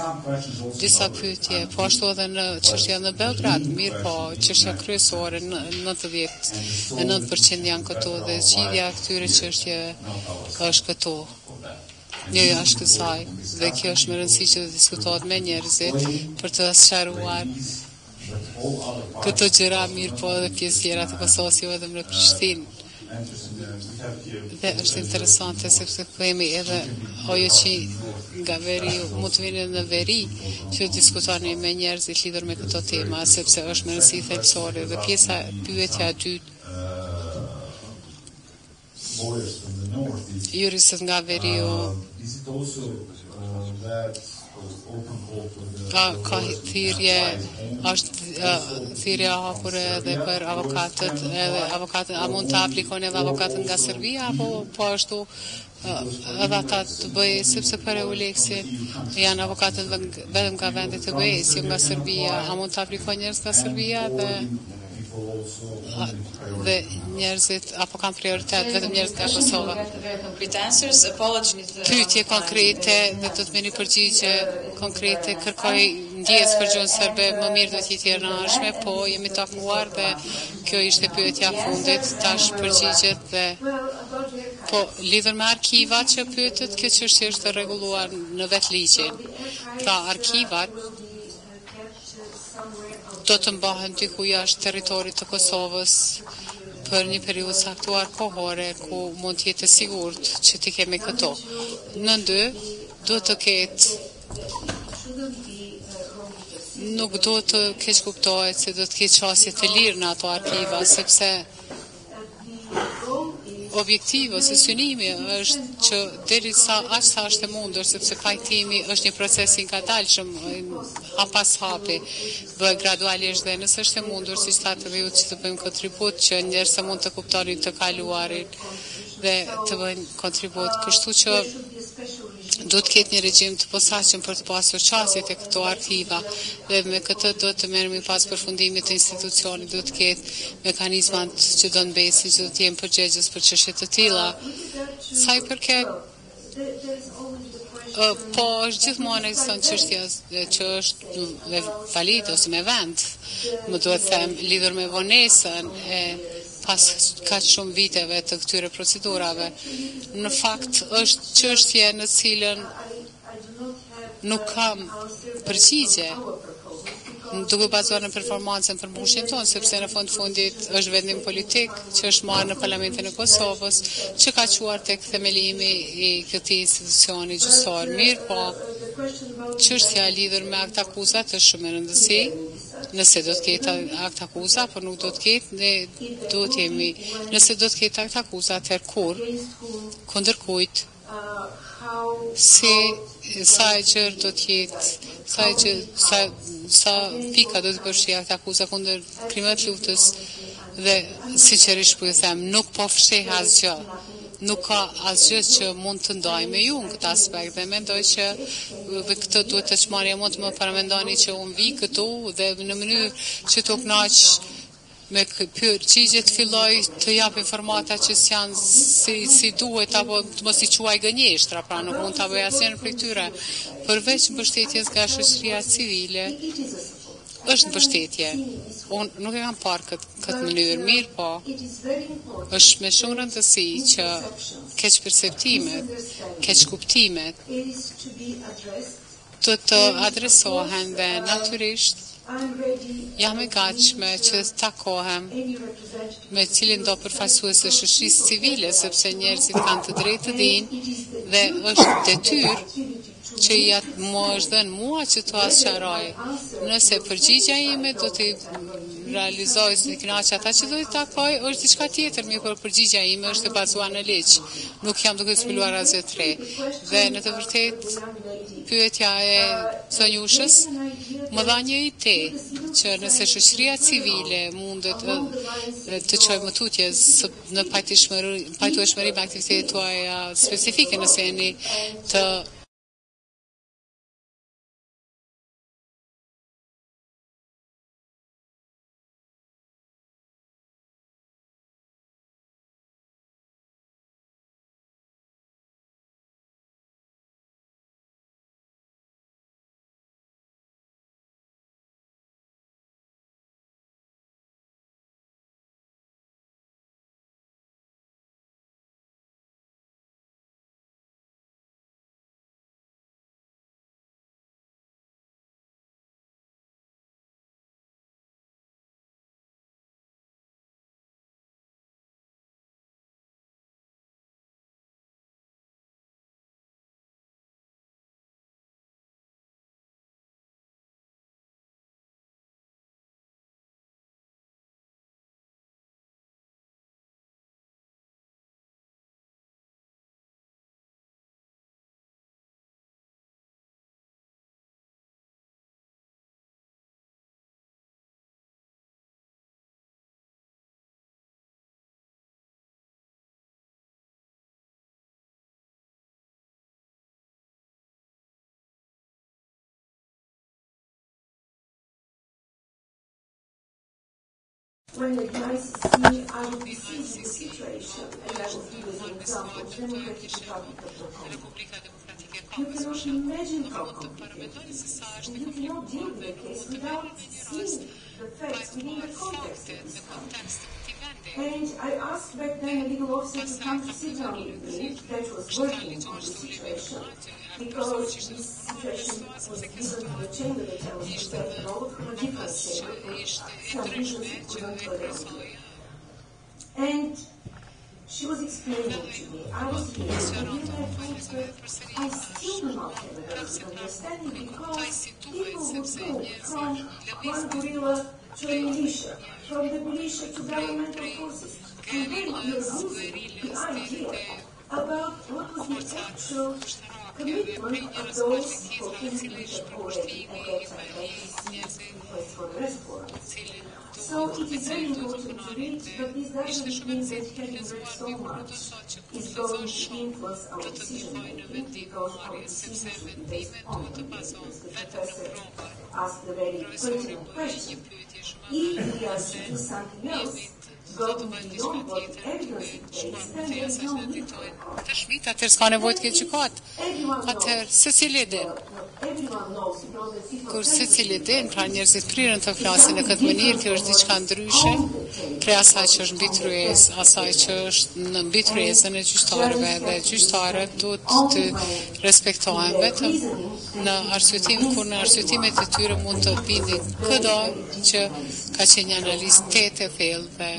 Disa pyetje, po ashtu edhe në çështja në Beograd, mirë po, çështja kryesore, 99% janë këtu, dhe zgjidhja e këtyre çështjeve është këtu. Jo jashtë kësaj, dhe kjo është më rëndësi që të diskutohet me njerëzit për të sqaruar këto gjëra, mirë po edhe pjesë tjera të Kosovës, jo edhe në Prishtinë. Dhe është interesante sepse kemi edhe ojo nga veriu, mund të vinë në veri që diskutoni me njerëzit lidhur me këto tema, sepse është më rëndësi thelbësore. Dhe pyetja e dytë, juristët nga veriu ka thirrje, është thirrje e hapur edhe për avokatët, a mund të aplikojnë edhe avokatët nga Serbia, apo po ashtu edhe ata të bëjë, sepse për EULEX-in janë avokatët vetëm nga vendet e BE-s, jo nga Serbia, a mund të aplikojnë njerëz nga Serbia dhe njerëzit, apo kanë prioritet vetëm njerëz nga Kosova? Pyetje konkrete dhe do të merrni përgjigje konkrete, kërkoj ndjes për gjuhën serbe, më mirë do të jetë rënashme, po jemi takuar dhe kjo ishte pyetja e fundit, tash përgjigjet dhe po lidhur me arkivat që pyetet, kjo çështje është rregulluar në vetë ligjin. Pra arkivat do të mbahen diku jashtë territorit të Kosovës për një periudhë caktuar kohore ku mund të jetë sigurt që ti kemi këto. Në dy do të ketë, nuk do të keq kuptohet se do të ketë qasje të lirë në ato arkiva, sepse objektivi ose synimi është që derisa aq sa është e mundur, sepse pajtimi është një proces i ngadalshëm, pas hapi, bëhet gradualisht, dhe nëse është e mundur, siç thatë ju, që të bëjmë kontribut që njerëzit mund të kuptonin të kaluarin dhe të bëjnë kontribut, kështu që do të ketë një regjim të posaçëm për të pasur qasjet e këto arkiva, dhe me këtë do të merremi pas përfundimit të institucionit, do të ketë mekanizmat që do mbesin, që do të jenë përgjegjës për çështje të tilla. Sa i përket po është gjithmonë ekziston çështja që është valide ose me vend, më duhet të them, lidhur me vonesën e pas kaq shumë viteve të këtyre procedurave. Në fakt është çështje në cilën nuk kam përgjigje, duke bazuar në performancën për mbushjen tonë, sepse në fundit është vendim politik që është marrë në Parlamentin e Kosovës, që ka quar tek themelimi i këtij institucioni gjyqësor. Mirë po, çështja lidhur me akt akuzat është shumë e rëndësishme. Nëse do të ketë akt akuza, por nuk do të ketë, ne do të jemi, nëse do të ketë akt akuza, atëherë kur, kundër kujt, sa e gjërë do të jetë, sa pika do të përfshi akt akuza kundër krimeve të luftës, dhe sinqerisht po ju them, nuk po fsheh asgjë. Nuk ka asgjë që mund të ndaj me ju në këtë aspekt, dhe mendoj që këtë duhet të çmarrja, mund të më paramendoni që unë vi këtu dhe në mënyrë që të kënaq me përgjigje të filloj të jap informata që janë si duhet, apo të mos i quaj gënjeshtra, pra nuk mund ta bëj asnjë prej tyre, përveç mbështetjes nga shoqëria civile. Është mbështetje. Unë nuk e kam parë këtë mënyrë, mirë po, është me shumë rëndësi që keq perceptimet, keq kuptimet të adresohen, dhe natyrisht jam e gatshme që të takohem me cilin do përfaqësues të shoqërisë civile, sepse njerëzit kanë të drejtë të dinë dhe është detyrë që më është dhënë mua që të asqaroj. Nëse përgjigja ime do të realizoj se kënaqë ata që do t'i takoj është diçka tjetër, mirë por përgjigjja ime është e bazuar në ligj. Nuk jam duke zbuluar asgjë të re. Dhe në të vërtetë pyetja e Sonjushës më dha një ide që nëse shoqëria civile mundet të çojë më tutje në pajtueshmëri me aktivitetet tuaja specifike, nëse jeni të When it nice to see, I would be seizing the situation, and I will give as an example the Democratic Republic of the Congo. You cannot imagine how complicated it is, and you cannot deal with the case without seeing the facts within the context of this country. And I asked back then a legal officer to come to sit down with me that was working on the situation, because this situation was given to the chamber that I was presenting all from a different chamber, for some reasons we couldn't further on. And she was explaining to me, I was here, and then I thought that I still do not have a very good understanding, because people would go from one guerrilla to a militia, from the militia to governmental forces, and then you're losing the idea about what was the actual commitment of those for whom we had already at that time received requests for arrest warrants. So it is very important to read, but this doesn't mean that having read so much is going to influence our decision making, because our decision should be based on evidence. The professor asked a very pertinent question. If we are to do something else, going beyond what evidence dictates, then there is no need for it. Atëherë s'ka nevojë të ketë gjykat. Atëherë secili din. Kur secili din, pra njerëzit prirën të flasin në këtë mënyrë, kjo është diçka ndryshe, prej asaj që është mbi tryezë, asaj që është në mbi tryezën e gjyqtarëve, dhe gjyqtarët duhet të respektohen vetëm në arsyetim, kur në arsyetimet e tyre mund të bindin këdo që ka qenë një analizë tetë e thellë dhe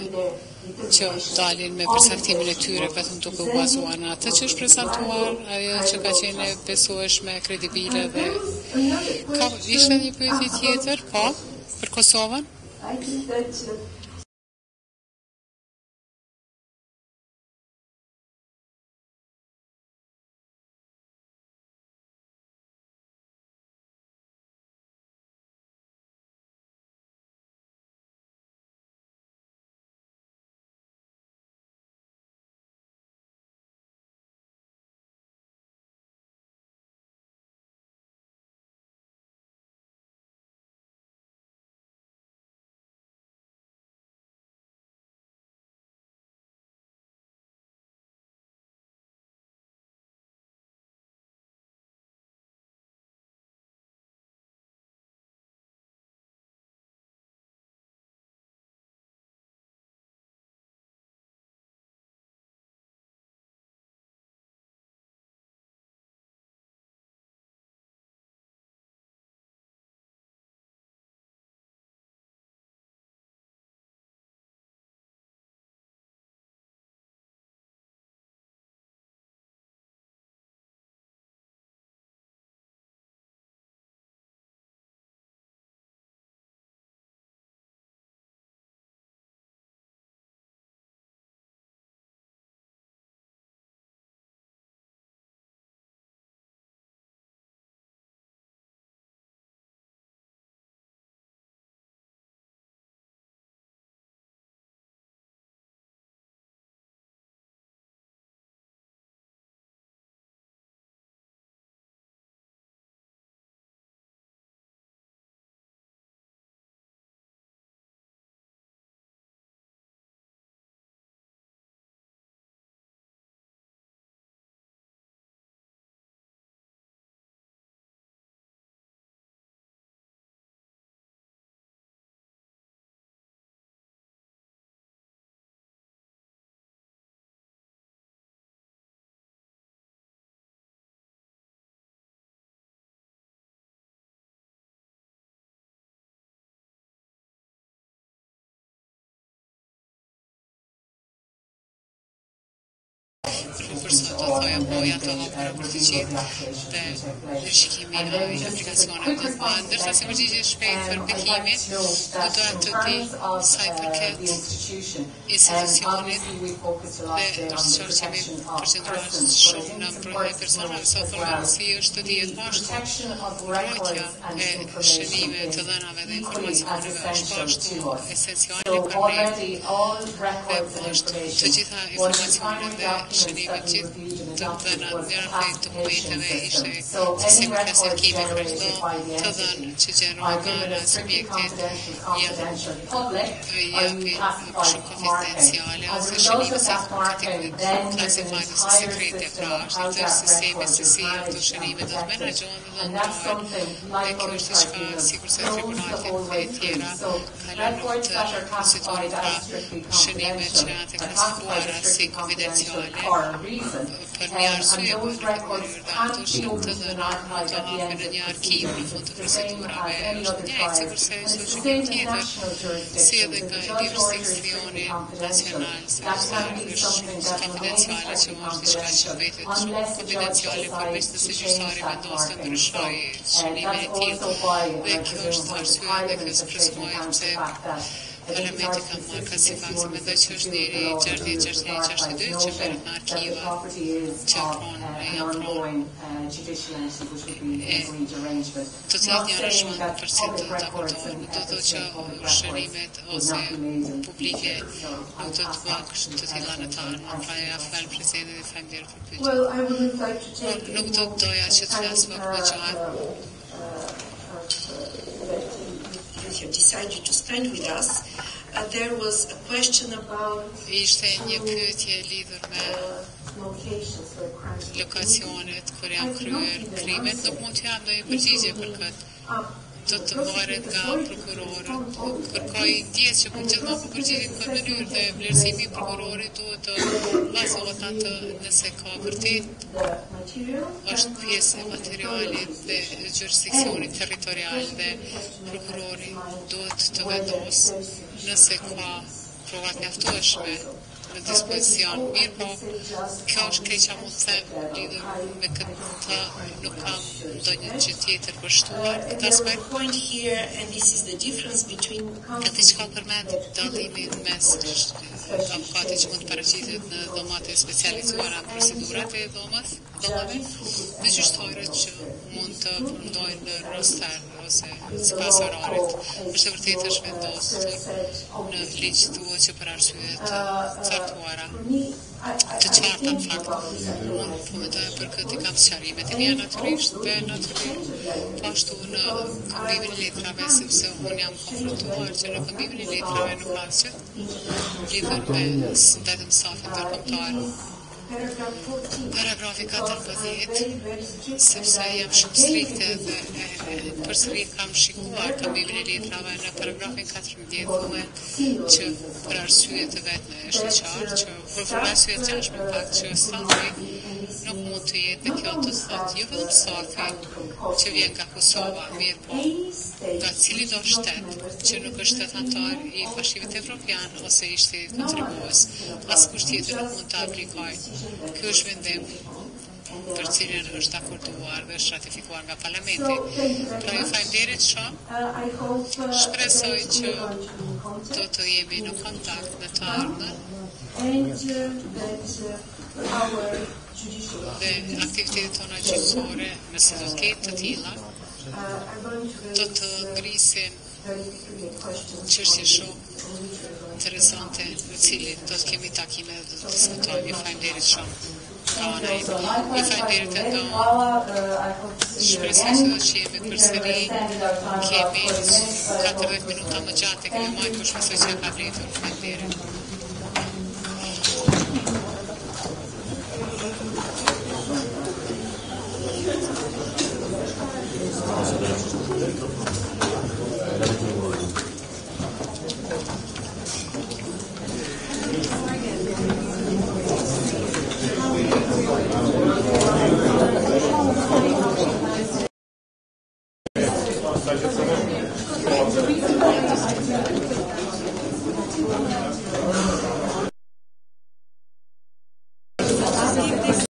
që dalin me përcaktimin e tyre vetëm duke u bazuar në atë që është prezantuar, ajo që ka qenë e besueshme, kredibile dhe ishte një pyetje tjetër, po, për Kosovën? përsa do thoja po janë të hapura për të gjithë dhe shikimi i aplikacioneve do të bëhet. Ndërsa si përgjigje shpejt për bekimin, do doja të di sa i përket institucionit dhe ndërsa që jemi përqendruar shumë në mbrojtjen e personave, sa thonë si është të dihet ashtu mbrojtja e shënimeve të dhënave dhe informacioneve është ashtu esenciale për ne dhe është të gjitha informacionet dhe shënimet gjithë të dhëna njëra prej dokumenteve ishte sistemi klasifikimi krahëso të dhënë që gjenerohen nga subjektit japi shumë konfidenciale ose shënime se classified ose sekrete pra është ndër sistemi se si ato shënime do të menaxhohen dhe do të dhe kjo është diçka sikur se tribunalet e tjera kalon në të situata pra shënime që janë të klasifikuara si konfidenciale për një arsye për dhe ato shumë të dhëna të hapen në një arkiv në fund të procedurave është njëjtë sikur se shoqërim tjetër si edhe nga jurisdikcioni nacional se është konfidenciale që është diçka që mbetet shumë konfidenciale përveç nëse gjyqtari vendos të ndryshojë shënimin e tillë dhe kjo është arsyeja dhe kjo presupon se Parlamenti ka marrë ka si fakt se mendoj që është njëri 60-62 që merret në arkiva që janë pronë të cilat një arrangement për si të takohen do të që shënimet ose publike nuk do të bëhen të tilla në ta në pra ja fal presidentin dhe faleminderit për pyetjen. Nuk do të doja që të flas më gjatë. You decided to spend with us. There was a question about ishte një pyetje lidhur me lokacionet kur janë kryer krimet, nuk mund të jam ndonjë përgjigje për këtë. Do të varet nga prokurori. Kërkoj ndjes që gjithmonë po përgjigjen në këtë mënyrë dhe vlerësimi i prokurorit duhet të bazohet atë nëse ka vërtet është pjesë e materialit dhe jurisdikcionit territorial dhe prokurori duhet të vendosë nëse ka provat mjaftueshme në dispozicion. Mirë po, kjo është keqa mund të them lidhur me këtë nuk kam ndonjë gjë tjetër për shtuar këtë aspekt. Point here, and this is the difference between diçka përmend dallimin mes avokatit që mund të paraqitet në dhomat e specializuara në procedurat e dhomave dhe gjyqtarët që mund të përndojnë në roster ose sipas orarit. Është vërtet është vendosur në ligj duhet që për arsye të caktuara të qarta në fakt unë po mendoj për këtë kam sqarimet e mia natyrisht dhe natyrisht po ashtu në këmbimin e letrave sepse unë jam konfrontuar që në këmbimin e letrave nuk ka asgjë lidhur me vetëm safin ndërkombëtar. Paragrafi 14 sepse jam shumë strikte dhe përsëri kam shikuar këmbimin e letrave në paragrafin 14 thuhet që për arsye të vetme është qartë që për arsye të jashtme fakt që stafi nuk mund të jetë dhe kjo të thotë jo vetëm stafi që vjen nga Kosova, mirë po nga cili do shtet që nuk është shtet antar i bashkimit evropian ose i shtetit kontribues, askush tjetër nuk mund të aplikojë. Ky është vendim për cilin është akorduar dhe është ratifikuar nga Parlamenti. Pra ju faleminderit shumë. Shpresoj që do të jemi në kontakt në të ardhmen dhe aktivitetet tona gjyqësore, nëse do të ketë të tilla, do të ngrisin çështje shumë interesante në cilin do të kemi takime dhe do të diskutojmë. Ju faleminderit shumë. Ju faleminderit edhe shpresoj që jemi përsëri kemi 40 minuta më gjatë kemi marrë, por shpresoj që ka vlerë. Faleminderit. Thank you.